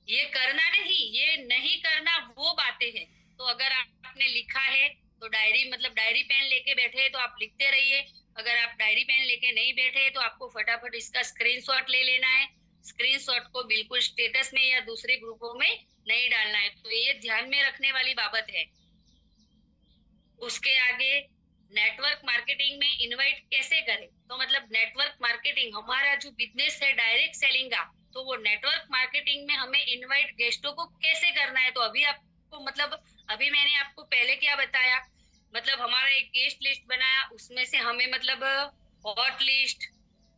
ये करना नहीं, ये नहीं करना वो बातें हैं। तो अगर आपने लिखा है तो डायरी मतलब डायरी पेन लेके बैठे हैं तो आप लिखते रहिए, अगर आप डायरी पेन लेके नहीं बैठे तो आपको फटाफट इसका स्क्रीनशॉट ले लेना है। स्क्रीनशॉट को बिल्कुल स्टेटस में या दूसरे ग्रुपों में नहीं डालना है। तो ये ध्यान में रखने वाली बाबत है। उसके आगे नेटवर्क मार्केटिंग में इनवाइट कैसे करें? तो मतलब नेटवर्क मार्केटिंग हमारा जो बिजनेस है डायरेक्ट सेलिंग का, तो वो नेटवर्क मार्केटिंग में हमें इनवाइट गेस्टों को कैसे करना है। तो अभी आपको मतलब अभी मैंने आपको पहले क्या बताया, मतलब हमारा एक गेस्ट लिस्ट बनाया, उसमें से हमें मतलब हॉट लिस्ट,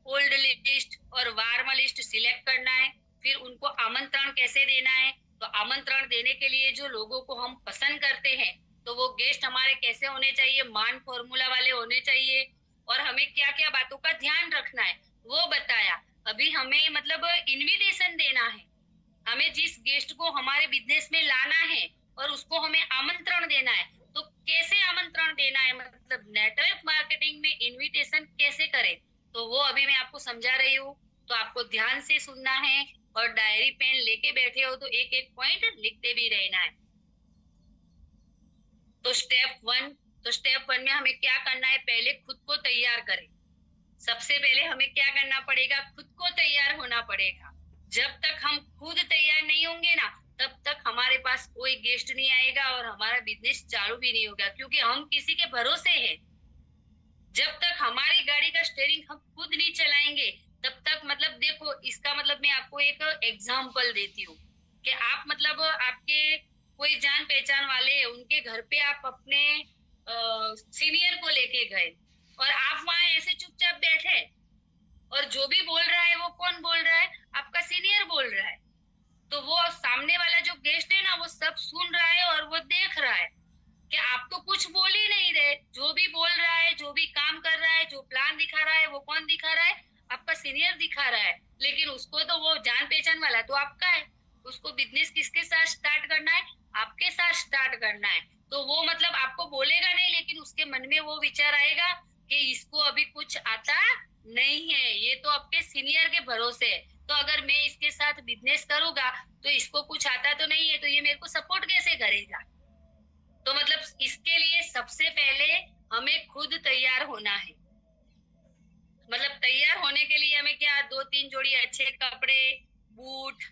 कोल्ड लिस्ट और वार्म लिस्ट सिलेक्ट करना है। फिर उनको आमंत्रण कैसे देना है, तो आमंत्रण देने के लिए जो लोगों को हम पसंद करते हैं तो वो गेस्ट हमारे कैसे होने चाहिए, मान फॉर्मूला वाले होने चाहिए, और हमें क्या क्या बातों का ध्यान रखना है वो बताया। अभी हमें मतलब इनविटेशन देना है, हमें जिस गेस्ट को हमारे बिजनेस में लाना है और उसको हमें आमंत्रण देना है, तो कैसे आमंत्रण देना है, मतलब नेटवर्क मार्केटिंग में इनविटेशन कैसे करें, तो वो अभी मैं आपको समझा रही हूँ। तो आपको ध्यान से सुनना है और डायरी पेन लेके बैठे हो तो एक एक पॉइंट लिखते भी रहना है। तो स्टेप वन में हमें क्या करना है, पहले खुद को तैयार करें। सबसे पहले हमें क्या करना पड़ेगा, खुद को तैयार होना पड़ेगा। जब तक हम खुद तैयार नहीं होंगे ना, तब तक हमारे पास कोई गेस्ट नहीं आएगा और हमारा बिजनेस चालू भी नहीं होगा, क्योंकि हम किसी के भरोसे हैं। जब तक हमारी गाड़ी का स्टीयरिंग हम खुद नहीं चलाएंगे तब तक, मतलब देखो इसका मतलब मैं आपको एक एग्जांपल देती हूँ कि आप मतलब आपके कोई जान पहचान वाले हैं, उनके घर पे आप अपने सीनियर को लेके गए और आप वहां ऐसे चुपचाप बैठे और जो भी बोल रहा है वो कौन बोल रहा है, आपका सीनियर बोल रहा है। तो वो सामने वाला जो गेस्ट है ना वो सब सुन रहा है और वो देख रहा है कि आप तो कुछ बोल ही नहीं रहे। जो भी बोल रहा है, जो भी काम कर रहा है, जो प्लान दिखा रहा है, वो कौन दिखा रहा है, आपका सीनियर दिखा रहा है। लेकिन उसको तो वो जान पहचान वाला तो आपका है, उसको बिजनेस किसके साथ स्टार्ट करना है, आपके साथ स्टार्ट करना है। तो वो मतलब आपको बोलेगा नहीं, लेकिन उसके मन में वो विचार आएगा कि इसको अभी कुछ आता नहीं है, ये तो आपके सीनियर के भरोसे है, तो अगर मैं इसके साथ बिजनेस करूंगा तो इसको कुछ आता तो नहीं है, तो ये मेरे को सपोर्ट कैसे करेगा। तो मतलब इसके लिए सबसे पहले हमें खुद तैयार होना है। मतलब तैयार होने के लिए हमें क्या, 2-3 जोड़ी अच्छे कपड़े, बूट,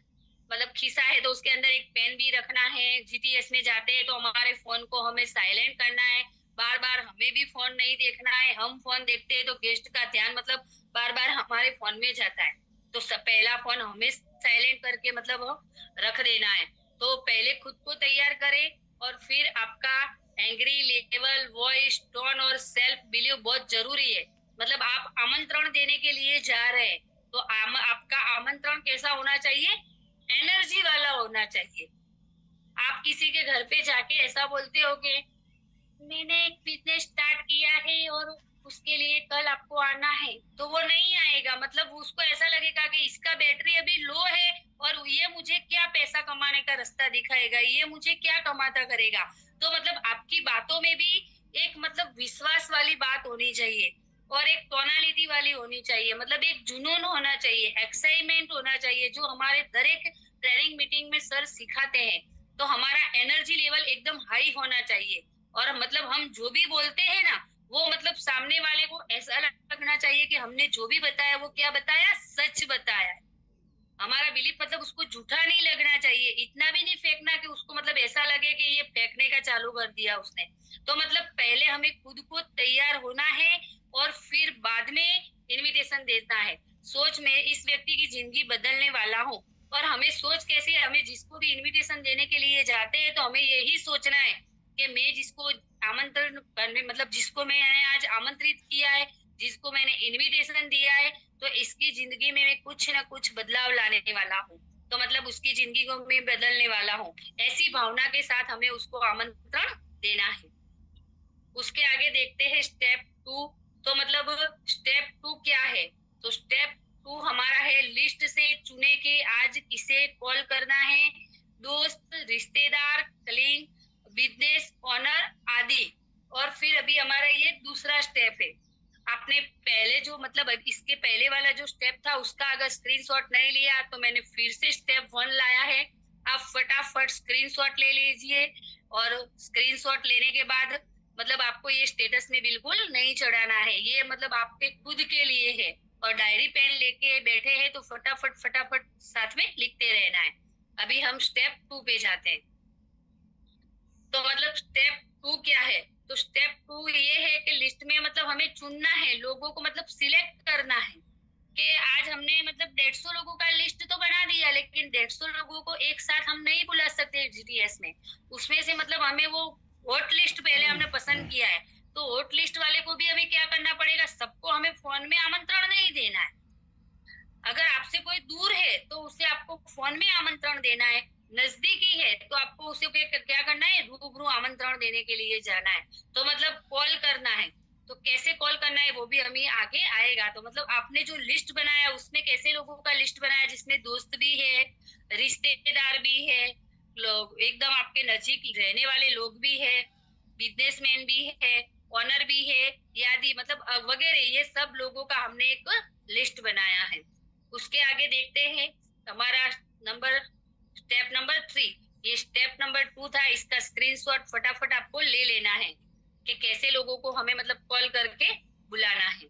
मतलब खीसा है तो उसके अंदर एक पेन भी रखना है। जीटीएस में जाते हैं तो हमारे फोन को हमें साइलेंट करना है, बार बार हमें भी फोन नहीं देखना है। हम फोन देखते हैं तो गेस्ट का ध्यान मतलब बार बार हमारे फोन में जाता है, तो पहला फोन हमें साइलेंट करके मतलब रख देना है। तो पहले खुद को तैयार करें और फिर आपका एंग्री लेवल, वॉइस, टोन और सेल्फ बिलीव बहुत जरूरी है। मतलब आप आमंत्रण देने के लिए जा रहे हैं तो आपका आमंत्रण कैसा होना चाहिए, एनर्जी वाला होना चाहिए। आप किसी के घर पे जाके ऐसा बोलते हो कि मैंने एक बिजनेस स्टार्ट किया है और उसके लिए कल आपको आना है, तो वो नहीं आएगा। मतलब उसको ऐसा लगेगा कि इसका बैटरी अभी लो है और ये मुझे क्या पैसा कमाने का रास्ता दिखाएगा, ये मुझे क्या कमाता करेगा। तो मतलब आपकी बातों में भी एक मतलब विश्वास वाली बात होनी चाहिए और एक टोनालिटी वाली होनी चाहिए, मतलब एक जुनून होना चाहिए, एक्साइटमेंट होना चाहिए, जो हमारे हर एक ट्रेनिंग मीटिंग में सर सिखाते हैं। तो हमारा एनर्जी लेवल एकदम हाई होना चाहिए और मतलब हम जो भी बोलते हैं ना वो मतलब सामने वाले को ऐसा लगना चाहिए कि हमने जो भी बताया वो क्या बताया, सच बताया है। हमारा बिलीफ मतलब उसको झूठा नहीं लगना चाहिए, इतना भी नहीं फेंकना कि उसको मतलब ऐसा लगे कि ये फेंकने का चालू कर दिया उसने। तो मतलब पहले हमें खुद को तैयार होना है और फिर बाद में इनविटेशन देना है। सोच में इस व्यक्ति की जिंदगी बदलने वाला हूँ, और हमें सोच कैसे, हमें जिसको भी इनविटेशन देने के लिए जाते हैं तो हमें यही सोचना है कि मैं जिसको आमंत्रण करने मतलब जिसको मैंने आज आमंत्रित किया है, जिसको मैंने इनविटेशन दिया है, तो इसकी जिंदगी में मैं कुछ ना कुछ बदलाव लाने वाला हूँ, तो मतलब उसकी जिंदगी को मैं बदलने वाला हूँ। ऐसी भावना के साथ हमें उसको आमंत्रण देना है। उसके आगे देखते हैं स्टेप 2। तो मतलब स्टेप 2 क्या है, तो स्टेप 2 हमारा है लिस्ट से चुने कि आज किसे कॉल करना है, दोस्त, रिश्तेदार, कलीग, बिजनेस ओनर आदि। और फिर अभी हमारा ये दूसरा स्टेप है। आपने पहले जो मतलब इसके पहले वाला जो स्टेप था उसका अगर स्क्रीनशॉट नहीं लिया तो मैंने फिर से स्टेप 1 लाया है। आप फटाफट स्क्रीनशॉट ले लीजिए और स्क्रीनशॉट लेने के बाद मतलब आपको ये स्टेटस में बिल्कुल नहीं चढ़ाना है, ये मतलब आपके खुद के लिए है। और डायरी पेन लेके बैठे हैं तो फटाफट फटाफट साथ में लिखते रहना है। अभी हम स्टेप 2 पे जाते हैं। तो मतलब स्टेप 2 क्या है? तो स्टेप 2 ये है कि लिस्ट में मतलब हमें चुनना है, लोगों को मतलब सिलेक्ट करना है कि आज हमने मतलब 150 लोगों का लिस्ट तो बना दिया, लेकिन 150 लोगों को एक साथ हम नहीं बुला सकते जीटीएस में। उसमें से मतलब हमें वो वोट लिस्ट पहले हमने पसंद किया है, तो वोट लिस्ट वाले को भी हमें क्या करना पड़ेगा? सबको हमें फोन में आमंत्रण नहीं देना है। अगर आपसे कोई दूर है तो उसे आपको फोन में आमंत्रण देना है, नजदीकी है तो आपको उसे क्या करना है? रूबरू आमंत्रण देने के लिए जाना है, तो मतलब कॉल करना है। तो कैसे कॉल करना है वो भी हमें आगे आएगा। तो मतलब आपने जो लिस्ट बनाया उसमें कैसे लोगों का लिस्ट बनाया, जिसमें दोस्त भी है, रिश्तेदार भी है, लोग एकदम आपके नजदीक रहने वाले लोग भी है, बिजनेसमैन भी है, ऑनर भी है, यादी मतलब वगैरह, ये सब लोगों का हमने एक लिस्ट बनाया है। उसके आगे देखते हैं हमारा स्टेप नंबर 3। ये स्टेप नंबर 2 था, इसका स्क्रीनशॉट फटाफट आपको ले लेना है कि कैसे लोगों को हमें मतलब कॉल करके बुलाना है।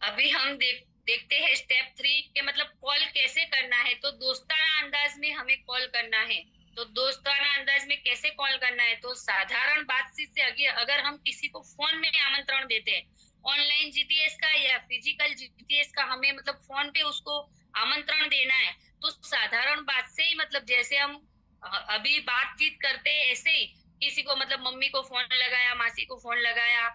अभी हम देखते हैं स्टेप 3 के मतलब कॉल कैसे करना है। तो दोस्ताना अंदाज में हमें कॉल करना है। तो दोस्ताना अंदाज में कैसे कॉल करना है? तो साधारण बातचीत से अगर हम किसी को फोन में आमंत्रण देते हैं, ऑनलाइन जीटीएस का या फिजिकल जीटीएस का, हमें मतलब फोन पे उसको आमंत्रण देना है, तो साधारण बात से ही मतलब जैसे हम अभी बातचीत करते हैं ऐसे ही किसी को मतलब मम्मी को फोन लगाया, मासी को फोन लगाया,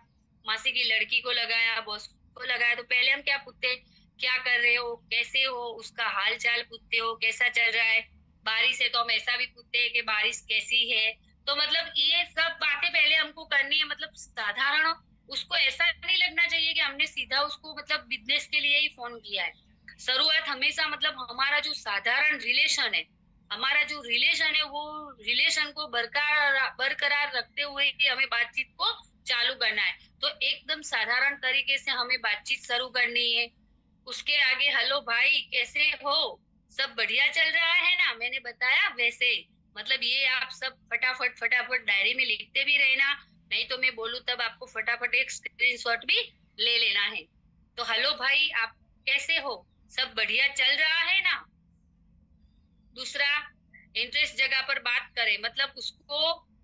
मासी की लड़की को लगाया, बॉस को लगाया, तो पहले हम क्या पूछते हैं? क्या कर रहे हो, कैसे हो, उसका हाल चाल पूछते हो, कैसा चल रहा है। बारिश है तो हम ऐसा भी पूछते हैं कि बारिश कैसी है। तो मतलब ये सब बातें पहले हमको करनी है, मतलब साधारण। उसको ऐसा नहीं लगना चाहिए कि हमने सीधा उसको मतलब बिजनेस के लिए ही फोन किया है। शुरुआत हमेशा मतलब हमारा जो साधारण रिलेशन है, हमारा जो रिलेशन है वो रिलेशन को बरकरार रखते हुए ही हमें बातचीत को चालू करना है। तो एकदम साधारण तरीके से हमें बातचीत शुरू करनी है। उसके आगे हेलो भाई कैसे हो, सब बढ़िया चल रहा है ना, मैंने बताया वैसे। मतलब ये आप सब फटाफट फटाफट डायरी में लिखते भी रहना, नहीं तो मैं बोलूं तब आपको फटाफट एक स्क्रीनशॉट भी ले लेना है। तो हेलो भाई आप कैसे हो, सब बढ़िया चल रहा है ना। दूसरा, इंटरेस्ट जगह पर बात करें, मतलब उसको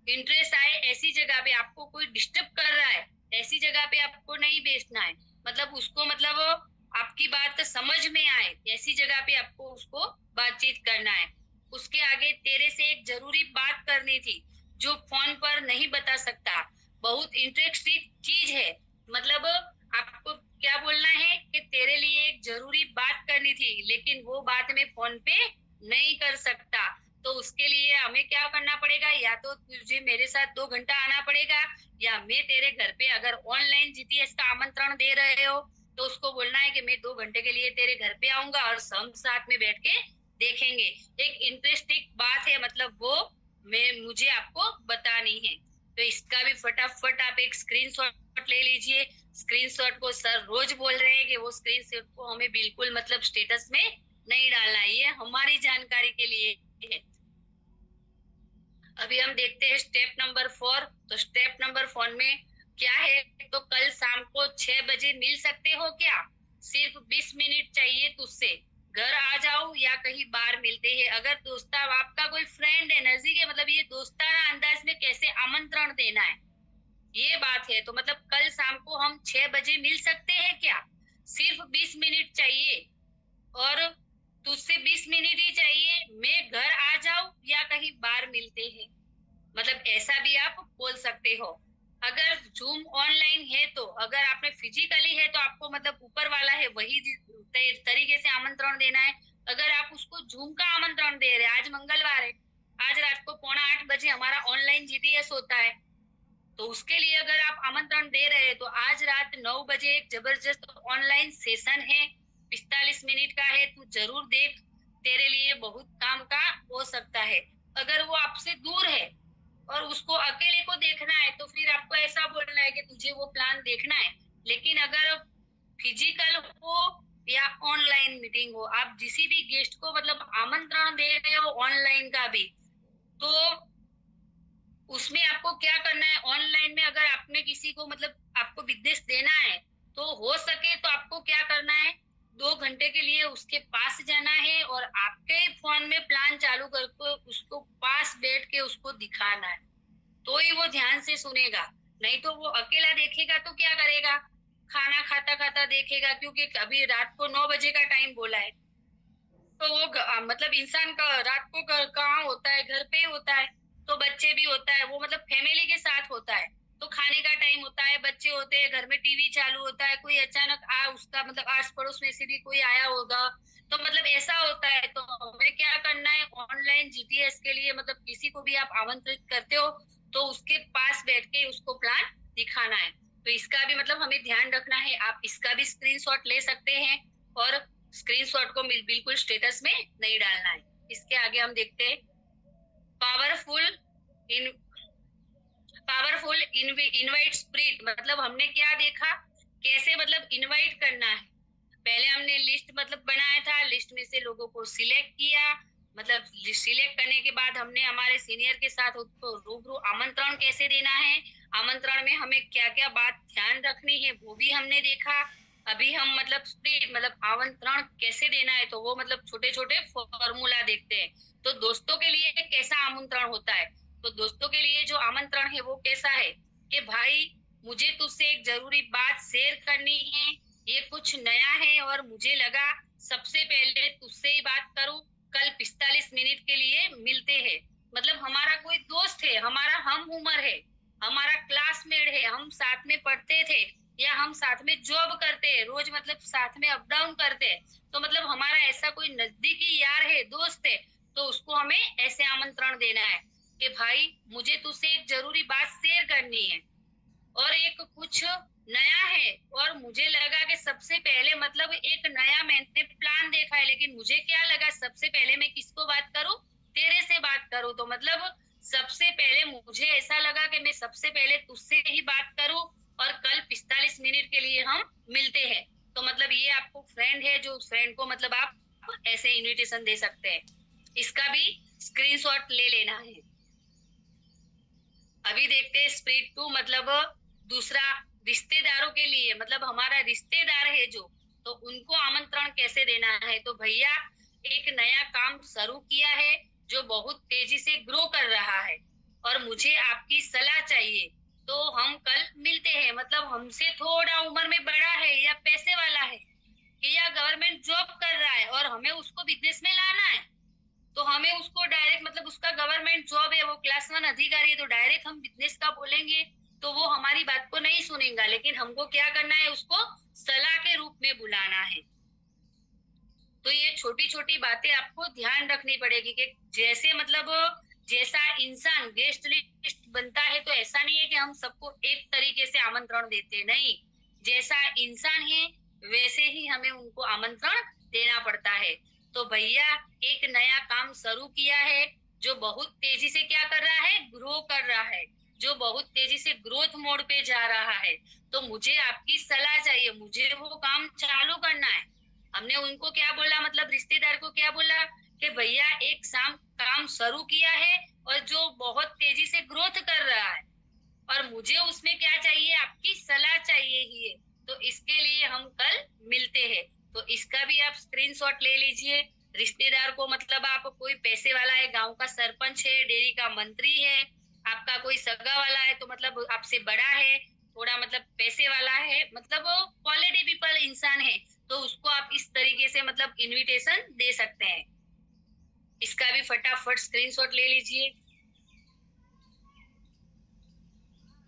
इंटरेस्ट आए ऐसी जगह पे, आपको कोई डिस्टर्ब कर रहा है ऐसी जगह पे आपको नहीं बेचना है। मतलब उसको मतलब आपकी बात समझ में आए ऐसी जगह पे आपको उसको बातचीत करना है। उसके आगे तेरे से एक जरूरी बात करनी थी जो फोन पर नहीं बता सकता, बहुत इंटरेस्टिंग चीज है। मतलब आपको क्या बोलना है कि तेरे लिए एक जरूरी बात करनी थी लेकिन वो बात मैं फोन पे नहीं कर सकता। तो उसके लिए हमें क्या करना पड़ेगा? या तो तुझे मेरे साथ 2 घंटा आना पड़ेगा, या मैं तेरे घर पे अगर ऑनलाइन जीटीएस का आमंत्रण दे रहे हो तो उसको बोलना है कि मैं 2 घंटे के लिए तेरे घर पे आऊंगा और हम साथ में बैठ के देखेंगे। एक इंटरेस्टिंग बात है, मतलब वो मुझे आपको बतानी है। तो इसका भी फटाफट आप एक स्क्रीनशॉट ले लीजिए। स्क्रीनशॉट को सर रोज बोल रहे हैं कि वो स्क्रीनशॉट को हमें बिल्कुल मतलब स्टेटस में नहीं डालना है, ये हमारी जानकारी के लिए है। अभी हम देखते हैं स्टेप नंबर 4। तो स्टेप नंबर 4 में क्या है? तो कल शाम को 6 बजे मिल सकते हो क्या? सिर्फ 20 मिनट चाहिए तुझसे, घर आ जाओ या कहीं बाहर मिलते हैं। अगर दोस्ता आपका कोई फ्रेंड है नजदीक है, मतलब ये दोस्ताना अंदाज में कैसे आमंत्रण देना है ये बात है। तो मतलब कल शाम को हम 6 बजे मिल सकते हैं क्या? सिर्फ 20 मिनट चाहिए और तुझसे 20 मिनट ही चाहिए, मैं घर आ जाऊं या कहीं बाहर मिलते हैं। मतलब ऐसा भी आप बोल सकते हो। अगर जूम ऑनलाइन है तो, अगर आपने फिजिकली है तो आपको मतलब ऊपर वाला है वही तरीके से आमंत्रण देना है। अगर आप उसको जूम का आमंत्रण दे रहे हैं, आज मंगलवार है, आज रात को 7:45 बजे हमारा ऑनलाइन जीटीएस होता है, तो उसके लिए अगर आप आमंत्रण दे रहे हैं तो आज रात 9 बजे एक जबरदस्त ऑनलाइन सेशन है, 45 मिनट का है, तू जरूर देख, तेरे लिए बहुत काम का हो सकता है। अगर वो आपसे दूर है और उसको अकेले को देखना है तो फिर आपको ऐसा बोलना है कि तुझे वो प्लान देखना है। लेकिन अगर फिजिकल हो या ऑनलाइन मीटिंग हो, आप किसी भी गेस्ट को मतलब आमंत्रण दे रहे हो ऑनलाइन का भी, तो उसमें आपको क्या करना है, ऑनलाइन में अगर आपने किसी को मतलब आपको बिजनेस देना है तो हो सके तो आपको क्या करना है, 2 घंटे के लिए उसके पास जाना है और आपके फोन में प्लान चालू करके उसको पास बैठ के उसको दिखाना है, तो ही वो ध्यान से सुनेगा। नहीं तो वो अकेला देखेगा तो क्या करेगा, खाना खाता खाता देखेगा, क्योंकि अभी रात को 9 बजे का टाइम बोला है, तो वो मतलब इंसान का रात को कहाँ होता है, घर पे ही होता है, तो बच्चे भी होता है, वो मतलब फैमिली के साथ होता है, तो खाने का टाइम होता है, बच्चे होते हैं, घर में टीवी चालू होता है, कोई अचानक उसका मतलब आस पड़ोस में से भी कोई आया होगा, तो मतलब ऐसा होता है। तो हमें क्या करना है, ऑनलाइन जीटीएस के लिए मतलब किसी को भी आप आमंत्रित करते हो तो उसके पास बैठ के उसको प्लान दिखाना है। तो इसका भी मतलब हमें ध्यान रखना है। आप इसका भी स्क्रीनशॉट ले सकते हैं और स्क्रीनशॉट को बिल्कुल स्टेटस में नहीं डालना है। इसके आगे हम देखते हैं पावरफुल इनवाइट स्प्रिट, मतलब हमने क्या देखा, कैसे मतलब इनवाइट करना है। पहले हमने लिस्ट मतलब बनाया था, लिस्ट में से लोगों को सिलेक्ट किया, मतलब सिलेक्ट करने के बाद हमने हमारे सीनियर के साथ उसको रूबरू आमंत्रण कैसे देना है, आमंत्रण में हमें क्या क्या बात ध्यान रखनी है वो भी हमने देखा। अभी हम मतलब स्प्रिट मतलब आमंत्रण कैसे देना है, तो वो मतलब छोटे छोटे फॉर्मूला देखते हैं। तो दोस्तों के लिए कैसा आमंत्रण होता है, तो दोस्तों के लिए जो आमंत्रण है वो कैसा है कि भाई मुझे तुझसे एक जरूरी बात शेयर करनी है, ये कुछ नया है और मुझे लगा सबसे पहले तुझसे ही बात करूं, कल 45 मिनट के लिए मिलते हैं। मतलब हमारा कोई दोस्त है, हमारा हम उम्र है, हमारा क्लासमेट है, हम साथ में पढ़ते थे या हम साथ में जॉब करते हैं, रोज मतलब साथ में अप डाउन करते हैं, तो मतलब हमारा ऐसा कोई नजदीकी यार है, दोस्त है, तो उसको हमें ऐसे आमंत्रण देना है कि भाई मुझे तुझसे एक जरूरी बात शेयर करनी है और एक कुछ नया है, और मुझे लगा कि सबसे पहले मतलब एक नया मैंने प्लान देखा है, लेकिन मुझे क्या लगा सबसे पहले मैं किसको बात करूं, तेरे से बात करूं। तो मतलब सबसे पहले मुझे ऐसा लगा कि मैं सबसे पहले तुझसे ही बात करूं और कल 45 मिनट के लिए हम मिलते हैं। तो मतलब ये आपको फ्रेंड है, जो फ्रेंड को मतलब आप ऐसे इनविटेशन दे सकते हैं। इसका भी स्क्रीनशॉट ले लेना है। अभी देखते हैं स्प्रिट 2, मतलब दूसरा रिश्तेदारों के लिए, मतलब हमारा रिश्तेदार है जो, तो उनको आमंत्रण कैसे देना है। तो भैया एक नया काम शुरू किया है जो बहुत तेजी से ग्रो कर रहा है और मुझे आपकी सलाह चाहिए, तो हम कल मिलते हैं। मतलब हमसे थोड़ा उम्र में बड़ा है या पैसे वाला है कि या गवर्नमेंट जॉब कर रहा है और हमें उसको बिजनेस में लाना है, तो हमें उसको डायरेक्ट मतलब उसका गवर्नमेंट जॉब है, वो क्लास 1 अधिकारी है, तो डायरेक्ट हम बिजनेस का बोलेंगे तो वो हमारी बात को नहीं सुनेगा। लेकिन हमको क्या करना है, उसको सलाह के रूप में बुलाना है। तो ये छोटी छोटी बातें आपको ध्यान रखनी पड़ेगी कि जैसे मतलब जैसा इंसान गेस्ट लिस्ट बनता है, तो ऐसा नहीं है कि हम सबको एक तरीके से आमंत्रण देते, नहीं, जैसा इंसान है वैसे ही हमें उनको आमंत्रण देना पड़ता है। तो भैया एक नया काम शुरू किया है जो बहुत तेजी से क्या कर रहा है, ग्रो कर रहा है, जो बहुत तेजी से ग्रोथ मोड पे जा रहा है, तो मुझे आपकी सलाह चाहिए, मुझे वो काम चालू करना है। हमने उनको क्या बोला, मतलब रिश्तेदार को क्या बोला कि भैया एक काम शुरू किया है और जो बहुत तेजी से ग्रोथ कर रहा है और मुझे उसमें क्या चाहिए, आपकी सलाह चाहिए ही है, तो इसके लिए हम कल मिलते हैं। तो इसका भी आप स्क्रीनशॉट ले लीजिए। रिश्तेदार को मतलब आप कोई पैसे वाला है, गांव का सरपंच है, डेयरी का मंत्री है, आपका कोई सगा वाला है, तो मतलब आपसे बड़ा है, थोड़ा मतलब पैसे वाला है, मतलब वो क्वालिटी पीपल इंसान है, तो उसको आप इस तरीके से मतलब इनविटेशन दे सकते हैं। इसका भी फटाफट स्क्रीनशॉट ले लीजिए।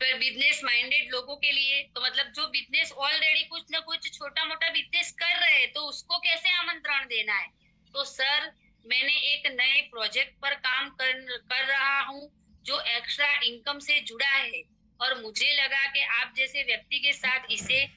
फिर बिजनेस माइंडेड लोगों के लिए, तो मतलब जो बिजनेस ऑलरेडी कुछ ना कुछ छोटा मोटा बिजनेस कर रहे हैं, तो उसको कैसे आमंत्रण देना है। तो सर मैंने एक नए प्रोजेक्ट पर काम कर रहा हूँ जो एक्स्ट्रा इनकम से जुड़ा है और मुझे लगा कि आप जैसे व्यक्ति के साथ इसे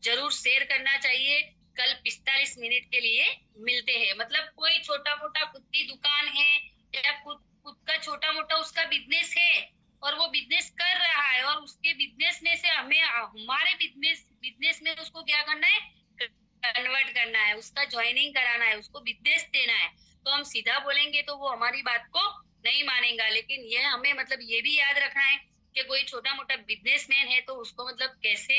जरूर शेयर करना चाहिए, कल 45 मिनट के लिए मिलते हैं। मतलब कोई छोटा मोटा खुद की दुकान है या खुद का छोटा मोटा उसका बिजनेस है और वो बिजनेस कर रहा है और उसके बिजनेस में से हमें हमारे बिजनेस में उसको क्या करना है, कन्वर्ट करना है, उसका ज्वाइनिंग कराना है, उसको बिजनेस देना है। उसको हम सीधा बोलेंगे तो वो हमारी बात को नहीं मानेगा। लेकिन ये हमें मतलब ये भी याद रखना है कि कोई छोटा मोटा बिजनेसमैन है तो उसको मतलब कैसे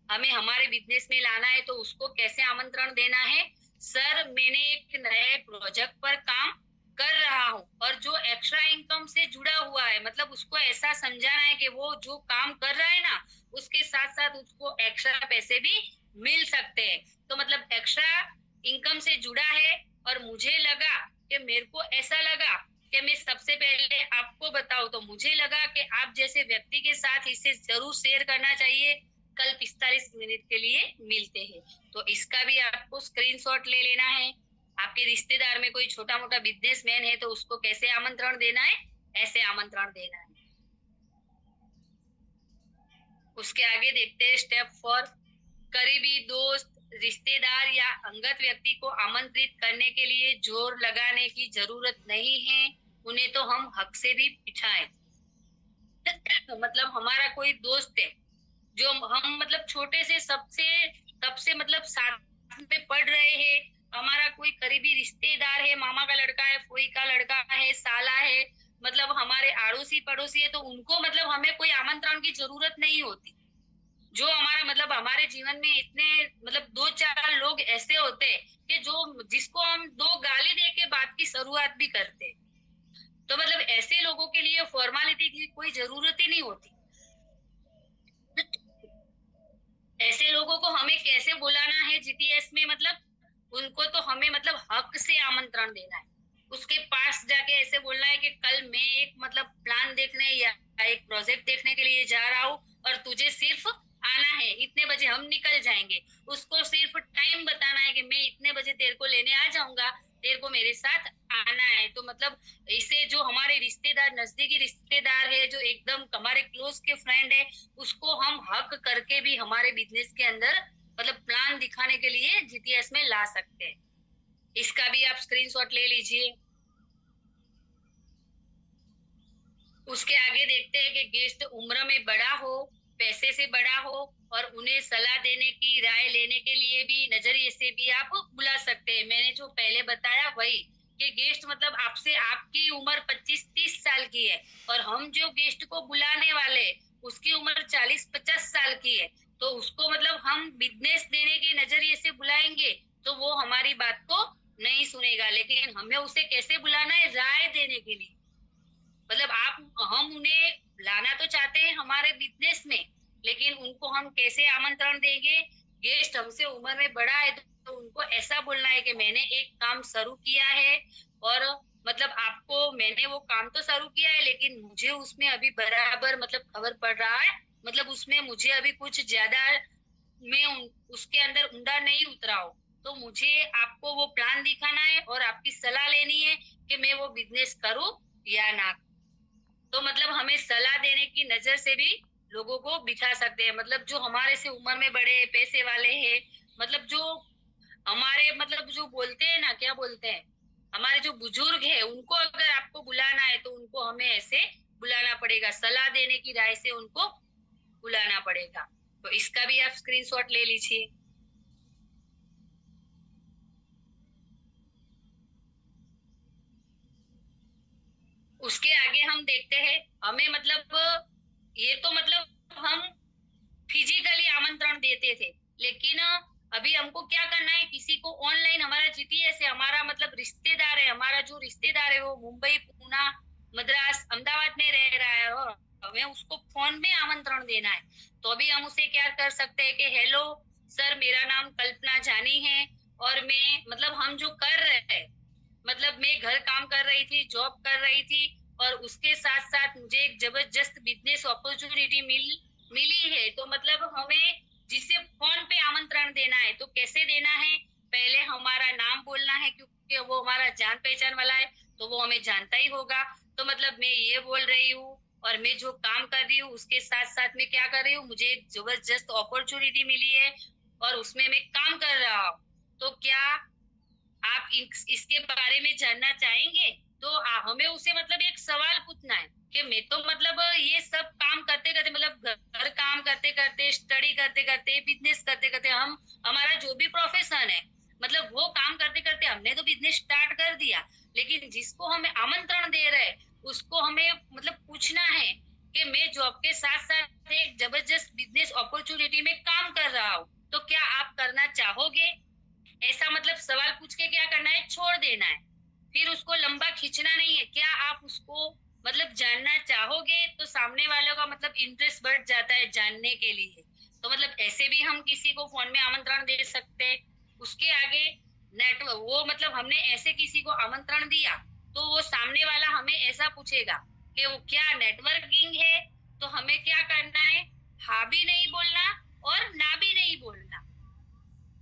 हमें हमारे बिजनेस में लाना है, तो उसको कैसे आमंत्रण देना है। सर मैंने एक नए प्रोजेक्ट पर काम कर रहा हूँ और जो एक्स्ट्रा इनकम से जुड़ा हुआ है, मतलब उसको ऐसा समझाना है कि वो जो काम कर रहा है ना उसके साथ साथ उसको एक्स्ट्रा पैसे भी मिल सकते हैं। तो मतलब एक्स्ट्रा इनकम से जुड़ा है और मुझे लगा कि मेरे को ऐसा लगा कि मैं सबसे पहले आपको बताऊं तो मुझे लगा कि आप जैसे व्यक्ति के साथ इसे जरूर शेयर करना चाहिए। कल 45 मिनट के लिए मिलते हैं। तो इसका भी आपको स्क्रीनशॉट ले लेना है। आपके रिश्तेदार में कोई छोटा मोटा बिजनेसमैन है तो उसको कैसे आमंत्रण देना है, ऐसे आमंत्रण देना है। उसके आगे देखते हैं स्टेप 4। करीबी दोस्त, रिश्तेदार या अंगत व्यक्ति को आमंत्रित करने के लिए जोर लगाने की जरूरत नहीं है, उन्हें तो हम हक से भी बिठाएं। मतलब हमारा कोई दोस्त है जो हम मतलब छोटे से तब से मतलब साथ में पढ़ रहे हैं, हमारा कोई करीबी रिश्तेदार है, मामा का लड़का है, फूई का लड़का है, साला है, मतलब हमारे आड़ोसी पड़ोसी है, तो उनको मतलब हमें कोई आमंत्रण की जरूरत नहीं होती। जो हमारा मतलब हमारे जीवन में इतने मतलब 2-4 लोग ऐसे होते हैं कि जो जिसको हम 2 गाली दे के बात की शुरुआत भी करते हैं। तो मतलब ऐसे लोगों के लिए फॉर्मेलिटी की कोई जरूरत ही नहीं होती। ऐसे लोगों को हमें कैसे बुलाना है जीटीएस में, मतलब उनको तो हमें मतलब हक से आमंत्रण देना है। उसके पास जाके ऐसे बोलना है कि कल मैं एक मतलब प्लान देखने या एक प्रोजेक्ट देखने के लिए जा रहा हूँ और तुझे सिर्फ आना है, इतने बजे हम निकल जाएंगे। उसको सिर्फ टाइम बताना है कि मैं इतने बजे तेरे को लेने आ जाऊंगा, तेरे को मेरे साथ आना है। तो मतलब इसे जो हमारे रिश्तेदार, नजदीकी रिश्तेदार है, जो एकदम हमारे क्लोज के फ्रेंड है, उसको हम हक करके भी हमारे बिजनेस के अंदर मतलब प्लान दिखाने के लिए जीटीएस में ला सकते हैं। इसका भी आप स्क्रीनशॉट ले लीजिए। उसके आगे देखते हैं कि गेस्ट उम्र में बड़ा हो, पैसे से बड़ा हो और उन्हें सलाह देने की, राय लेने के लिए भी नजरिए से भी आप बुला सकते हैं। मैंने जो पहले बताया वही कि गेस्ट मतलब आपसे, आपकी उम्र 25-30 साल की है और हम जो गेस्ट को बुलाने वाले उसकी उम्र 40-50 साल की है, तो उसको मतलब हम बिजनेस देने के नजरिए से बुलाएंगे तो वो हमारी बात को नहीं सुनेगा। लेकिन हमें उसे कैसे बुलाना है, राय देने के लिए। मतलब हम उन्हें लाना तो चाहते हैं हमारे बिजनेस में, लेकिन उनको हम कैसे आमंत्रण देंगे। गेस्ट हमसे उम्र में बड़ा है तो उनको ऐसा बोलना है कि मैंने एक काम शुरू किया है और मतलब आपको, मैंने वो काम तो शुरू किया है लेकिन मुझे उसमें अभी बराबर मतलब खबर पड़ रहा है, मतलब उसमें मुझे अभी कुछ ज्यादा मैं उसके अंदर ऊंडा नहीं उतरा हूँ, तो मुझे आपको वो प्लान दिखाना है और आपकी सलाह लेनी है कि मैं वो बिजनेस करूँ या ना। तो मतलब हमें सलाह देने की नजर से भी लोगों को बिठा सकते हैं। मतलब जो हमारे से उम्र में बड़े, पैसे वाले हैं, मतलब जो हमारे मतलब जो बोलते हैं ना, क्या बोलते हैं, हमारे जो बुजुर्ग है, उनको अगर आपको बुलाना है तो उनको हमें ऐसे बुलाना पड़ेगा, सलाह देने की राय से उनको बुलाना पड़ेगा। तो इसका भी आप स्क्रीनशॉट ले लीजिए। उसके आगे हम देखते हैं, हमें मतलब ये तो मतलब हम फिजिकली आमंत्रण देते थे, लेकिन अभी हमको क्या करना है, किसी को ऑनलाइन, हमारा जीटीएस है, हमारा मतलब रिश्तेदार है, हमारा जो रिश्तेदार है वो मुंबई, पूना, मद्रास, अहमदाबाद में रह रहा है और हमें उसको फोन में आमंत्रण देना है। तो अभी हम उसे क्या कर सकते हैं कि हेलो सर, मेरा नाम कल्पना जानी है और मैं मतलब हम जो कर रहे हैं, मतलब मैं घर काम कर रही थी, जॉब कर रही थी और उसके साथ साथ मुझे एक जबरदस्त बिजनेस अपॉर्चुनिटी मिली है। तो मतलब हमें जिसे फोन पे आमंत्रण देना है तो कैसे देना है, पहले हमारा नाम बोलना है क्योंकि वो हमारा जान पहचान वाला है तो वो हमें जानता ही होगा। तो मतलब मैं ये बोल रही हूँ और मैं जो काम कर रही हूँ उसके साथ साथ में क्या कर रही हूँ, मुझे एक जबरदस्त अपॉर्चुनिटी मिली है और उसमें मैं काम कर रहा हूँ। तो क्या आप इसके बारे में जानना चाहेंगे? तो हमें उसे मतलब एक सवाल पूछना है कि मैं तो मतलब ये सब काम करते करते, मतलब घर काम करते करते, स्टडी करते करते, बिजनेस करते करते, हमारा जो भी प्रोफेशन है, मतलब वो काम करते करते हमने तो बिजनेस स्टार्ट कर दिया, लेकिन जिसको हमें आमंत्रण दे रहे हैं उसको हमें मतलब पूछना है कि मैं जॉब के साथ साथ एक जबरदस्त बिजनेस अपॉर्चुनिटी में काम कर रहा हूँ, तो क्या आप करना चाहोगे? ऐसा मतलब सवाल पूछ के क्या करना है, छोड़ देना है। फिर उसको लंबा खींचना नहीं है। क्या आप उसको मतलब जानना चाहोगे? तो सामने वालों का मतलब इंटरेस्ट बढ़ जाता है जानने के लिए। तो मतलब ऐसे भी हम किसी को फोन में आमंत्रण दे सकते हैं। उसके आगे नेटवर्क, वो मतलब हमने ऐसे किसी को आमंत्रण दिया तो वो सामने वाला हमें ऐसा पूछेगा कि वो क्या नेटवर्किंग है, तो हमें क्या करना है, हाँ भी नहीं बोलना और ना भी नहीं बोलना।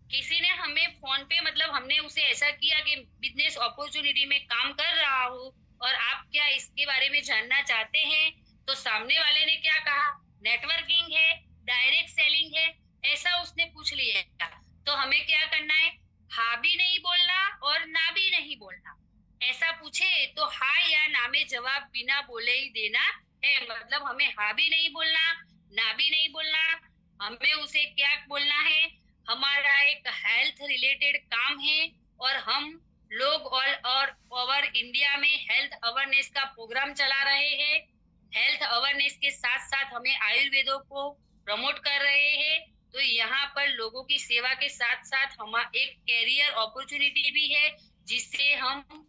किसी ने हमें फोन पे मतलब हमने उसे ऐसा किया कि बिजनेस अपॉर्चुनिटी में काम कर रहा हूँ और आप क्या इसके बारे में जानना चाहते हैं, तो सामने वाले ने क्या कहा, नेटवर्किंग है, डायरेक्ट सेलिंग है, ऐसा उसने पूछ लिया। तो हमें क्या करना है, हाँ भी नहीं बोलना और ना भी नहीं बोलना। ऐसा पूछे तो हाँ या ना में जवाब बिना बोले ही देना है। मतलब हमें हाँ भी नहीं बोलना, ना भी नहीं बोलना। हमें उसे क्या बोलना है, हमारा एक हेल्थ रिलेटेड काम है और हम लोग और ओवर इंडिया में हेल्थ अवेयरनेस का प्रोग्राम चला रहे हैं। हेल्थ अवेयरनेस के साथ साथ हमें आयुर्वेदों को प्रमोट कर रहे हैं। तो यहाँ पर लोगों की सेवा के साथ साथ हमारा एक कैरियर अपॉर्चुनिटी भी है, जिससे हम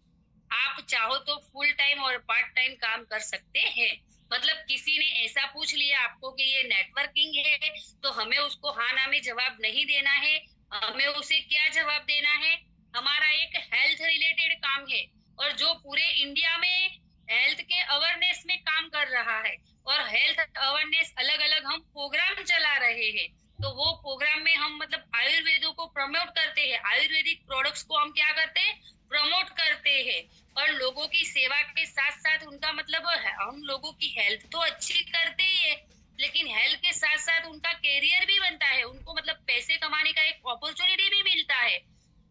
आप चाहो तो फुल टाइम और पार्ट टाइम काम कर सकते हैं। मतलब किसी ने ऐसा पूछ लिया आपको कि ये नेटवर्किंग है, तो हमें उसको हाँ ना में जवाब नहीं देना है। हमें उसे क्या जवाब देना है, हमारा एक हेल्थ रिलेटेड काम है और जो पूरे इंडिया में हेल्थ के अवेयरनेस में काम कर रहा है और हेल्थ अवेयरनेस अलग अलग हम प्रोग्राम चला रहे हैं। तो वो प्रोग्राम में हम मतलब आयुर्वेदों को प्रमोट करते हैं, आयुर्वेदिक प्रोडक्ट्स को हम क्या करते हैं, प्रमोट करते हैं और लोगों की सेवा के साथ साथ उनका मतलब हम लोगों की हेल्थ तो अच्छी करते ही है, लेकिन हेल्थ के साथ साथ उनका कैरियर भी बनता है, उनको मतलब पैसे कमाने का एक अपॉर्चुनिटी भी मिलता है।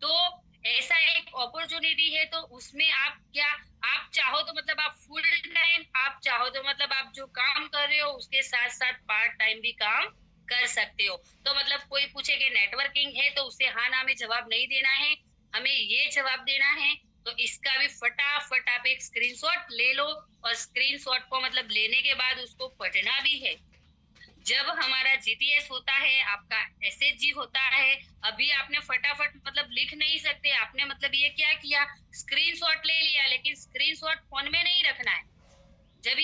तो ऐसा एक अपॉर्चुनिटी है, तो उसमें आप क्या, आप चाहो तो मतलब आप फुल टाइम, आप चाहो तो मतलब आप जो काम कर रहे हो उसके साथ साथ पार्ट टाइम भी काम कर सकते हो। तो मतलब कोई पूछे कि नेटवर्किंग है तो उसे हाँ ना में जवाब नहीं देना है, हमें ये जवाब देना है। तो इसका भी फटाफट आप एक स्क्रीनशॉट ले लो और स्क्रीनशॉट को मतलब लेने के बाद उसको पढ़ना भी है। जब हमारा जीटीएस होता है, आपका एसएचजी होता है, अभी आपने फटाफट मतलब लिख नहीं सकते, आपने मतलब ये क्या किया, स्क्रीनशॉट ले लिया, लेकिन स्क्रीनशॉट फोन में नहीं रखना है। जब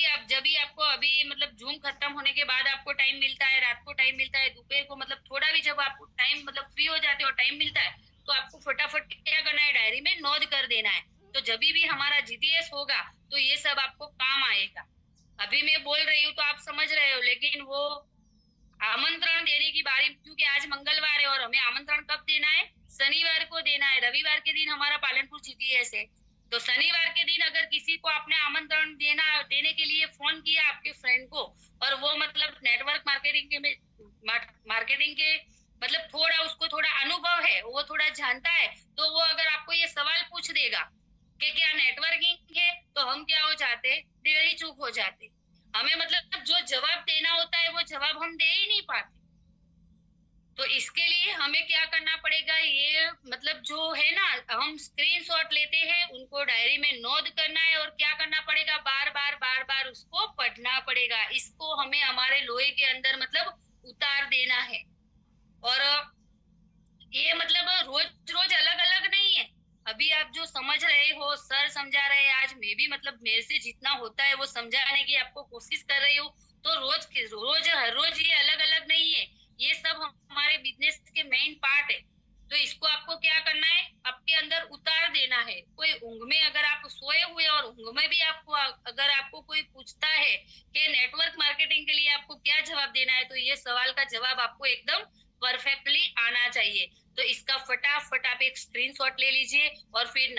भी आपको अभी मतलब जूम खत्म होने के बाद आपको टाइम मिलता है, रात को टाइम मिलता है, दोपहर को मतलब थोड़ा भी जब आपको टाइम मतलब फ्री हो जाते हो, टाइम मिलता है, तो आपको फटाफट क्या करना है, डायरी में नोट कर देना है। तो जब भी हमारा जीटीएस होगा तो ये सब आपको काम आएगा। अभी मैं बोल रही हूँ तो आप समझ रहे हो, लेकिन वो आमंत्रण देने की बारी, क्योंकि आज मंगलवार है और हमें आमंत्रण कब देना है, शनिवार को देना है। रविवार के दिन हमारा पालनपुर जीटीएस है, तो शनिवार के दिन अगर किसी को आपने आमंत्रण देने के लिए फोन किया आपके फ्रेंड को, और वो मतलब नेटवर्क मार्केटिंग के मतलब थोड़ा उसको थोड़ा अनुभव है, वो थोड़ा जानता है, तो वो अगर आपको ये सवाल पूछ देगा कि क्या नेटवर्किंग है, तो हम क्या हो जाते, दिल ही चूक हो जाते। हमें मतलब जो जवाब देना होता है वो जवाब हम दे ही नहीं पाते। तो इसके लिए हमें क्या करना पड़ेगा, ये मतलब जो है ना, हम स्क्रीनशॉट लेते हैं, उनको डायरी में नोट करना है और क्या करना पड़ेगा, बार बार उसको पढ़ना पड़ेगा। इसको हमें हमारे लोहे के अंदर मतलब उतार देना है। और ये मतलब रोज रोज अलग अलग नहीं है। अभी आप जो समझ रहे हो, सर समझा रहे हैं, आज मैं भी मतलब मेरे से जितना होता है वो समझाने की आपको कोशिश कर रही हूँ। तो रोज हर रोज ये अलग अलग नहीं है, ये सब हमारे बिजनेस के मेन पार्ट है। तो इसको आपको क्या करना है, आपके अंदर उतार देना है। कोई ऊंघ में अगर आप सोए हुए और ऊंघ में भी आपको अगर आपको कोई पूछता है कि नेटवर्क मार्केटिंग के लिए आपको क्या जवाब देना है, तो ये सवाल का जवाब आपको एकदम परफेक्टली आना चाहिए। तो इसका फटाफट आप एक स्क्रीनशॉट ले लीजिए और फिर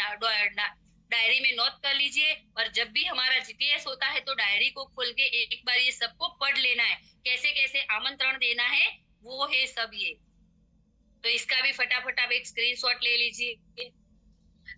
डायरी में नोट कर लीजिए। और जब भी हमारा जीटीएस होता है तो डायरी को खोल के एक बार ये सबको पढ़ लेना है, कैसे कैसे आमंत्रण देना है, वो है सब ये। तो इसका भी फटाफट आप एक स्क्रीनशॉट ले लीजिए।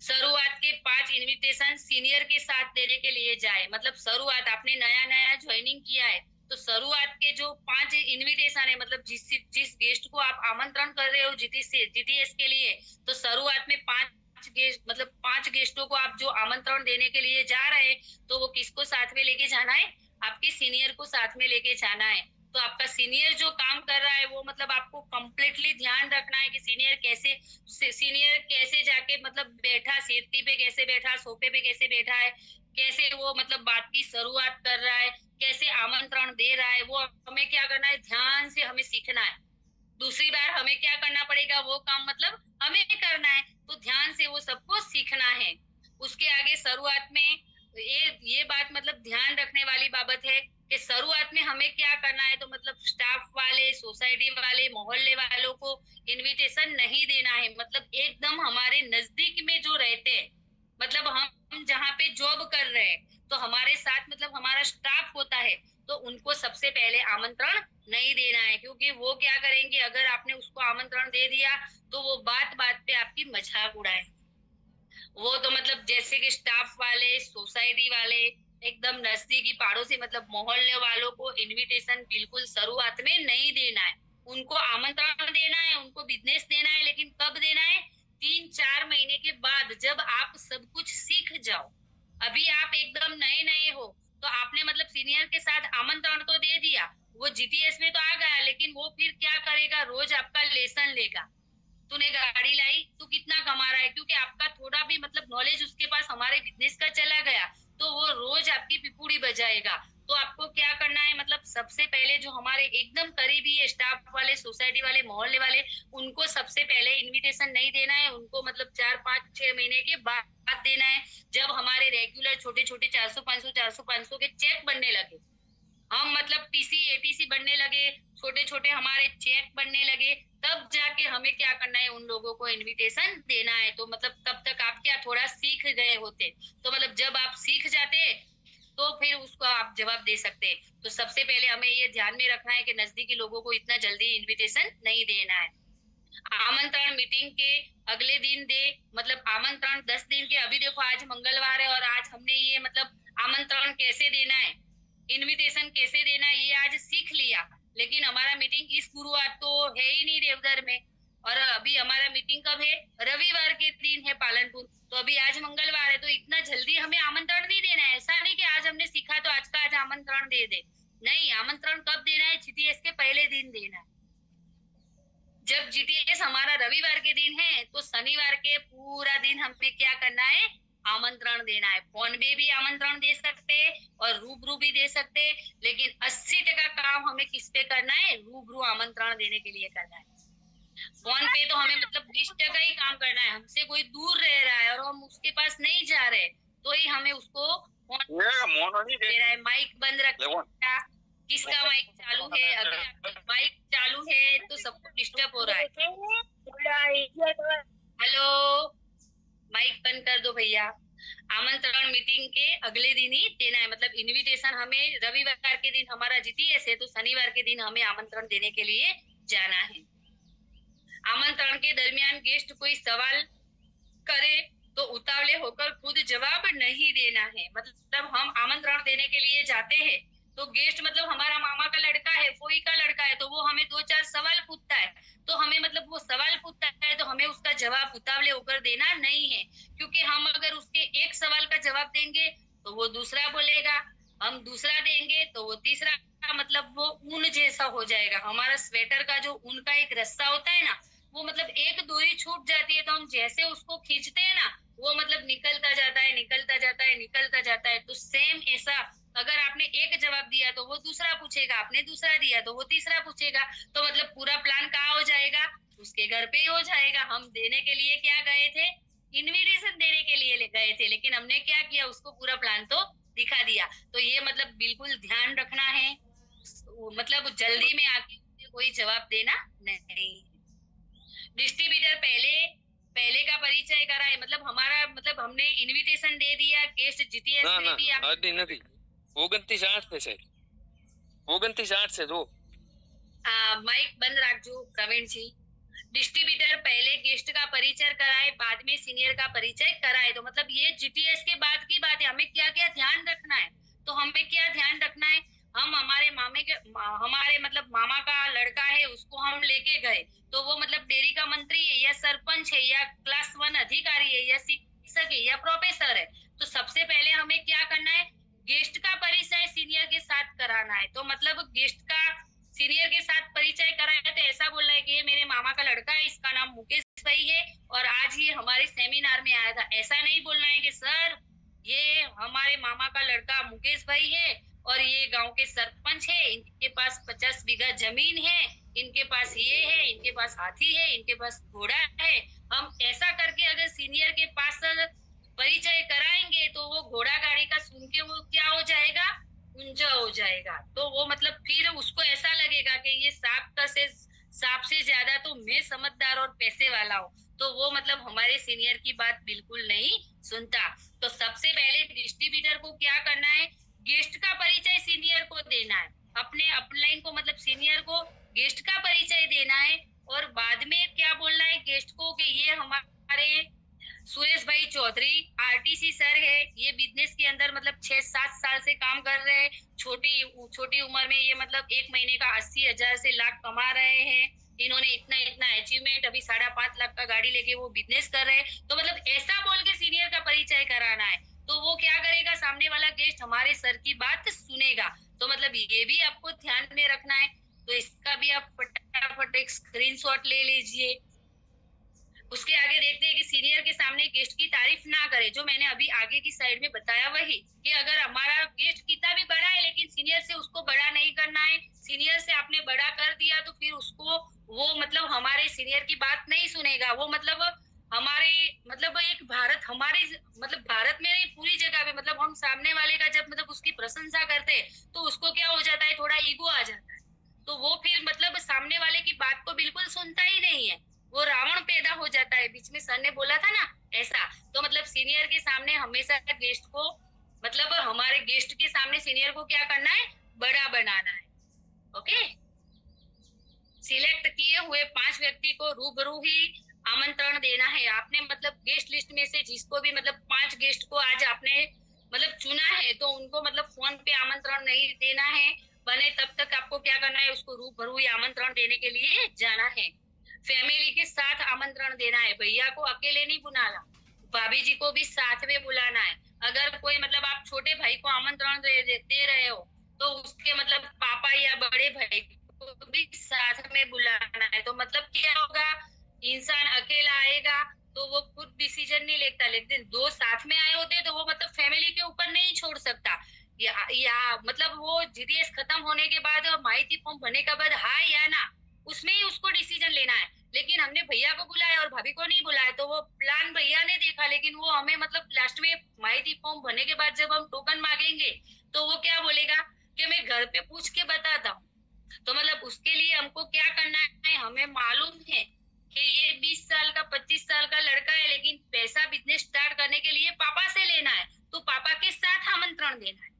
शुरुआत के 5 इनविटेशन सीनियर के साथ देने के लिए जाए, मतलब शुरुआत आपने नया नया ज्वाइनिंग किया है तो शुरुआत के जो 5 इनविटेशन है, मतलब जिस गेस्ट को आप आमंत्रण कर रहे हो जीटीएस के लिए, तो शुरुआत में 5 गेस्ट मतलब 5 गेस्टों को आप जो आमंत्रण देने के लिए जा रहे हैं, तो वो किसको साथ में लेके जाना है? आपके सीनियर को साथ में लेके जाना है। तो आपका सीनियर जो काम कर रहा है वो मतलब आपको कंप्लीटली ध्यान रखना है कि सीनियर कैसे जाके मतलब बैठा, सेफ्टी पे कैसे बैठा, सोफे पे कैसे बैठा है, कैसे वो मतलब बात की शुरुआत कर रहा है, कैसे आमंत्रण दे रहा है, वो हमें क्या करना है, ध्यान से हमें सीखना है। दूसरी बार हमें क्या करना पड़ेगा, वो काम मतलब हमें करना है, तो ध्यान से वो सबको सीखना है। उसके आगे शुरुआत में ये बात मतलब ध्यान रखने वाली बाबत है कि शुरुआत में हमें क्या करना है, तो मतलब स्टाफ वाले, सोसाइटी वाले, मोहल्ले वालों को इनविटेशन नहीं देना है। मतलब एकदम हमारे नजदीक में जो रहते हैं, मतलब हम जहाँ पे जॉब कर रहे हैं, तो हमारे साथ मतलब हमारा स्टाफ होता है, तो उनको सबसे पहले आमंत्रण नहीं देना है। क्योंकि वो क्या करेंगे, अगर आपने उसको आमंत्रण दे दिया तो वो बात बात पे आपकी मजाक उड़ाए। वो तो मतलब जैसे कि स्टाफ वाले, सोसाइटी वाले, एकदम नजदीकी पड़ोसी मतलब मोहल्ले वालों को इनविटेशन बिल्कुल शुरुआत में नहीं देना है। उनको आमंत्रण देना है, उनको बिजनेस देना है, लेकिन कब देना है? 3-4 महीने के बाद, जब आप सब कुछ सीख जाओ। अभी आप एकदम नए नए हो, तो आपने मतलब सीनियर के साथ आमंत्रण तो दे दिया, वो जीटीएस में तो आ गया, लेकिन वो फिर क्या करेगा, रोज आपका लेसन लेगा। तूने गाड़ी लाई, तू कितना कमा रहा है, क्योंकि आपका थोड़ा भी मतलब नॉलेज उसके पास हमारे बिजनेस का चला गया, तो वो रोज आपकी पिपुड़ी बजाएगा। तो आपको क्या करना है, मतलब सबसे पहले जो हमारे एकदम करीबी है, स्टाफ वाले, सोसाइटी वाले, मोहल्ले वाले, उनको सबसे पहले इनविटेशन नहीं देना है। उनको मतलब 4-5-6 महीने के बाद देना है, जब हमारे रेगुलर छोटे छोटे 400-500 के चेक बनने लगे, हम मतलब टीसी एटीसी बनने लगे, छोटे छोटे हमारे चेक बनने लगे, तब जाके हमें क्या करना है, उन लोगों को इनविटेशन देना है। तो मतलब तब तक आप क्या थोड़ा सीख गए होते, तो मतलब जब आप सीख जाते तो फिर उसको आप जवाब दे सकते। तो सबसे पहले हमें ये ध्यान में रखना है कि नजदीकी लोगों को इतना जल्दी इनविटेशन नहीं देना है। आमंत्रण मीटिंग के अगले दिन दे, मतलब आमंत्रण 10 दिन के, अभी देखो आज मंगलवार है और आज हमने ये मतलब आमंत्रण कैसे देना है, इनविटेशन कैसे देना है, ये आज सीख लिया। लेकिन हमारा मीटिंग इस गुरुवार तो है ही नहीं देवघर में, और अभी हमारा मीटिंग कब है, रविवार के दिन है पालनपुर, तो अभी आज मंगलवार है, तो इतना जल्दी हमें आमंत्रण नहीं देना है। ऐसा नहीं कि आज हमने सीखा तो आज का आज आमंत्रण दे दे, नहीं, आमंत्रण कब देना है, जीटीएस के पहले दिन देना है। जब जीटीएस हमारा रविवार के दिन है, तो शनिवार के पूरा दिन हमें क्या करना है, आमंत्रण देना है। फोन पे भी आमंत्रण दे सकते और रूबरू भी दे सकते, लेकिन 80% काम हमें किस पे करना है, रूबरू आमंत्रण देने के लिए करना है। फोन पे तो हमें मतलब 20% ही काम करना है। हमसे कोई दूर रह रहा है और हम उसके पास नहीं जा रहे, तो ही हमें उसको फोन दे रहा है। माइक बंद रखना, किसका माइक चालू है, अगर आपका माइक चालू है तो सबको डिस्टर्ब हो रहा है। हेलो, माइक बंद कर दो भैया। आमंत्रण मीटिंग के अगले दिन ही देना है, मतलब इनविटेशन हमें रविवार के दिन हमारा जीटीएस है, तो शनिवार के दिन हमें आमंत्रण देने के लिए जाना है। आमंत्रण के दरमियान गेस्ट कोई सवाल करे तो उतावले होकर खुद जवाब नहीं देना है। मतलब हम आमंत्रण देने के लिए जाते हैं, तो गेस्ट मतलब हमारा मामा का लड़का है, फोई का लड़का है, तो वो हमें 2-4 सवाल पूछता है, तो हमें मतलब वो सवाल पूछता है तो हमें उसका जवाब उतावले होकर देना नहीं है। क्योंकि हम अगर उसके एक सवाल का जवाब देंगे तो वो दूसरा बोलेगा, हम दूसरा देंगे तो वो तीसरा, मतलब वो ऊन जैसा हो जाएगा। हमारा स्वेटर का जो ऊन का एक रस्सा होता है ना, वो मतलब एक डोरी छूट जाती है, तो हम जैसे उसको खींचते हैं ना, वो मतलब निकलता जाता है, निकलता जाता है, निकलता जाता है। तो सेम ऐसा, अगर आपने एक जवाब दिया तो वो दूसरा पूछेगा, आपने दूसरा दिया तो वो तीसरा पूछेगा, तो मतलब पूरा प्लान कहाँ हो जाएगा, उसके घर पे ही हो जाएगा। हम देने के लिए क्या गए थे, इनविटेशन देने के लिए गए थे, लेकिन हमने क्या किया, उसको पूरा प्लान तो दिखा दिया। तो ये मतलब बिल्कुल ध्यान रखना है, मतलब जल्दी में आके कोई जवाब देना नहीं। डिस्ट्रीब्यूटर पहले का परिचय कराए, मतलब हमारा मतलब हमने इनविटेशन दे दिया, गेस्ट जीटीएस ने भी आदि नहीं 29 से 29 से दो माइक बंद रखो प्रवीण जी। डिस्ट्रीब्यूटर पहले गेस्ट का परिचय कराए, बाद में सीनियर का परिचय कराए, तो मतलब ये जीटीएस के बाद की बात है। हमें क्या क्या ध्यान रखना है, तो हमें क्या ध्यान रखना है, हम हमारे हमारे मतलब मामा का लड़का है, उसको हम लेके गए, तो वो मतलब डेयरी का मंत्री है या सरपंच है या क्लास 1 अधिकारी है या शिक्षक है या प्रोफेसर है, तो सबसे पहले हमें क्या करना है, गेस्ट का परिचय सीनियर के साथ कराना है। तो मतलब गेस्ट का सीनियर के साथ परिचय कराया तो ऐसा बोल रहा है कि ये मेरे मामा का लड़का है, इसका नाम मुकेश भाई है और आज ये हमारे सेमिनार में आया था। ऐसा नहीं बोलना है कि सर ये हमारे मामा का लड़का मुकेश भाई है और ये गांव के सरपंच है, इनके पास 50 बीघा जमीन है, इनके पास ये है, इनके पास हाथी है, इनके पास घोड़ा है। हम ऐसा करके अगर सीनियर के पास परिचय कराएंगे तो वो घोड़ा गाड़ी का सुन के वो क्या हो जाएगा, ऊंचा हो जाएगा। तो वो मतलब फिर उसको ऐसा लगेगा कि ये सांप से ज्यादा तो मैं समझदार और पैसे वाला हूँ, तो वो मतलब हमारे सीनियर की बात बिल्कुल नहीं सुनता। तो सबसे पहले डिस्ट्रीब्यूटर को क्या करना है, गेस्ट का परिचय सीनियर को देना है, अपने अपलाइन को मतलब सीनियर को गेस्ट का परिचय देना है और बाद में क्या बोलना है गेस्ट को कि ये हमारे सुरेश भाई चौधरी आरटीसी सर है, ये बिजनेस के अंदर मतलब 6-7 साल से काम कर रहे हैं, छोटी उम्र में ये मतलब 1 महीने का 80,000 से लाख कमा रहे हैं, इन्होंने इतना अचीवमेंट, अभी 5.5 लाख का गाड़ी लेके वो बिजनेस कर रहे हैं। तो मतलब ऐसा बोल के सीनियर का परिचय कराना है, तो वो क्या करेगा, सामने वाला गेस्ट हमारे सर की बात सुनेगा। तो मतलब ये भी आपको ध्यान में रखना है। तो इसका भी आप फटाफट एक स्क्रीनशॉट ले लीजिए। उसके आगे देखते हैं कि सीनियर के सामने गेस्ट की तारीफ ना करे, जो मैंने अभी आगे की साइड में बताया वही, कि अगर हमारा गेस्ट कितना भी बड़ा है लेकिन सीनियर से उसको बड़ा नहीं करना है। सीनियर से आपने बड़ा कर दिया तो फिर उसको वो मतलब हमारे सीनियर की बात नहीं सुनेगा, वो मतलब हमारे मतलब एक भारत हमारे मतलब भारत में नहीं पूरी जगह पे मतलब हम सामने वाले का जब मतलब उसकी प्रशंसा करते हैं तो उसको क्या हो जाता है, थोड़ा ईगो आ जाता है, तो वो फिर मतलब सामने वाले की बात को बिल्कुल सुनता ही नहीं है, वो रावण पैदा हो जाता है। बीच में सर ने बोला था ना ऐसा। तो मतलब सीनियर के सामने हमेशा गेस्ट को मतलब हमारे गेस्ट के सामने सीनियर को क्या करना है, बड़ा बनाना है। ओके, सिलेक्ट किए हुए 5 व्यक्ति को रूबरू ही आमंत्रण देना है। आपने मतलब गेस्ट लिस्ट में से जिसको भी मतलब 5 गेस्ट को आज आपने मतलब चुना है तो उनको मतलब फोन पे आमंत्रण नहीं देना है, बने तब तक आपको क्या करना है, उसको रूबरू ही आमंत्रण देने के लिए जाना है। फैमिली के साथ आमंत्रण देना है, भैया को अकेले नहीं बुलाना, भाभी जी को भी साथ में बुलाना है। अगर कोई मतलब आप छोटे भाई को आमंत्रण दे रहे हो तो उसके मतलब पापा या बड़े भाई को भी साथ में बुलाना है। तो मतलब क्या होगा, इंसान अकेला आएगा तो वो खुद डिसीजन नहीं लेता, लेकिन 2 साथ में आए होते तो वो मतलब फैमिली के ऊपर नहीं छोड़ सकता। या मतलब वो जीडीएस खत्म होने के बाद माहिती फॉर्म भरने के बाद हाँ या ना उसमें ही उसको डिसीजन लेना है। लेकिन हमने भैया को बुलाया और भाभी को नहीं बुलाया तो वो प्लान भैया ने देखा, लेकिन वो हमें मतलब लास्ट में माहिती फॉर्म भरने के बाद जब हम टोकन मांगेंगे तो वो क्या बोलेगा कि मैं घर पे पूछ के बताता हूँ। तो मतलब उसके लिए हमको क्या करना है, हमें मालूम है कि ये 20 साल का 25 साल का लड़का है लेकिन पैसा बिजनेस स्टार्ट करने के लिए पापा से लेना है, तो पापा के साथ आमंत्रण देना है।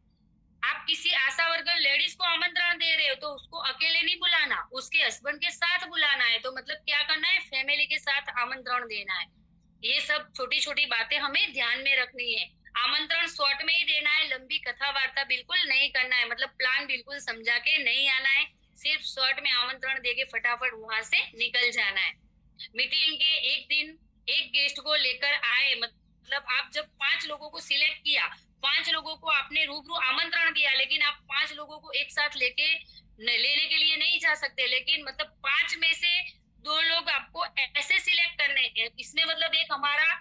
आप किसी आशा वर्कर लेडीज को आमंत्रण दे रहे हो तो उसको अकेले नहीं बुलाना, उसके हस्बैंड के साथ बुलाना है। तो मतलब क्या करना है, फैमिली के साथ आमंत्रण देना है। ये सब छोटी छोटी बातें हमें ध्यान में रखनी है। आमंत्रण शॉर्ट में ही देना है, लंबी कथा वार्ता बिल्कुल नहीं करना है, मतलब प्लान बिल्कुल समझा के नहीं आना है, सिर्फ शॉर्ट में आमंत्रण देके फटाफट वहां से निकल जाना है। मीटिंग के एक दिन एक गेस्ट को लेकर आए, मतलब आप जब 5 लोगों को सिलेक्ट किया, 5 लोगों को आपने रूबरू आमंत्रण दिया, लेकिन आप 5 लोगों को एक साथ लेने के लिए नहीं जा सकते, लेकिन मतलब 5 में से 2 लोग आपको ऐसे सिलेक्ट करने हैं। इसमें मतलब एक हमारा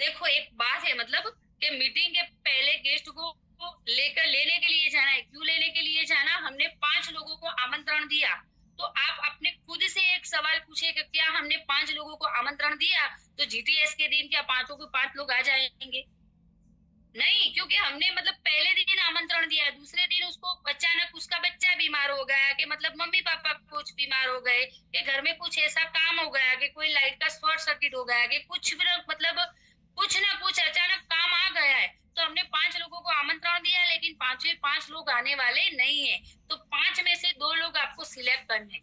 देखो एक बात है मतलब कि मीटिंग के पहले गेस्ट को लेकर लेने के लिए जाना है। क्यों लेने के लिए जाना, हमने 5 लोगों को आमंत्रण दिया तो आप अपने खुद से एक सवाल पूछे कि क्या हमने 5 लोगों को आमंत्रण दिया तो जीटीएस के दिन क्या 5 के 5 लोग आ जाएंगे? नहीं, क्योंकि हमने मतलब पहले दिन आमंत्रण दिया, दूसरे दिन उसको अचानक उसका बच्चा बीमार हो गया कि मतलब मम्मी पापा कुछ बीमार हो गए कि घर में कुछ ऐसा काम हो गया कि कोई लाइट का शॉर्ट सर्किट हो गया कि कुछ भी मतलब कुछ ना कुछ अचानक काम आ गया है, तो हमने 5 लोगों को आमंत्रण दिया लेकिन 5 लोग आने वाले नहीं है। तो 5 में से 2 लोग आपको सिलेक्ट करने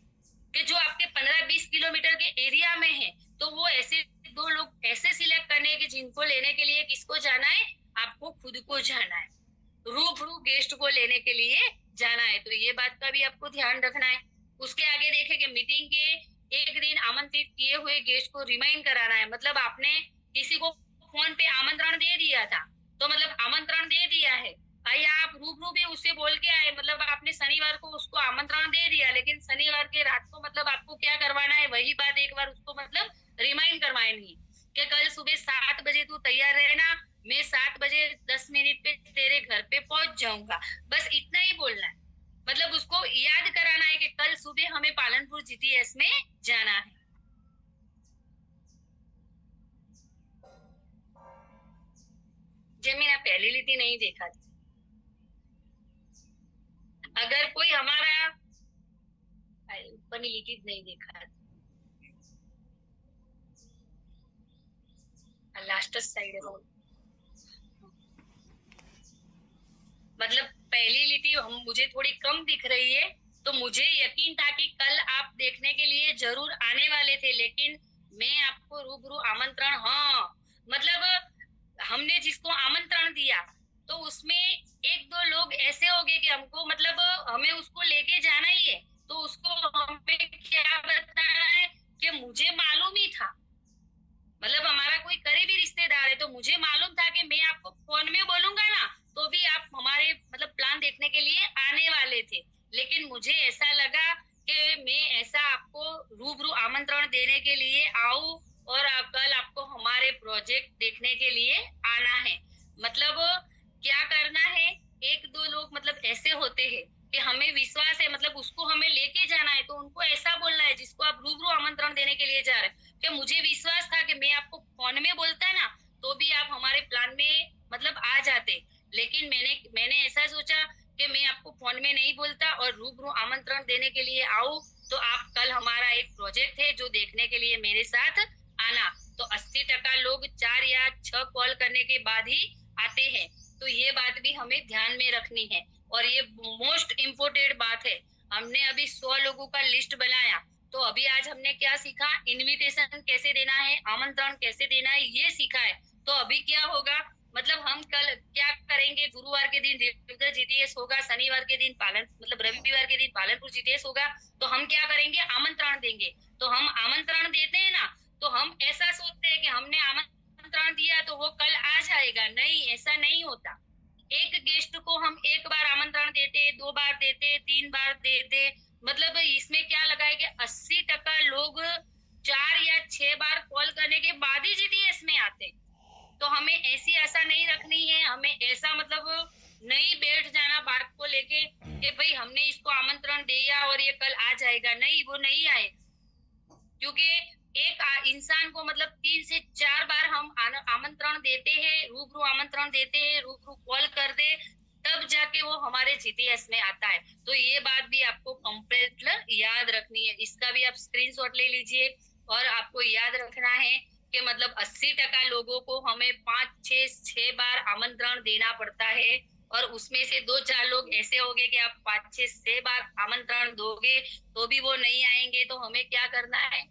कि जो आपके 15-20 किलोमीटर के एरिया में है, तो वो ऐसे 2 लोग ऐसे सिलेक्ट करने के जिनको लेने के लिए किसको जाना है, आपको खुद को जाना है, रूबरू गेस्ट को लेने के लिए जाना है, तो ये बात का भी आपको ध्यान रखना है। उसके आगे देखें कि मीटिंग के एक दिन आमंत्रित किए हुए गेस्ट को रिमाइंड कराना है। मतलब आपने किसी को फोन पे आमंत्रण दे दिया था, तो मतलब आमंत्रण दे दिया है, या आप रूबरू भी उससे बोल के आए, मतलब आपने शनिवार को उसको आमंत्रण दे दिया, लेकिन शनिवार के रात को मतलब आपको क्या करवाना है, वही बात एक बार उसको मतलब रिमाइंड करवानी कि कल सुबह 7 बजे तू तैयार रहना, मैं 7 बजे 10 मिनट पे तेरे घर पे पहुंच जाऊंगा। बस इतना ही बोलना है, मतलब उसको याद कराना है कि कल सुबह हमें पालनपुर GTS में जाना है। जमीन आप पहली लिटी नहीं देखा थी। अगर कोई हमारा ऊपर लिटी नहीं देखा, लास्ट साइड है, मतलब पहली लिटी हम मुझे थोड़ी कम दिख रही है, तो मुझे यकीन था कि कल आप देखने के लिए जरूर आने वाले थे, लेकिन मैं आपको रूबरू आमंत्रण, हाँ मतलब हमने जिसको आमंत्रण दिया तो उसमें एक दो लोग ऐसे हो गए कि हमको मतलब हमें उसको लेके जाना ही है, तो उसको हमें क्या बताना है कि मुझे मालूम ही था, मतलब हमारा कोई करीबी रिश्तेदार है, तो मुझे मालूम था कि मैं आपको फोन में बोलूंगा ना तो भी आप हमारे मतलब प्लान देखने के लिए आने वाले थे, लेकिन मुझे ऐसा लगा कि मैं ऐसा आपको रूबरू आमंत्रण देने के लिए आऊं और कल आपको हमारे प्रोजेक्ट देखने के लिए आना है। मतलब क्या करना है, एक दो लोग मतलब ऐसे होते हैं कि हमें विश्वास है, मतलब उसको हमें लेके जाना है, तो उनको ऐसा बोलना है जिसको आप रूबरू आमंत्रण देने के लिए जा रहे हैं कि मुझे विश्वास था कि मैं आपको फोन में बोलता ना तो भी आप हमारे प्लान में मतलब आ जाते, लेकिन मैंने ऐसा सोचा कि मैं आपको फोन में नहीं बोलता और रूबरू आमंत्रण देने के लिए आऊं, तो आप कल हमारा एक प्रोजेक्ट है जो देखने के लिए मेरे साथ आना। तो 80% लोग 4 या 6 कॉल करने के बाद ही आते हैं, तो ये बात भी हमें ध्यान में रखनी है। और ये मोस्ट इम्पोर्टेंट बात है, हमने अभी 100 लोगों का लिस्ट बनाया, तो अभी आज हमने क्या सीखा, इनविटेशन कैसे देना है, आमंत्रण कैसे देना है, ये सीखा है। तो अभी क्या होगा, मतलब हम कल क्या करेंगे, गुरुवार के दिन रेगुलर GTS होगा, शनिवार के दिन मतलब रविवार के दिन पालनपुर GTS होगा, तो हम क्या करेंगे, आमंत्रण देंगे। तो हम आमंत्रण देते हैं ना, तो हम ऐसा सोचते हैं कि हमने आमंत्रण दिया तो वो कल आ जाएगा, नहीं, ऐसा नहीं होता। एक गेस्ट को हम एक बार आमंत्रण देते, 2 बार देते, 3 बार देते, मतलब इसमें क्या लगा है कि 80% लोग 4 या 6 बार कॉल करने के बाद ही GTS में आते। तो हमें ऐसी आशा नहीं रखनी है, हमें ऐसा मतलब नहीं बैठ जाना बात को लेके कि भाई हमने इसको आमंत्रण दिया और ये कल आ जाएगा, नहीं, वो नहीं आए, क्योंकि एक इंसान को मतलब 3 से 4 बार हम आमंत्रण देते हैं, रूबरू आमंत्रण देते हैं, रूबरू कॉल कर दे, तब जाके वो हमारे GTS में आता है। तो ये बात भी आपको कंप्लीट याद रखनी है, इसका भी आप स्क्रीनशॉट ले लीजिए। और आपको याद रखना है कि मतलब 80% लोगों को हमें 5-6 बार आमंत्रण देना पड़ता है, और उसमें से 2-4 लोग ऐसे होंगे कि आप 5-6 बार आमंत्रण दोगे तो भी वो नहीं आएंगे, तो हमें क्या करना है,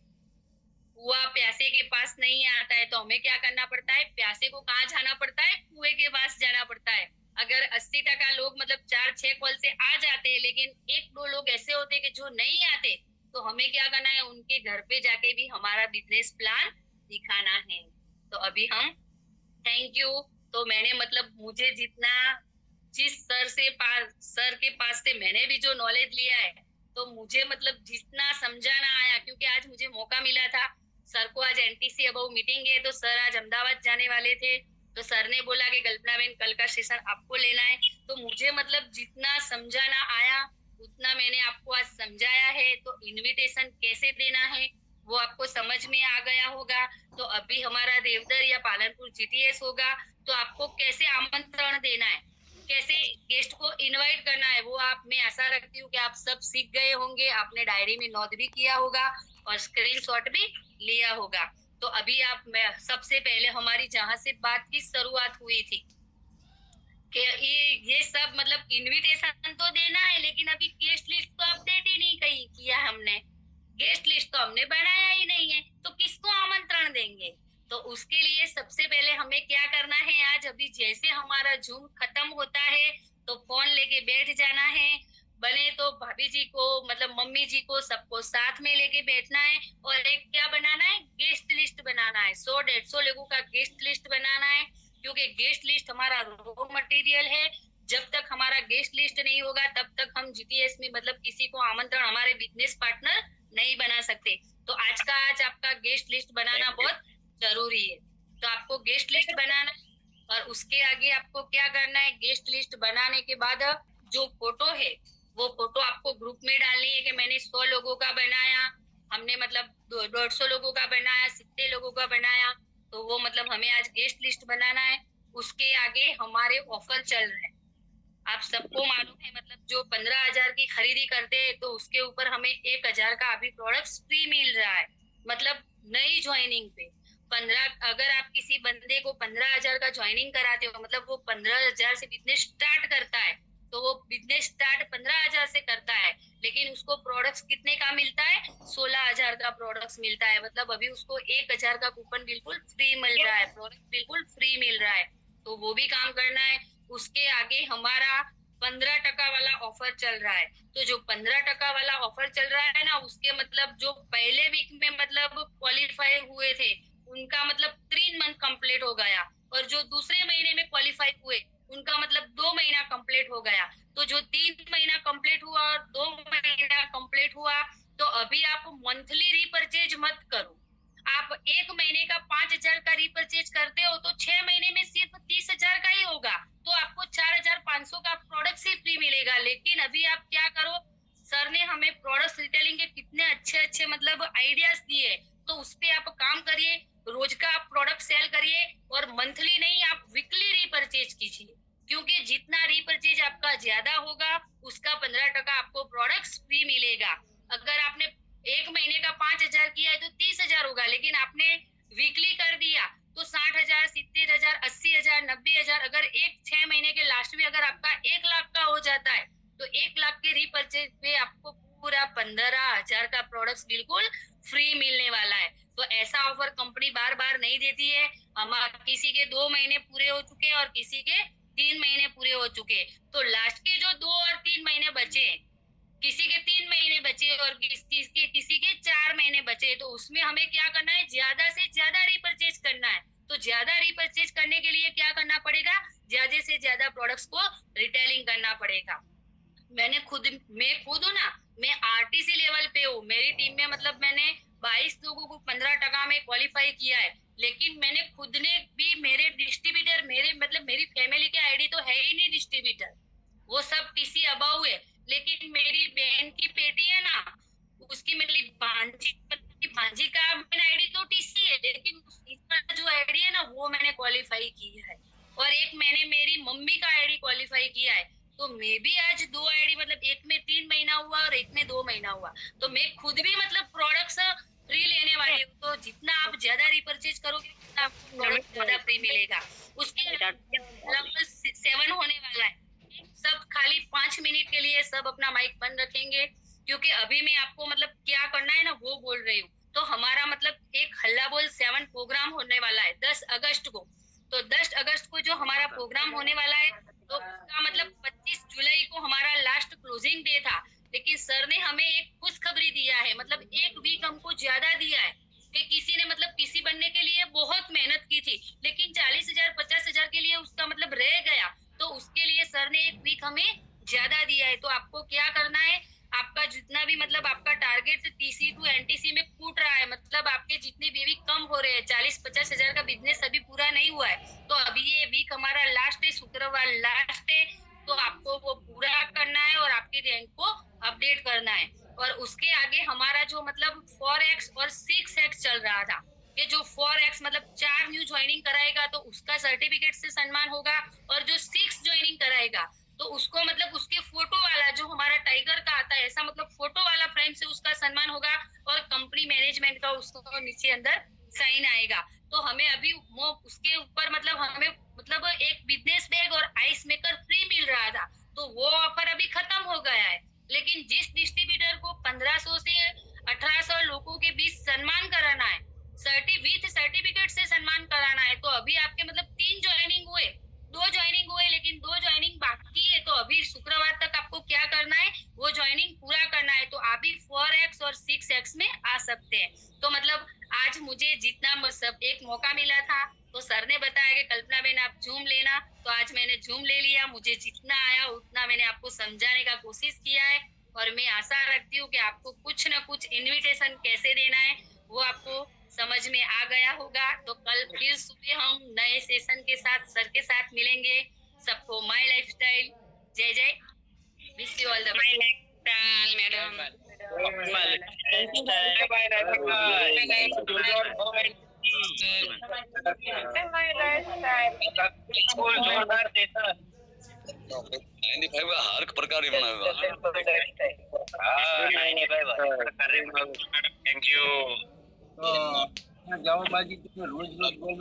कुआं प्यासे के पास नहीं आता है, तो हमें क्या करना पड़ता है, प्यासे को कहाँ जाना पड़ता है, कुएं के पास जाना पड़ता है। अगर 80% लोग मतलब 4-6 कॉल से आ जाते हैं, लेकिन 1-2 लोग ऐसे होते हैं कि जो नहीं आते, तो हमें क्या करना है, उनके घर पे जाके भी हमारा बिजनेस प्लान दिखाना है। तो अभी हम थैंक यू। तो मैंने मतलब मुझे जितना जिस सर के पास से मैंने भी जो नॉलेज लिया है, तो मुझे मतलब जितना समझाना आया, क्योंकि आज मुझे मौका मिला था, सर को आज NTC अबव मीटिंग है, तो सर आज अहमदाबाद जाने वाले थे, तो सर ने बोला कि कल्पना बहन कल का सेशन आपको लेना है, तो मुझे मतलब जितना समझाना आया उतना मैंने आपको आज समझाया है। तो इनविटेशन कैसे देना है वो आपको समझ में आ गया होगा। तो अभी हमारा देवदर या पालनपुर GTS होगा, तो आपको कैसे आमंत्रण देना है, कैसे गेस्ट को इनवाइट करना है, वो आप, मैं आशा रखती हूँ कि आप सब सीख गए होंगे, आपने डायरी में नोट भी किया होगा और स्क्रीनशॉट भी लिया होगा। तो अभी आप, सबसे पहले हमारी जहां से बात की शुरुआत हुई थी कि ये सब मतलब इनविटेशन तो देना है, लेकिन अभी गेस्ट लिस्ट तो अपडेट ही नहीं कहीं किया हमने, गेस्ट लिस्ट तो हमने बनाया ही नहीं है, तो किसको आमंत्रण देंगे। तो उसके लिए सबसे पहले हमें क्या करना है, आज अभी जैसे हमारा जूम खत्म होता है तो फोन लेके बैठ जाना है, बने तो भाभी जी को मतलब मम्मी जी को सबको साथ में लेके बैठना है और एक क्या बनाना है, गेस्ट लिस्ट बनाना है। 100-150 लोगों का गेस्ट लिस्ट बनाना है, क्योंकि गेस्ट लिस्ट हमारा रॉ मटेरियल है। जब तक हमारा गेस्ट लिस्ट नहीं होगा तब तक हम जीटीएस में मतलब किसी को आमंत्रण हमारे बिजनेस पार्टनर नहीं बना सकते। तो आज का आज आपका गेस्ट लिस्ट बनाना बहुत जरूरी है। तो आपको गेस्ट लिस्ट बनाना है और उसके आगे आपको क्या करना है, गेस्ट लिस्ट बनाने के बाद जो फोटो है वो फोटो आपको ग्रुप में डालनी है कि मैंने 100 लोगों का बनाया, हमने मतलब 150 लोगों का बनाया, 70 लोगों का बनाया। तो वो मतलब हमें आज गेस्ट लिस्ट बनाना है। उसके आगे हमारे ऑफर चल रहे हैं, आप सबको मालूम है, मतलब जो 15,000 की खरीदी करते हैं तो उसके ऊपर हमें 1,000 का अभी प्रोडक्ट्स फ्री मिल रहा है। मतलब नई ज्वाइनिंग पे 15, अगर आप किसी बंदे को 15,000 का ज्वाइनिंग कराते हो, मतलब वो 15,000 से बिजनेस स्टार्ट करता है, तो वो बिजनेस स्टार्ट 15,000 से करता है, लेकिन उसको प्रोडक्ट्स कितने का मिलता है, 16,000 का प्रोडक्ट्स मिलता है। मतलब अभी उसको 1,000 का कूपन बिल्कुल फ्री मिल रहा है, प्रोडक्ट बिल्कुल फ्री मिल रहा है। तो वो भी काम करना है। उसके आगे हमारा 15% वाला ऑफर चल रहा है। तो जो 15% वाला ऑफर चल रहा है ना, उसके मतलब जो पहले वीक में मतलब क्वालिफाई हुए थे उनका मतलब 3 मंथ कंप्लीट हो गया, और जो दूसरे महीने में क्वालिफाई हुए उनका मतलब 2 महीना कंप्लीट हो गया। तो जो 3 महीना कंप्लीट हुआ और 2 महीना कंप्लीट हुआ, तो अभी आप मंथली रीपरचेज मत करो। आप 1 महीने का 5,000 का रीपरचेज करते हो तो 6 महीने में सिर्फ 30,000 का ही होगा, तो आपको 4,500 का प्रोडक्ट ही फ्री मिलेगा। लेकिन अभी आप क्या करो, सर ने हमें प्रोडक्ट रिटेलिंग के कितने अच्छे अच्छे मतलब आइडियाज दिए, तो उस पे आप काम करिए, रोज का आप प्रोडक्ट सेल करिए और मंथली नहीं आप वीकली रीपरचेज कीजिए, क्योंकि जितना रीपरचेज आपका ज्यादा होगा उसका 15% आपको प्रोडक्ट्स फ्री मिलेगा। अगर आपने 1 महीने का 5,000 किया है तो 30,000 होगा, लेकिन आपने वीकली कर दिया तो 60,000, 70,000, 80,000, 90,000। अगर 6 महीने के लास्ट में अगर आपका 1 लाख का हो जाता है तो 1 लाख के रीपरचेज पे आपको पूरा 15,000 का प्रोडक्ट्स बिल्कुल फ्री मिलने वाला है। तो ऐसा ऑफर कंपनी बार बार नहीं देती है। हम किसी के 2 महीने पूरे हो चुके और किसी के 3 महीने पूरे हो चुके, तो लास्ट के जो 2 और 3 महीने बचे, किसी के 3 महीने बचे और किसी के 4 महीने बचे, तो उसमें हमें क्या करना है, ज्यादा से ज्यादा रीपरचेज करना है। तो ज्यादा रीपरचेज करने के लिए क्या करना पड़ेगा, ज्यादा से ज्यादा प्रोडक्ट्स को रिटेलिंग करना पड़ेगा। मैं खुद हूँ ना, मैं आरटीसी लेवल पे हूँ। मेरी टीम में मतलब मैंने 22 लोगों को 15% में क्वालिफाई किया है, लेकिन मैंने खुद ने भी, मेरे डिस्ट्रीब्यूटर, मेरे मतलब मेरी फैमिली के आईडी तो है ही नहीं डिस्ट्रीब्यूटर, वो सब टीसी अबाउ है। लेकिन मेरी बहन की बेटी है ना, उसकी मेरी भांजी का मेन आईडी तो टीसी है, लेकिन इसका जो आईडी है ना वो मैंने क्वालिफाई किया है, और एक मैंने मेरी मम्मी का आईडी क्वालिफाई किया है। तो मैं भी आज 2 आईडी, मतलब एक में 3 महीना हुआ और एक में 2 महीना हुआ, तो मैं खुद भी मतलब प्रोडक्ट्स फ्री लेने वाली हूँ। तो जितना आप ज्यादा रिपर्चेज करोगे उतना आपको प्रोडक्ट ज्यादा फ्री मिलेगा। उसके लेवल 7 होने वाला है। सब खाली 5 मिनट के लिए सब अपना माइक बंद रखेंगे, क्योंकि अभी मैं आपको मतलब क्या करना है ना वो बोल रही हूँ। तो हमारा मतलब एक हल्ला बोल 7 प्रोग्राम होने वाला है 10 अगस्त को। तो 10 अगस्त को जो हमारा प्रोग्राम होने वाला है, तो उसका मतलब 25 जुलाई को हमारा लास्ट क्लोजिंग डे था, लेकिन सर ने हमें एक खुशखबरी दिया है, मतलब 1 वीक हमको ज्यादा दिया है कि किसी ने मतलब पीसी बनने के लिए बहुत मेहनत की थी, लेकिन 40,000 50,000 के लिए उसका मतलब रह गया, तो उसके लिए सर ने 1 वीक हमें ज्यादा दिया है। तो आपको क्या करना है, आपका जितना भी मतलब आपका टारगेट टीसी टू एनटीसी में कूट रहा है, मतलब आपके जितने भी कम हो रहे हैं, 40-50 हजार का बिजनेस अभी पूरा नहीं हुआ है, तो अभी ये वीक हमारा लास्ट है, शुक्रवार लास्ट है, तो आपको वो पूरा करना है और आपकी रैंक को अपडेट करना है। और उसके आगे हमारा जो मतलब 4x और 6x चल रहा था, कि जो 4x मतलब 4 न्यू ज्वाइनिंग कराएगा तो उसका सर्टिफिकेट से सम्मान होगा, और जो 6 ज्वाइनिंग कराएगा तो उसको मतलब उसके फोटो वाला जो हमारा टाइगर का आता है ऐसा मतलब फोटो वाला फ्रेम से उसका सम्मान होगा, और कंपनी मैनेजमेंट का उसको नीचे अंदर साइन आएगा। तो हमें अभी वो उसके ऊपर मतलब हमें मतलब एक बिजनेस बैग और आइस मेकर फ्री मिल रहा था, तो वो ऑफर अभी खत्म हो गया है। लेकिन जिस डिस्ट्रीब्यूटर को 1500 से 1800 लोगों के बीच सम्मान कराना है, सर्टिफिकेट से सम्मान कराना है, तो अभी आपके मतलब 3 ज्वाइनिंग हुए, 2 ज्वाइनिंग हुए, लेकिन 2 ज्वाइनिंग बाकी है। तो अभी शुक्रवार तक आपको क्या करना है, तो आज मैंने जूम ले लिया, मुझे जितना आया उतना मैंने आपको समझाने का कोशिश किया है। और मैं आशा रखती हूँ कि आपको कुछ न कुछ इनविटेशन कैसे देना है वो आपको समझ में आ गया होगा। तो कल फिर सुबह हम नए सेशन के साथ सर के साथ मिलेंगे। सबको माय लाइफस्टाइल जय जय, wish you all the best madam. जोरदार सेशन 95 का हर प्रकार ही बना हुआ है। 95 थैंक यू। जाओ बाजी, रोज रोज बोल